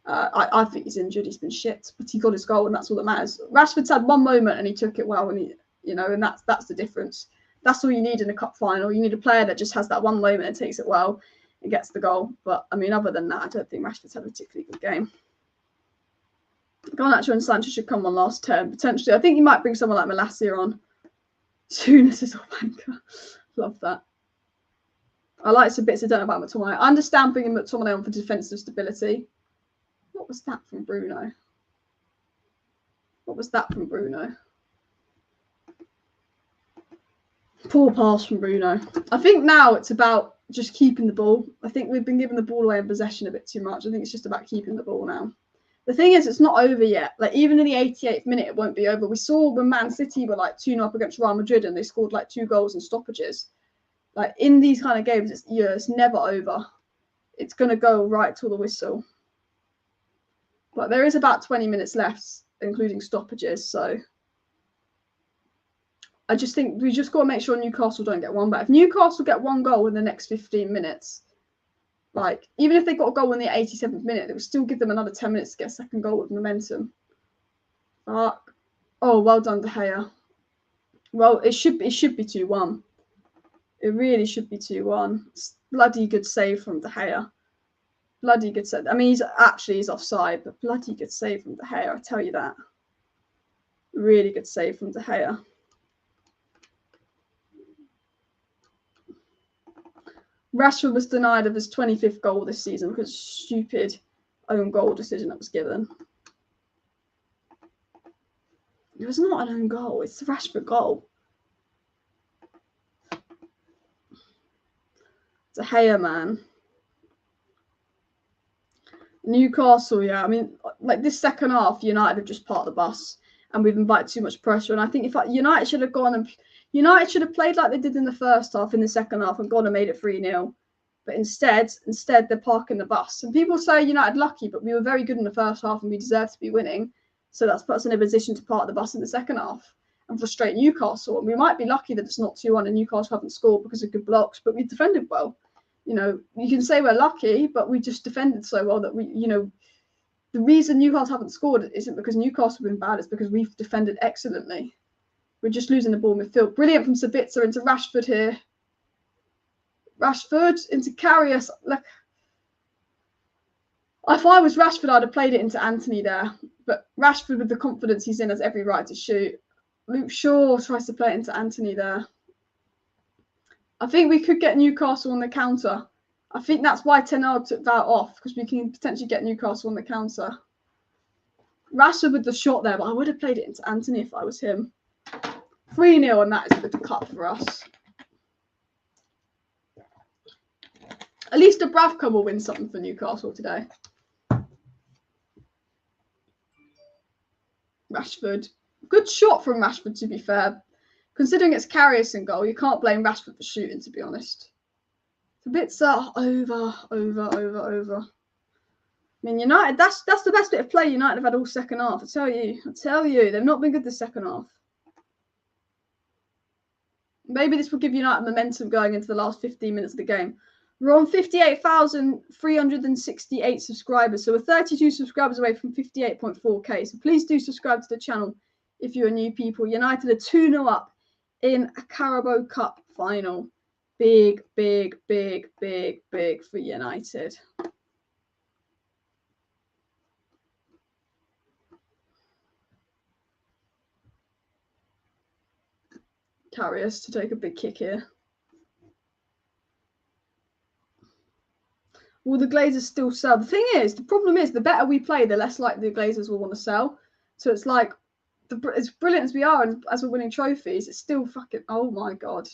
I think he's injured. He's been shit, but he got his goal, and that's all that matters. Rashford's had one moment, and he took it well, and and that's the difference. That's all you need in a cup final. You need a player that just has that one moment and takes it well and gets the goal. But, I mean, other than that, I don't think Rashford's had a particularly good game. Garnacho and Sanchez should come on last term, potentially. I think you might bring someone like Malacia on. Soonest is all banker. Love that. I like some bits I don't know about McTominay. I understand bringing McTominay on for defensive stability. What was that from Bruno? Poor pass from Bruno. I think now it's about just keeping the ball. I think we've been giving the ball away in possession a bit too much. I think it's just about keeping the ball now. The thing is, it's not over yet. Like, even in the 88th minute, it won't be over. We saw when Man City were like 2-0 up against Real Madrid and they scored like 2 goals in stoppages. Like, in these kind of games, it's never over. It's going to go right till the whistle. But there is about 20 minutes left, including stoppages, so I just think we just got to make sure Newcastle don't get one. But if Newcastle get 1 goal in the next 15 minutes, like, even if they got a goal in the 87th minute, it would still give them another 10 minutes to get a second goal with momentum. Oh, well done, De Gea. Well, it should be 2-1. It really should be 2-1. Bloody good save from De Gea. Bloody good save. I mean, he's offside, but bloody good save from De Gea, I tell you that. Really good save from De Gea. Rashford was denied of his 25th goal this season because of stupid own goal decision that was given. It was not an own goal. It's the Rashford goal. De Gea, man. Newcastle, yeah. I mean, like, this second half, United have just parked the bus and we've invited too much pressure. And I think if United should have gone and United should have played like they did in the first half in the second half and gone and made it 3-0. But instead they're parking the bus. And people say United lucky, but we were very good in the first half and we deserve to be winning. So that's put us in a position to park the bus in the second half and frustrate Newcastle. And we might be lucky that it's not 2-1 and Newcastle haven't scored because of good blocks, but we defended well. You can say we're lucky, but we just defended so well that we the reason Newcastle haven't scored isn't because Newcastle have been bad, it's because we've defended excellently. We're just losing the ball midfield. Brilliant from Sabitzer into Rashford here. Rashford into Karius. Look, if I was Rashford, I'd have played it into Anthony there. But Rashford, with the confidence he's in, has every right to shoot. Luke Shaw tries to play it into Anthony there. I think we could get Newcastle on the counter. I think that's why Ten Hag took that off, because we can potentially get Newcastle on the counter. Rashford with the shot there, but I would have played it into Anthony if I was him. 3-0, and that is a good cut for us. At least Dubravka will win something for Newcastle today. Rashford. Good shot from Rashford, to be fair. Considering it's Karius in goal, you can't blame Rashford for shooting, to be honest. It's a bit over. I mean, United, that's the best bit of play United have had all second half. I tell you, they've not been good the second half. Maybe this will give United momentum going into the last 15 minutes of the game. We're on 58,368 subscribers, so we're 32 subscribers away from 58.4k. So please do subscribe to the channel if you're new people. United are 2-0 up in a Carabao Cup final. Big for United. Karius to take a big kick here. Will the Glazers still sell? The thing is, the problem is, the better we play, the less likely the Glazers will want to sell. So it's like, as brilliant as we are and as we're winning trophies, it's still fucking, oh my God.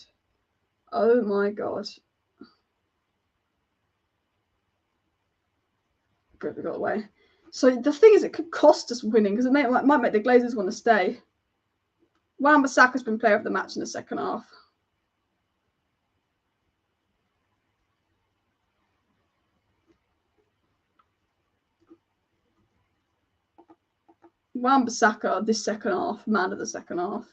Oh my God. Good, we got away. So the thing is, it could cost us winning because it might make the Glazers want to stay. Wan-Bissaka's been player of the match in the second half. Wan-Bissaka, this second half, man of the second half.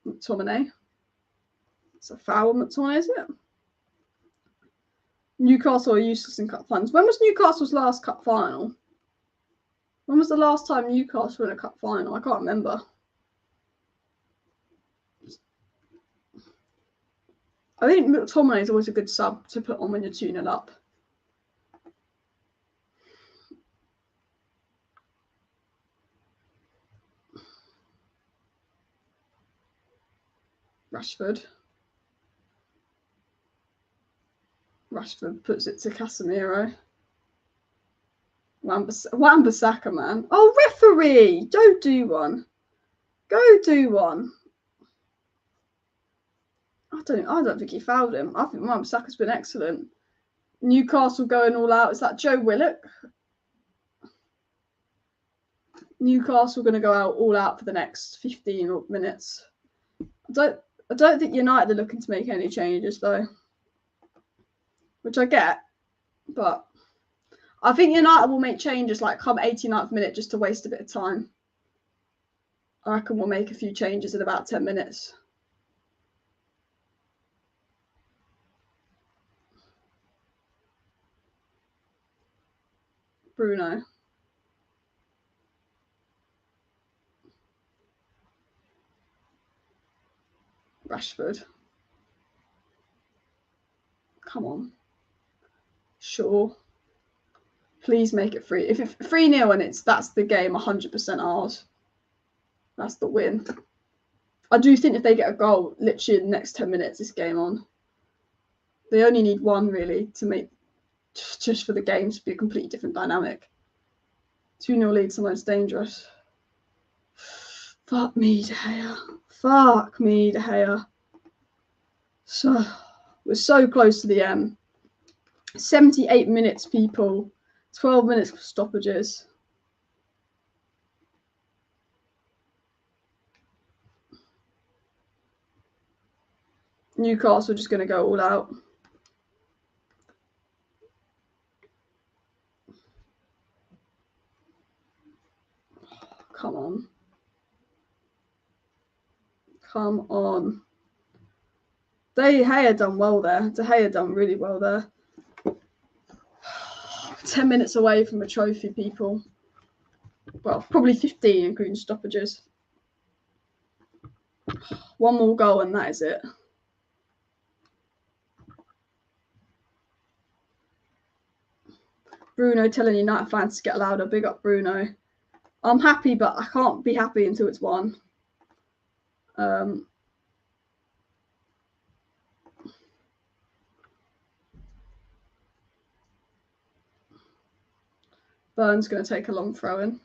McTominay. It's a foul, McTominay, is it? Newcastle are useless in cup finals. When was Newcastle's last cup final? When was the last time Newcastle were in a cup final? I can't remember. I think McTominay is always a good sub to put on when you're 2-0 up. Rashford puts it to Casemiro. Wan-Bissaka, man. Oh, referee! Don't do one. Go do one. I don't think he fouled him. I think Wan-Bissaka's been excellent. Newcastle going all out. Is that Joe Willock? Newcastle going to go all out for the next 15 minutes. I don't think United are looking to make any changes though, which I get, but I think United will make changes like come 89th minute just to waste a bit of time. I reckon we'll make a few changes in about 10 minutes. Bruno. Rashford. Come on. Sure. Please make it 3. If it's 3-0 and that's the game 100% ours. That's the win. I do think if they get a goal literally in the next 10 minutes, this game on. They only need one really to make just for the game to be a completely different dynamic. 2-0 lead's the most dangerous. Fuck me, De Gea. Fuck me, De Gea. So we're so close to the end. 78 minutes, people. 12 minutes for stoppages. Newcastle just going to go all out. Come on. Come on. De Gea done well there. De Gea done really well there. 10 minutes away from a trophy, people. Well, probably 15 including stoppages. One more goal and that is it. Bruno telling United fans to get louder. Big up, Bruno. I'm happy, but I can't be happy until it's won. Burns going to take a long throw in.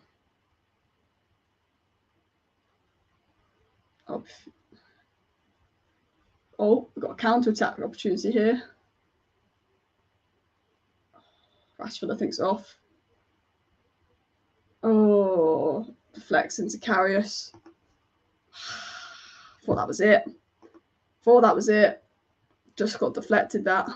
Oh, we've got a counter-attack opportunity here. Rashford, I think, is off. Oh, deflects into Karius. Thought that was it. Just got deflected that.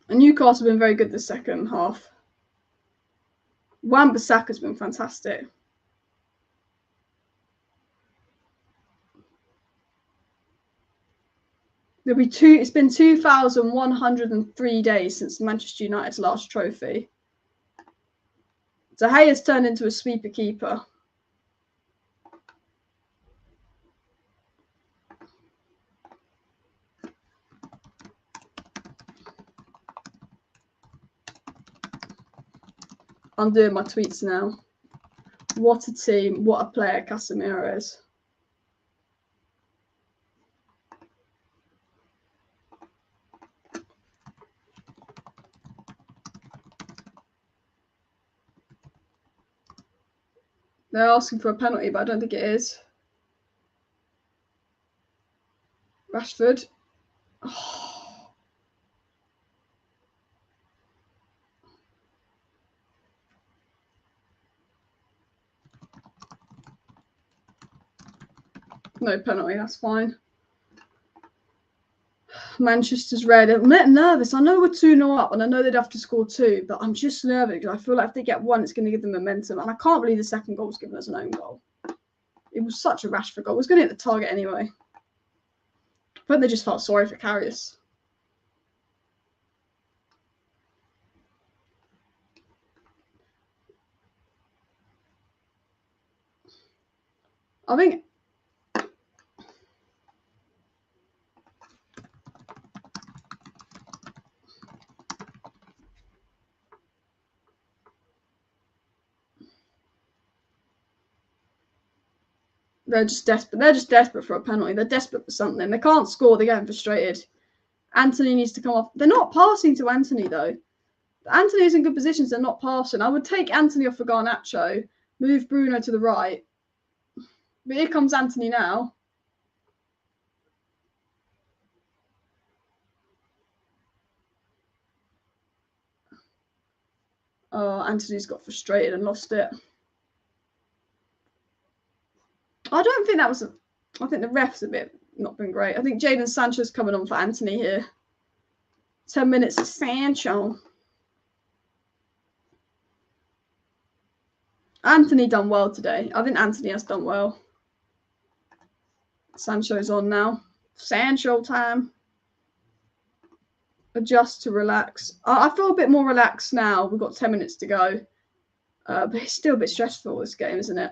And Newcastle have been very good this second half. Wan-Bissaka's been fantastic. It's been 2,103 days since Manchester United's last trophy. De Gea's turned into a sweeper keeper. I'm doing my tweets now. What a team, what a player Casemiro is. They're asking for a penalty, but I don't think it is. Rashford. Oh. No penalty, that's fine. Manchester's red. I'm nervous. I know we're 2-0 up and I know they'd have to score 2, but I'm just nervous because I feel like if they get 1, it's going to give them momentum. And I can't believe the second goal was given as an own goal. It was such a Rashford goal. It was going to hit the target anyway. But they just felt sorry for Karius. I think they're just desperate. They're just desperate for a penalty. They're desperate for something. They can't score. They're getting frustrated. Anthony needs to come off. They're not passing to Anthony, though. Anthony's in good positions. They're not passing. I would take Anthony off for Garnacho, move Bruno to the right. But here comes Anthony now. Oh, Anthony's got frustrated and lost it. I don't think that was I think the ref's a bit not been great. I think Jadon Sancho's coming on for Anthony here. 10 minutes of Sancho. Anthony done well today. I think Anthony has done well. Sancho's on now. Sancho time. Adjust to relax. I feel a bit more relaxed now. We've got 10 minutes to go. But it's still a bit stressful, this game, isn't it?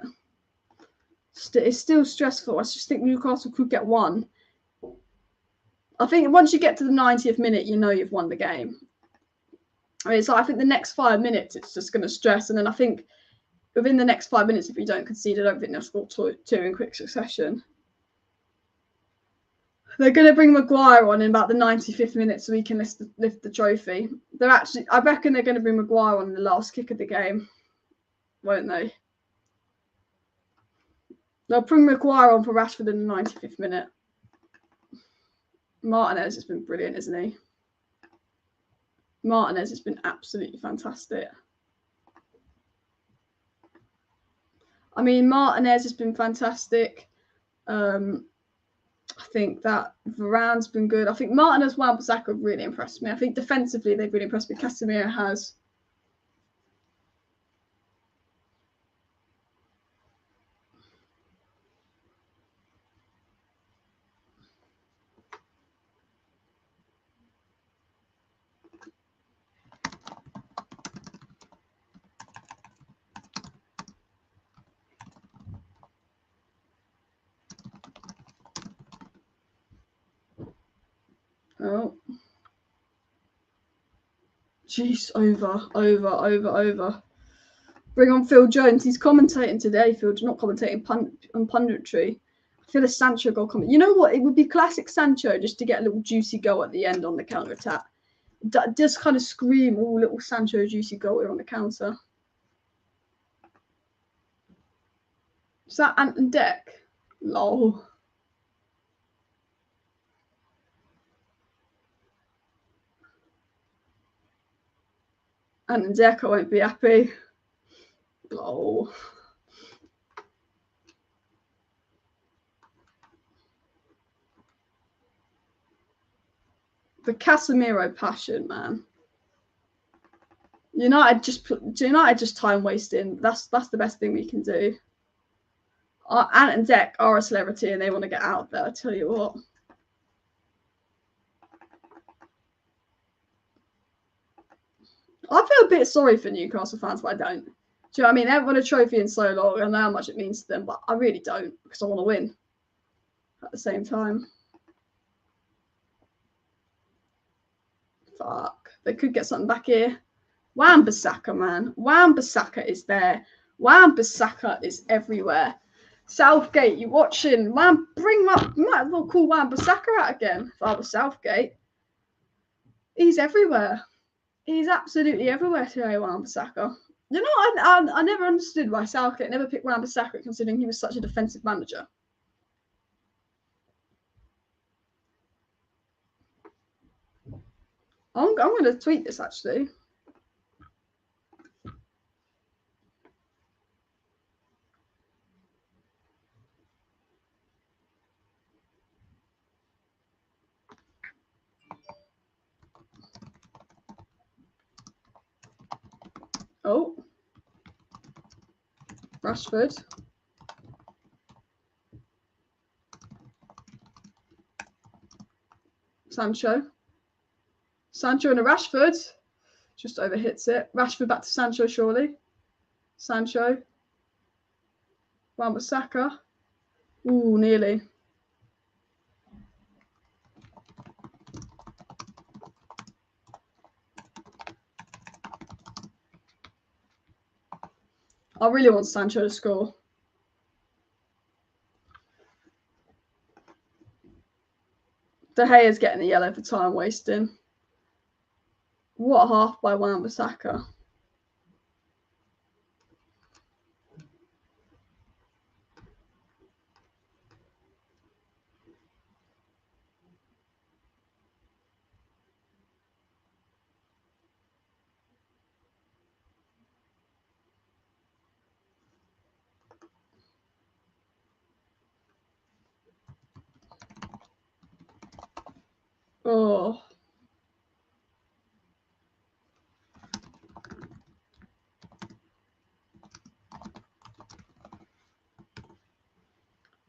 It's still stressful. I just think Newcastle could get 1. I think once you get to the 90th minute, you know you've won the game. I mean, I think the next 5 minutes, it's just going to stress. And then I think within the next 5 minutes, if you don't concede, I don't think they'll score 2 in quick succession. They're going to bring Maguire on in about the 95th minute so he can lift the trophy. I reckon they're going to bring Maguire on in the last kick of the game, won't they? They'll bring Maguire on for Rashford in the 95th minute. Martinez has been brilliant, isn't he? Martinez has been absolutely fantastic. I mean, Martinez has been fantastic. I think that Varane's been good. I think Martinez, Wan-Bissaka really impressed me. I think defensively they've really impressed me. Casemiro has. Oh. Jeez, over. Bring on Phil Jones. He's commentating today. Not commentating, on punditry. I feel a Sancho goal coming. You know what? It would be classic Sancho just to get a little juicy goal at the end on the counter attack. Just kind of scream, oh, little Sancho juicy goal here on the counter. Is that Ant and Deck? Lol. Ant and Deck, I won't be happy. Lol. The Casemiro passion, man. United just time wasting. That's the best thing we can do. Ant and Deck are a celebrity and they want to get out there, I tell you what. I feel a bit sorry for Newcastle fans, but I don't. Do you know what I mean? They haven't won a trophy in so long. I know how much it means to them, but I really don't because I want to win at the same time. Fuck. They could get something back here. Wan-Bissaka, man. Wan-Bissaka is there. Wan-Bissaka is everywhere. Southgate, you watching? Man, bring up. Might as well call Wan-Bissaka out again if I was Southgate. He's everywhere. He's absolutely everywhere today, Wan-Bissaka. You know, I never understood why Southgate never picked Wan-Bissaka, considering he was such a defensive manager. I'm going to tweet this, actually. Oh. Rashford. Sancho and a Rashford. Just overhits it. Rashford back to Sancho, surely. Sancho. Wan-Bissaka. Ooh, nearly. I really want Sancho to score. De Gea's getting a yellow for time wasting. What a half by Wan-Bissaka. Oh.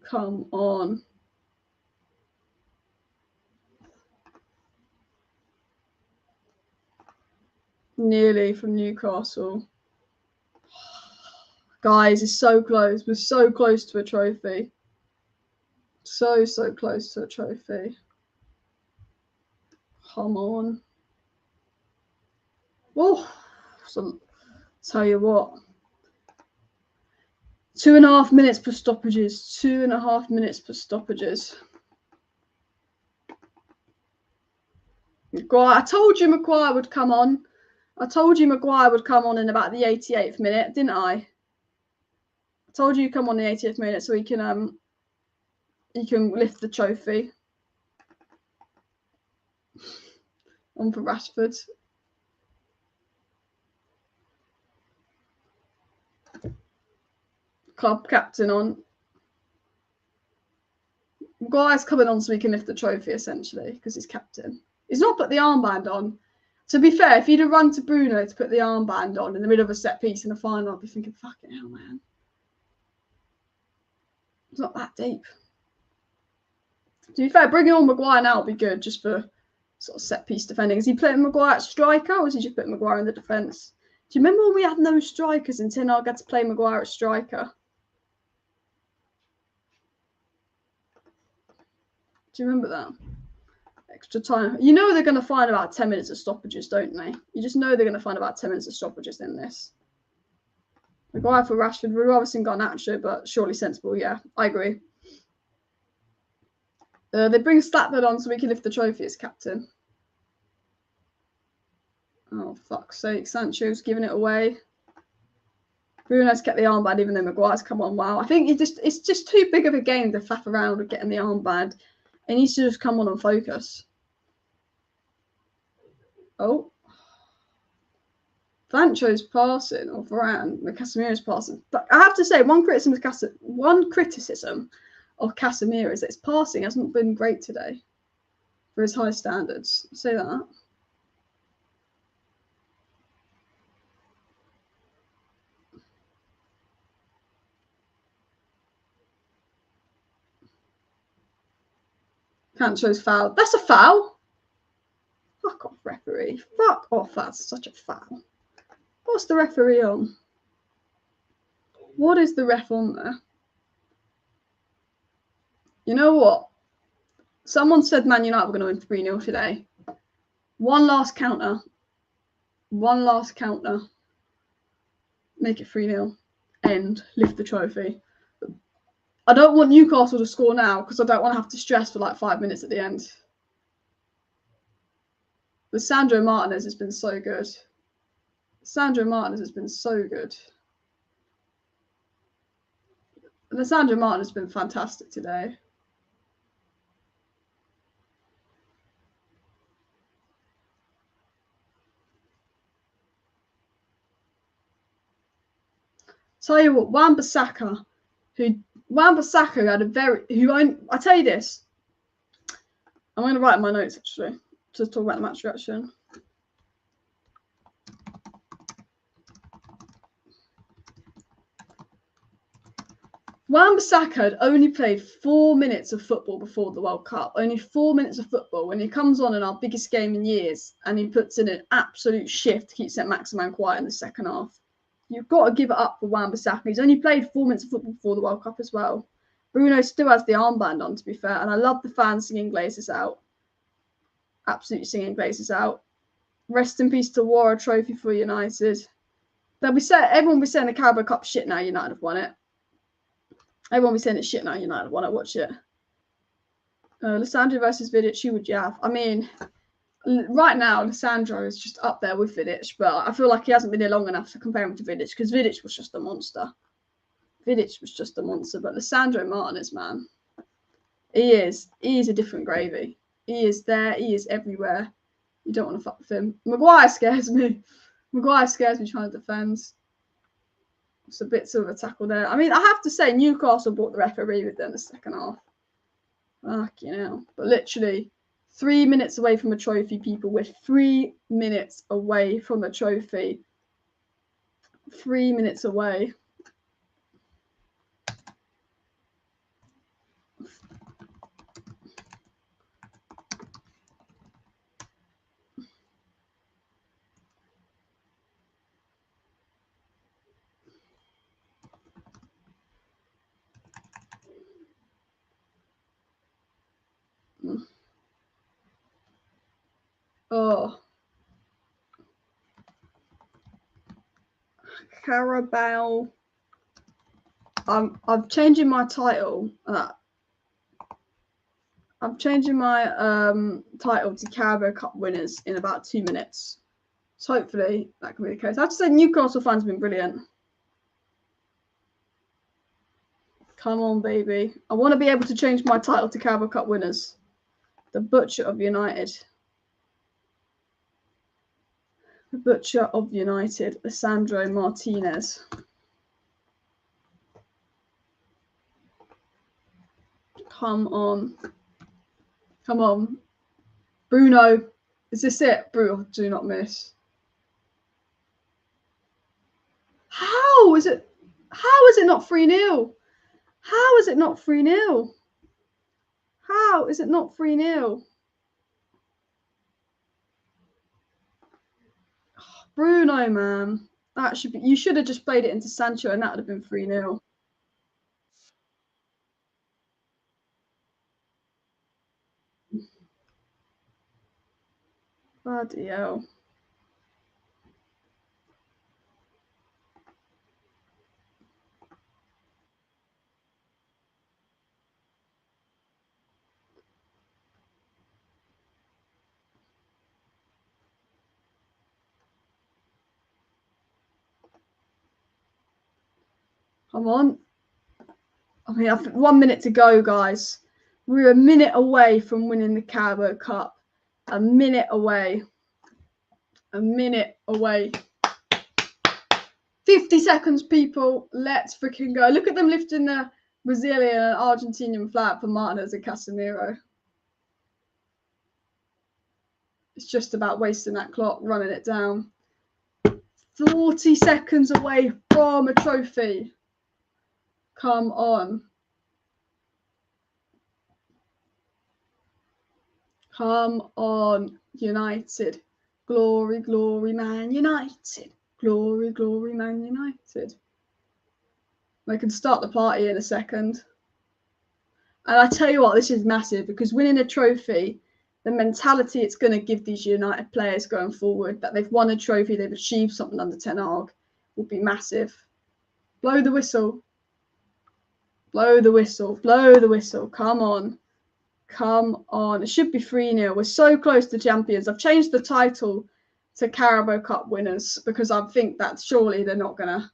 Come on. Nearly from Newcastle. Guys, it's so close. We're so close to a trophy. So close to a trophy. Come on. Oh, so tell you what. 2.5 minutes per stoppages. 2.5 minutes per stoppages. Maguire. I told you Maguire would come on. I told you Maguire would come on in about the 88th minute, didn't I? I told you come on the 80th minute so he can lift the trophy. On for Rashford. Club captain on. Maguire's coming on so he can lift the trophy, essentially, because he's captain. He's not put the armband on. To be fair, if he'd have run to Bruno to put the armband on in the middle of a set piece in the final, I'd be thinking, fucking hell, man. It's not that deep. To be fair, bringing on Maguire now would be good, just for sort of set piece defending. Is he putting Maguire at striker, or is he just putting Maguire in the defence? Do you remember when we had no strikers and Ten Hag had to play Maguire at striker? Do you remember that? extra time. You know they're going to find about 10 minutes of stoppages, don't they? You just know they're going to find about 10 minutes of stoppages in this. Maguire for Rashford. We've obviously got Nacho, but surely sensible. Yeah, I agree. They bring Statler on so we can lift the trophy as captain. Oh, fuck's sake. Sancho's giving it away. Bruno's kept the armband even though Maguire's come on. Wow. I think it's just too big of a game to faff around with getting the armband. It needs to just come on and focus. Oh. Sancho's passing, or Varane, Casemiro's passing. But I have to say, one criticism of Casemiro is that his passing hasn't been great today for his high standards. I'll say that. Sancho's foul. That's a foul. Fuck off, referee. Fuck off. That's such a foul. What's the referee on? What is the ref on there? You know what? Someone said Man United were going to win 3-0 today. One last counter. One last counter. Make it 3-0. End. Lift the trophy. I don't want Newcastle to score now because I don't want to have to stress for like 5 minutes at the end. But Sandro Martinez has been so good. Sandro Martinez has been so good. And Sandro Martinez has been fantastic today. Tell you what, Wan-Bissaka had a very I tell you this. I'm going to write in my notes actually to talk about the match reaction. Wan-Bissaka had only played 4 minutes of football before the World Cup. Only 4 minutes of football. When he comes on in our biggest game in years and he puts in an absolute shift to keep Saint-Maximin quiet in the second half. You've got to give it up for Wan-Bissaka. He's only played 4 minutes of football before the World Cup as well. Bruno still has the armband on, to be fair. And I love the fans singing Glazers out. Absolutely singing Glazers out. Rest in peace to Wara trophy for United. Everyone will be saying the Carabao Cup shit now. United have won it. Everyone will be saying it's shit now. United have won it. Watch it. Lissandro versus Vidic. Who would you have? I mean, right now, Lissandro is just up there with Vidic, but I feel like he hasn't been here long enough to compare him to Vidic because Vidic was just a monster. Vidic was just a monster, but Lissandro Martinez, man, he is a different gravy. He is there. He is everywhere. You don't want to fuck with him. Maguire scares me. Maguire scares me trying to defend. It's a bit sort of a tackle there. I mean, I have to say, Newcastle brought the referee with them in the second half. Fucking hell. But literally, 3 minutes away from a trophy, people. We're 3 minutes away from a trophy. 3 minutes away. Oh. Carabao. I'm changing my title. I'm changing my title to Carabao Cup winners in about 2 minutes. So hopefully that can be the case. I have to say Newcastle fans have been brilliant. Come on, baby. I want to be able to change my title to Carabao Cup winners. The Butcher of United. The Butcher of United, Lissandro Martinez. Come on. Come on. Bruno. Is this it? Bruno, do not miss. How is it not 3-0? How is it not 3-0? How is it not 3-0? Bruno, man. That should be. You should have just played it into Sancho and that would have been 3-0. Bloody hell. Come on. I mean, 1 minute to go, guys. We're a minute away from winning the Carabao Cup. A minute away. A minute away. 50 seconds, people. Let's freaking go. Look at them lifting the Brazilian and Argentinian flag for Martinez and Casemiro. It's just about wasting that clock, running it down. 40 seconds away from a trophy. Come on. Come on, United. Glory, glory, Man United. Glory, glory, Man United. They can start the party in a second. And I tell you what, this is massive because winning a trophy, the mentality it's going to give these United players going forward, that they've won a trophy, they've achieved something under Ten Hag, will be massive. Blow the whistle. Blow the whistle. Blow the whistle. Come on. Come on. It should be 3-0. We're so close to champions. I've changed the title to Carabao Cup winners because I think that surely they're not going to.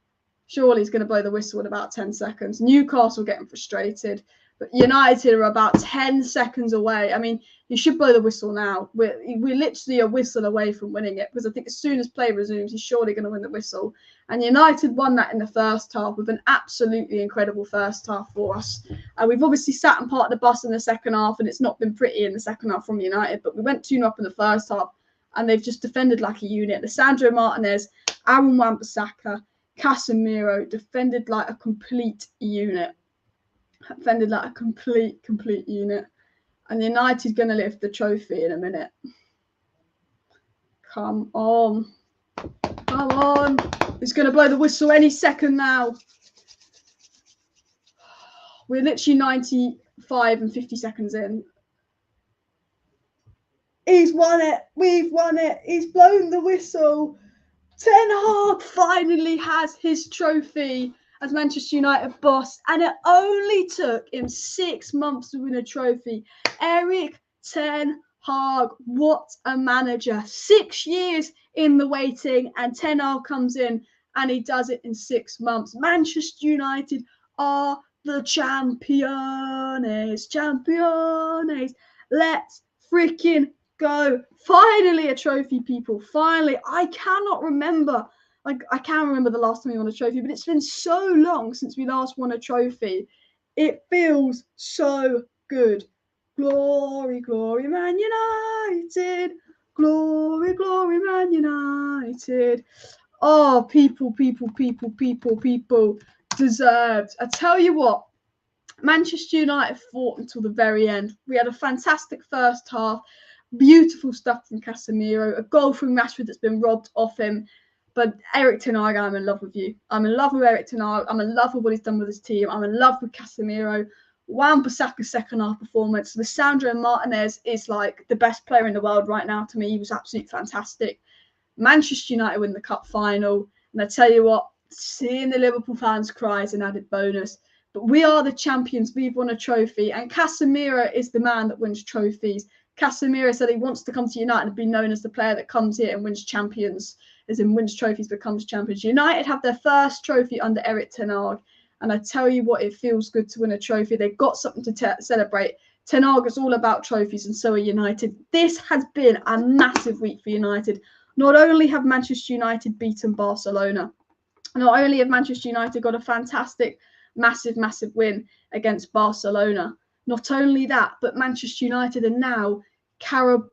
Surely he's going to blow the whistle in about 10 seconds. Newcastle getting frustrated. But United are about 10 seconds away. I mean, you should blow the whistle now. We're literally a whistle away from winning it because I think as soon as play resumes, he's surely going to win the whistle. And United won that in the first half with an absolutely incredible first half for us. We've obviously sat and parked the bus in the second half, and it's not been pretty in the second half from United. But we went 2-0 up in the first half, and they've just defended like a unit. Lisandro Martinez, Aaron Wan-Bissaka, Casemiro defended like a complete unit. Defended like a complete unit. And United's going to lift the trophy in a minute. Come on. Come on. He's going to blow the whistle any second now. We're literally 95 and 50 seconds in. He's won it. We've won it. He's blown the whistle. Ten Hag finally has his trophy as Manchester United boss, and it only took him 6 months to win a trophy. Erik Ten Hag, what a manager. 6 years in the waiting, and Ten Hag comes in and he does it in 6 months. Manchester United are the champions. Champions. Let's freaking go. Finally a trophy, people. Finally. I cannot remember. I can't remember the last time we won a trophy, but it's been so long since we last won a trophy. It feels so good. Glory, glory, Man United. Glory, glory, Man United. Oh, people deserved. I tell you what, Manchester United fought until the very end. We had a fantastic first half. Beautiful stuff from Casemiro. A goal from Rashford that's been robbed off him. But Erik Ten Hag, I'm in love with you. I'm in love with Erik Ten Hag. I'm in love with what he's done with his team. I'm in love with Casemiro. Wan-Bissaka's second half performance. Lisandro Martinez is like the best player in the world right now to me. He was absolutely fantastic. Manchester United win the cup final. And I tell you what, seeing the Liverpool fans cry is an added bonus. But we are the champions. We've won a trophy. And Casemiro is the man that wins trophies. Casemiro said he wants to come to United and be known as the player that comes here and wins champions, as in wins trophies, becomes champions. United have their first trophy under Erik Ten Hag, and I tell you what, it feels good to win a trophy. They've got something to celebrate. Ten Hag is all about trophies, and so are United. This has been a massive week for United. Not only have Manchester United beaten Barcelona, not only have Manchester United got a fantastic, massive win against Barcelona. Not only that, but Manchester United are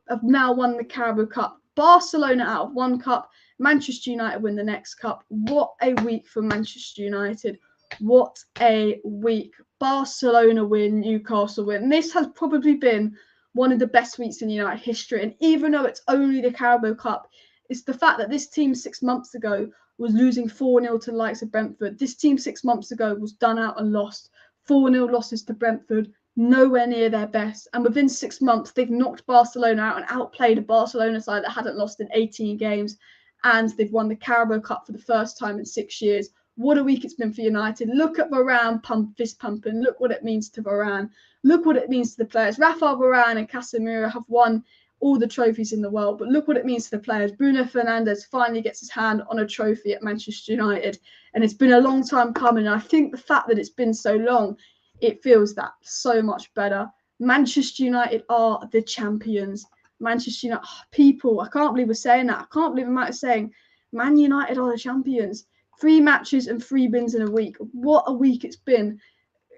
have now won the Carabao Cup. Barcelona out of one cup. Manchester United win the next cup. What a week for Manchester United. What a week. Barcelona win, Newcastle win. This has probably been one of the best weeks in United history. And even though it's only the Carabao Cup, it's the fact that this team 6 months ago was losing 4-0 to the likes of Brentford. This team 6 months ago was done out and lost. 4-0 losses to Brentford, nowhere near their best. And within 6 months, they've knocked Barcelona out and outplayed a Barcelona side that hadn't lost in 18 games. And they've won the Carabao Cup for the first time in 6 years. What a week it's been for United. Look at Varane fist pumping. Look what it means to Varane. Look what it means to the players. Rafael Varane and Casemiro have won all the trophies in the world, but look what it means to the players. Bruno Fernandes finally gets his hand on a trophy at Manchester United, and it's been a long time coming. And I think the fact that it's been so long, it feels that so much better. Manchester United are the champions. Manchester United, people, I can't believe we're saying that. I can't believe I'm saying Man United are the champions. 3 matches and 3 wins in a week. What a week it's been.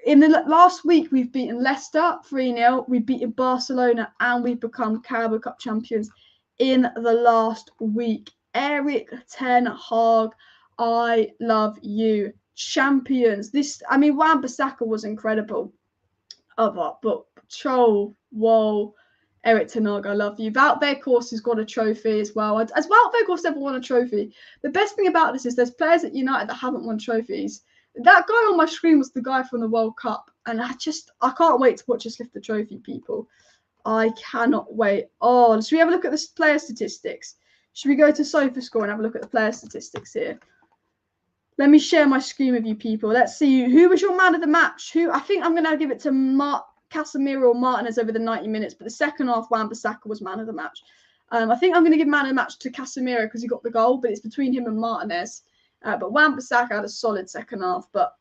In the last week, we've beaten Leicester 3-0. We've beaten Barcelona, and we've become Carabao Cup champions in the last week. Erik ten Hag, I love you. Champions. Wan-Bissaka was incredible. But troll, whoa. Erik ten Hag, I love you. Wout Weghorst has got a trophy as well. Has Wout Weghorst ever won a trophy? The best thing about this is there's players at United that haven't won trophies. That guy on my screen was the guy from the World Cup. And I can't wait to watch us lift the trophy, people. I cannot wait. Oh, should we have a look at the player statistics? Should we go to SofaScore and have a look at the player statistics here? Let me share my screen with you, people. Let's see. Who was your man of the match? I think I'm going to give it to Casemiro or Martinez over the 90 minutes. But the second half, Wan-Bissaka was man of the match. I think I'm going to give man of the match to Casemiro because he got the goal. But it's between him and Martinez. But Wan-Bissaka had a solid second half. But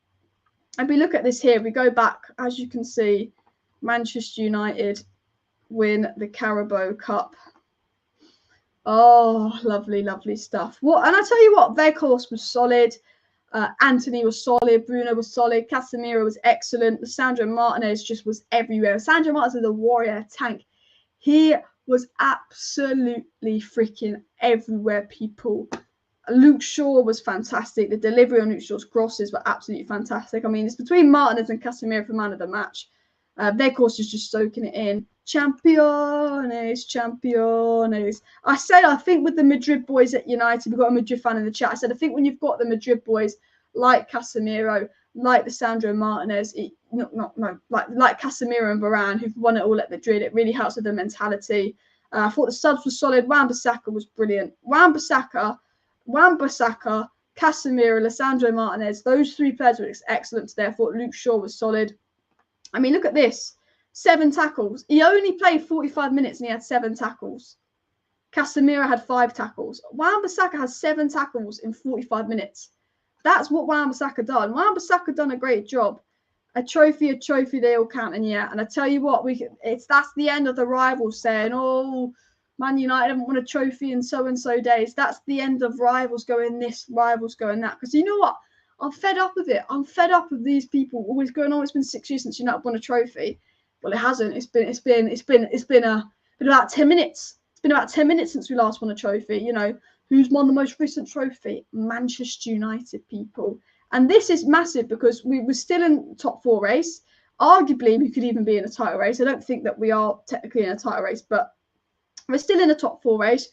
if we look at this here, we go back, as you can see, Manchester United win the Carabao Cup. Oh, lovely, lovely stuff. And I tell you what, Weghorst was solid. Anthony was solid. Bruno was solid. Casemiro was excellent. Lisandro Martinez just was everywhere. Lisandro Martinez is a warrior tank. He was absolutely freaking everywhere, people. Luke Shaw was fantastic. The delivery on Luke Shaw's crosses were absolutely fantastic. I mean, it's between Martinez and Casemiro for man of the match. Weghorst is just soaking it in. Champions, champions. I think with the Madrid boys at United, we've got a Madrid fan in the chat. I said, I think when you've got the Madrid boys like Casemiro, like Lisandro Martinez, like Casemiro and Varane, who've won it all at Madrid, it really helps with the mentality. I thought the subs were solid. Wan-Bissaka was brilliant. Wan-Bissaka, Casemiro, Lisandro Martinez, those 3 players were excellent today. I thought Luke Shaw was solid. I mean, look at this. 7 tackles. He only played 45 minutes and he had 7 tackles. Casemiro had 5 tackles. Wan-Bissaka has 7 tackles in 45 minutes. That's what Wan-Bissaka done. Wan-Bissaka done a great job. A trophy, they all count. And yeah, and I tell you what, that's the end of the rivals saying, oh, Man United haven't won a trophy in so-and-so days. That's the end of rivals going this, rivals going that. Because you know what? I'm fed up of it. I'm fed up of these people always going, oh, it's been 6 years since United won a trophy. Well, it hasn't. It's been about 10 minutes. It's been about 10 minutes since we last won a trophy. You know, who's won the most recent trophy? Manchester United, people. And this is massive because we were still in top 4 race. Arguably, we could even be in a title race. I don't think that we are technically in a title race, but we're still in a top 4 race.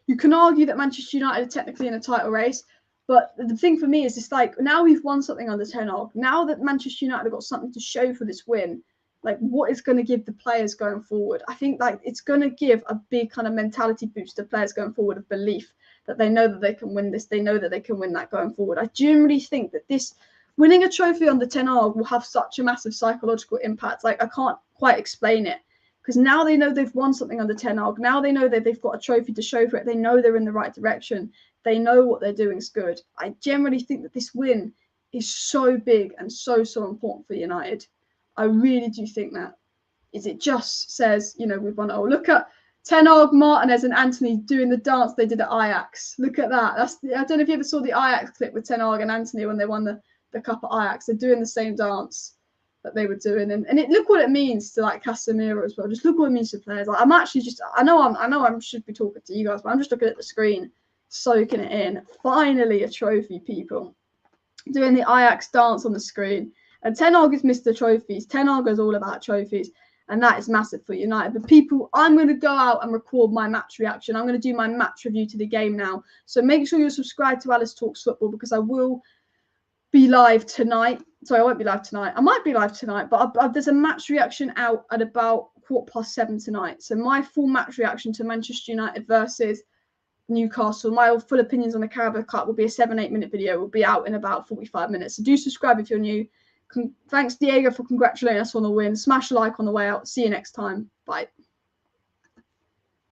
You can argue that Manchester United are technically in a title race. But the thing for me is it's like now we've won something under Ten Hag. Now that Manchester United have got something to show for this win, like what is going to give the players going forward? I think like it's going to give a big kind of mentality boost to players going forward of belief that they know that they can win this. They know that they can win that going forward. I genuinely think that this winning a trophy under Ten Hag will have such a massive psychological impact. Like I can't quite explain it. Because now they know they've won something under Ten Hag. Now they know that they've got a trophy to show for it. They know they're in the right direction. They know what they're doing is good. I generally think that this win is so big and so important for United. I really do think that. It just says, you know, we've won it all. Look at Ten Hag, Martinez and Anthony doing the dance they did at Ajax. Look at that. I don't know if you ever saw the Ajax clip with Ten Hag and Anthony when they won the cup at Ajax. They're doing the same dance that they were doing, and look what it means to like Casemiro as well. Just look what it means to players. Like I'm actually just I know I should be talking to you guys, but I'm just looking at the screen, soaking it in. Finally a trophy, people. Doing the Ajax dance on the screen. And Ten Hag has missed the trophies. Ten Hag is all about trophies, and that is massive for United. But people, I'm going to go out and record my match reaction. I'm going to do my match review to the game now. So make sure you're subscribed to Alice Talks Football because I will be live tonight. Sorry, I won't be live tonight. I might be live tonight, but there's a match reaction out at about 7:15 tonight. So my full match reaction to Manchester United versus Newcastle, my full opinions on the Carabao Cup will be a 7-8 minute video. Will be out in about 45 minutes. So do subscribe if you're new. Thanks, Diego, for congratulating us on the win. Smash a like on the way out. See you next time. Bye.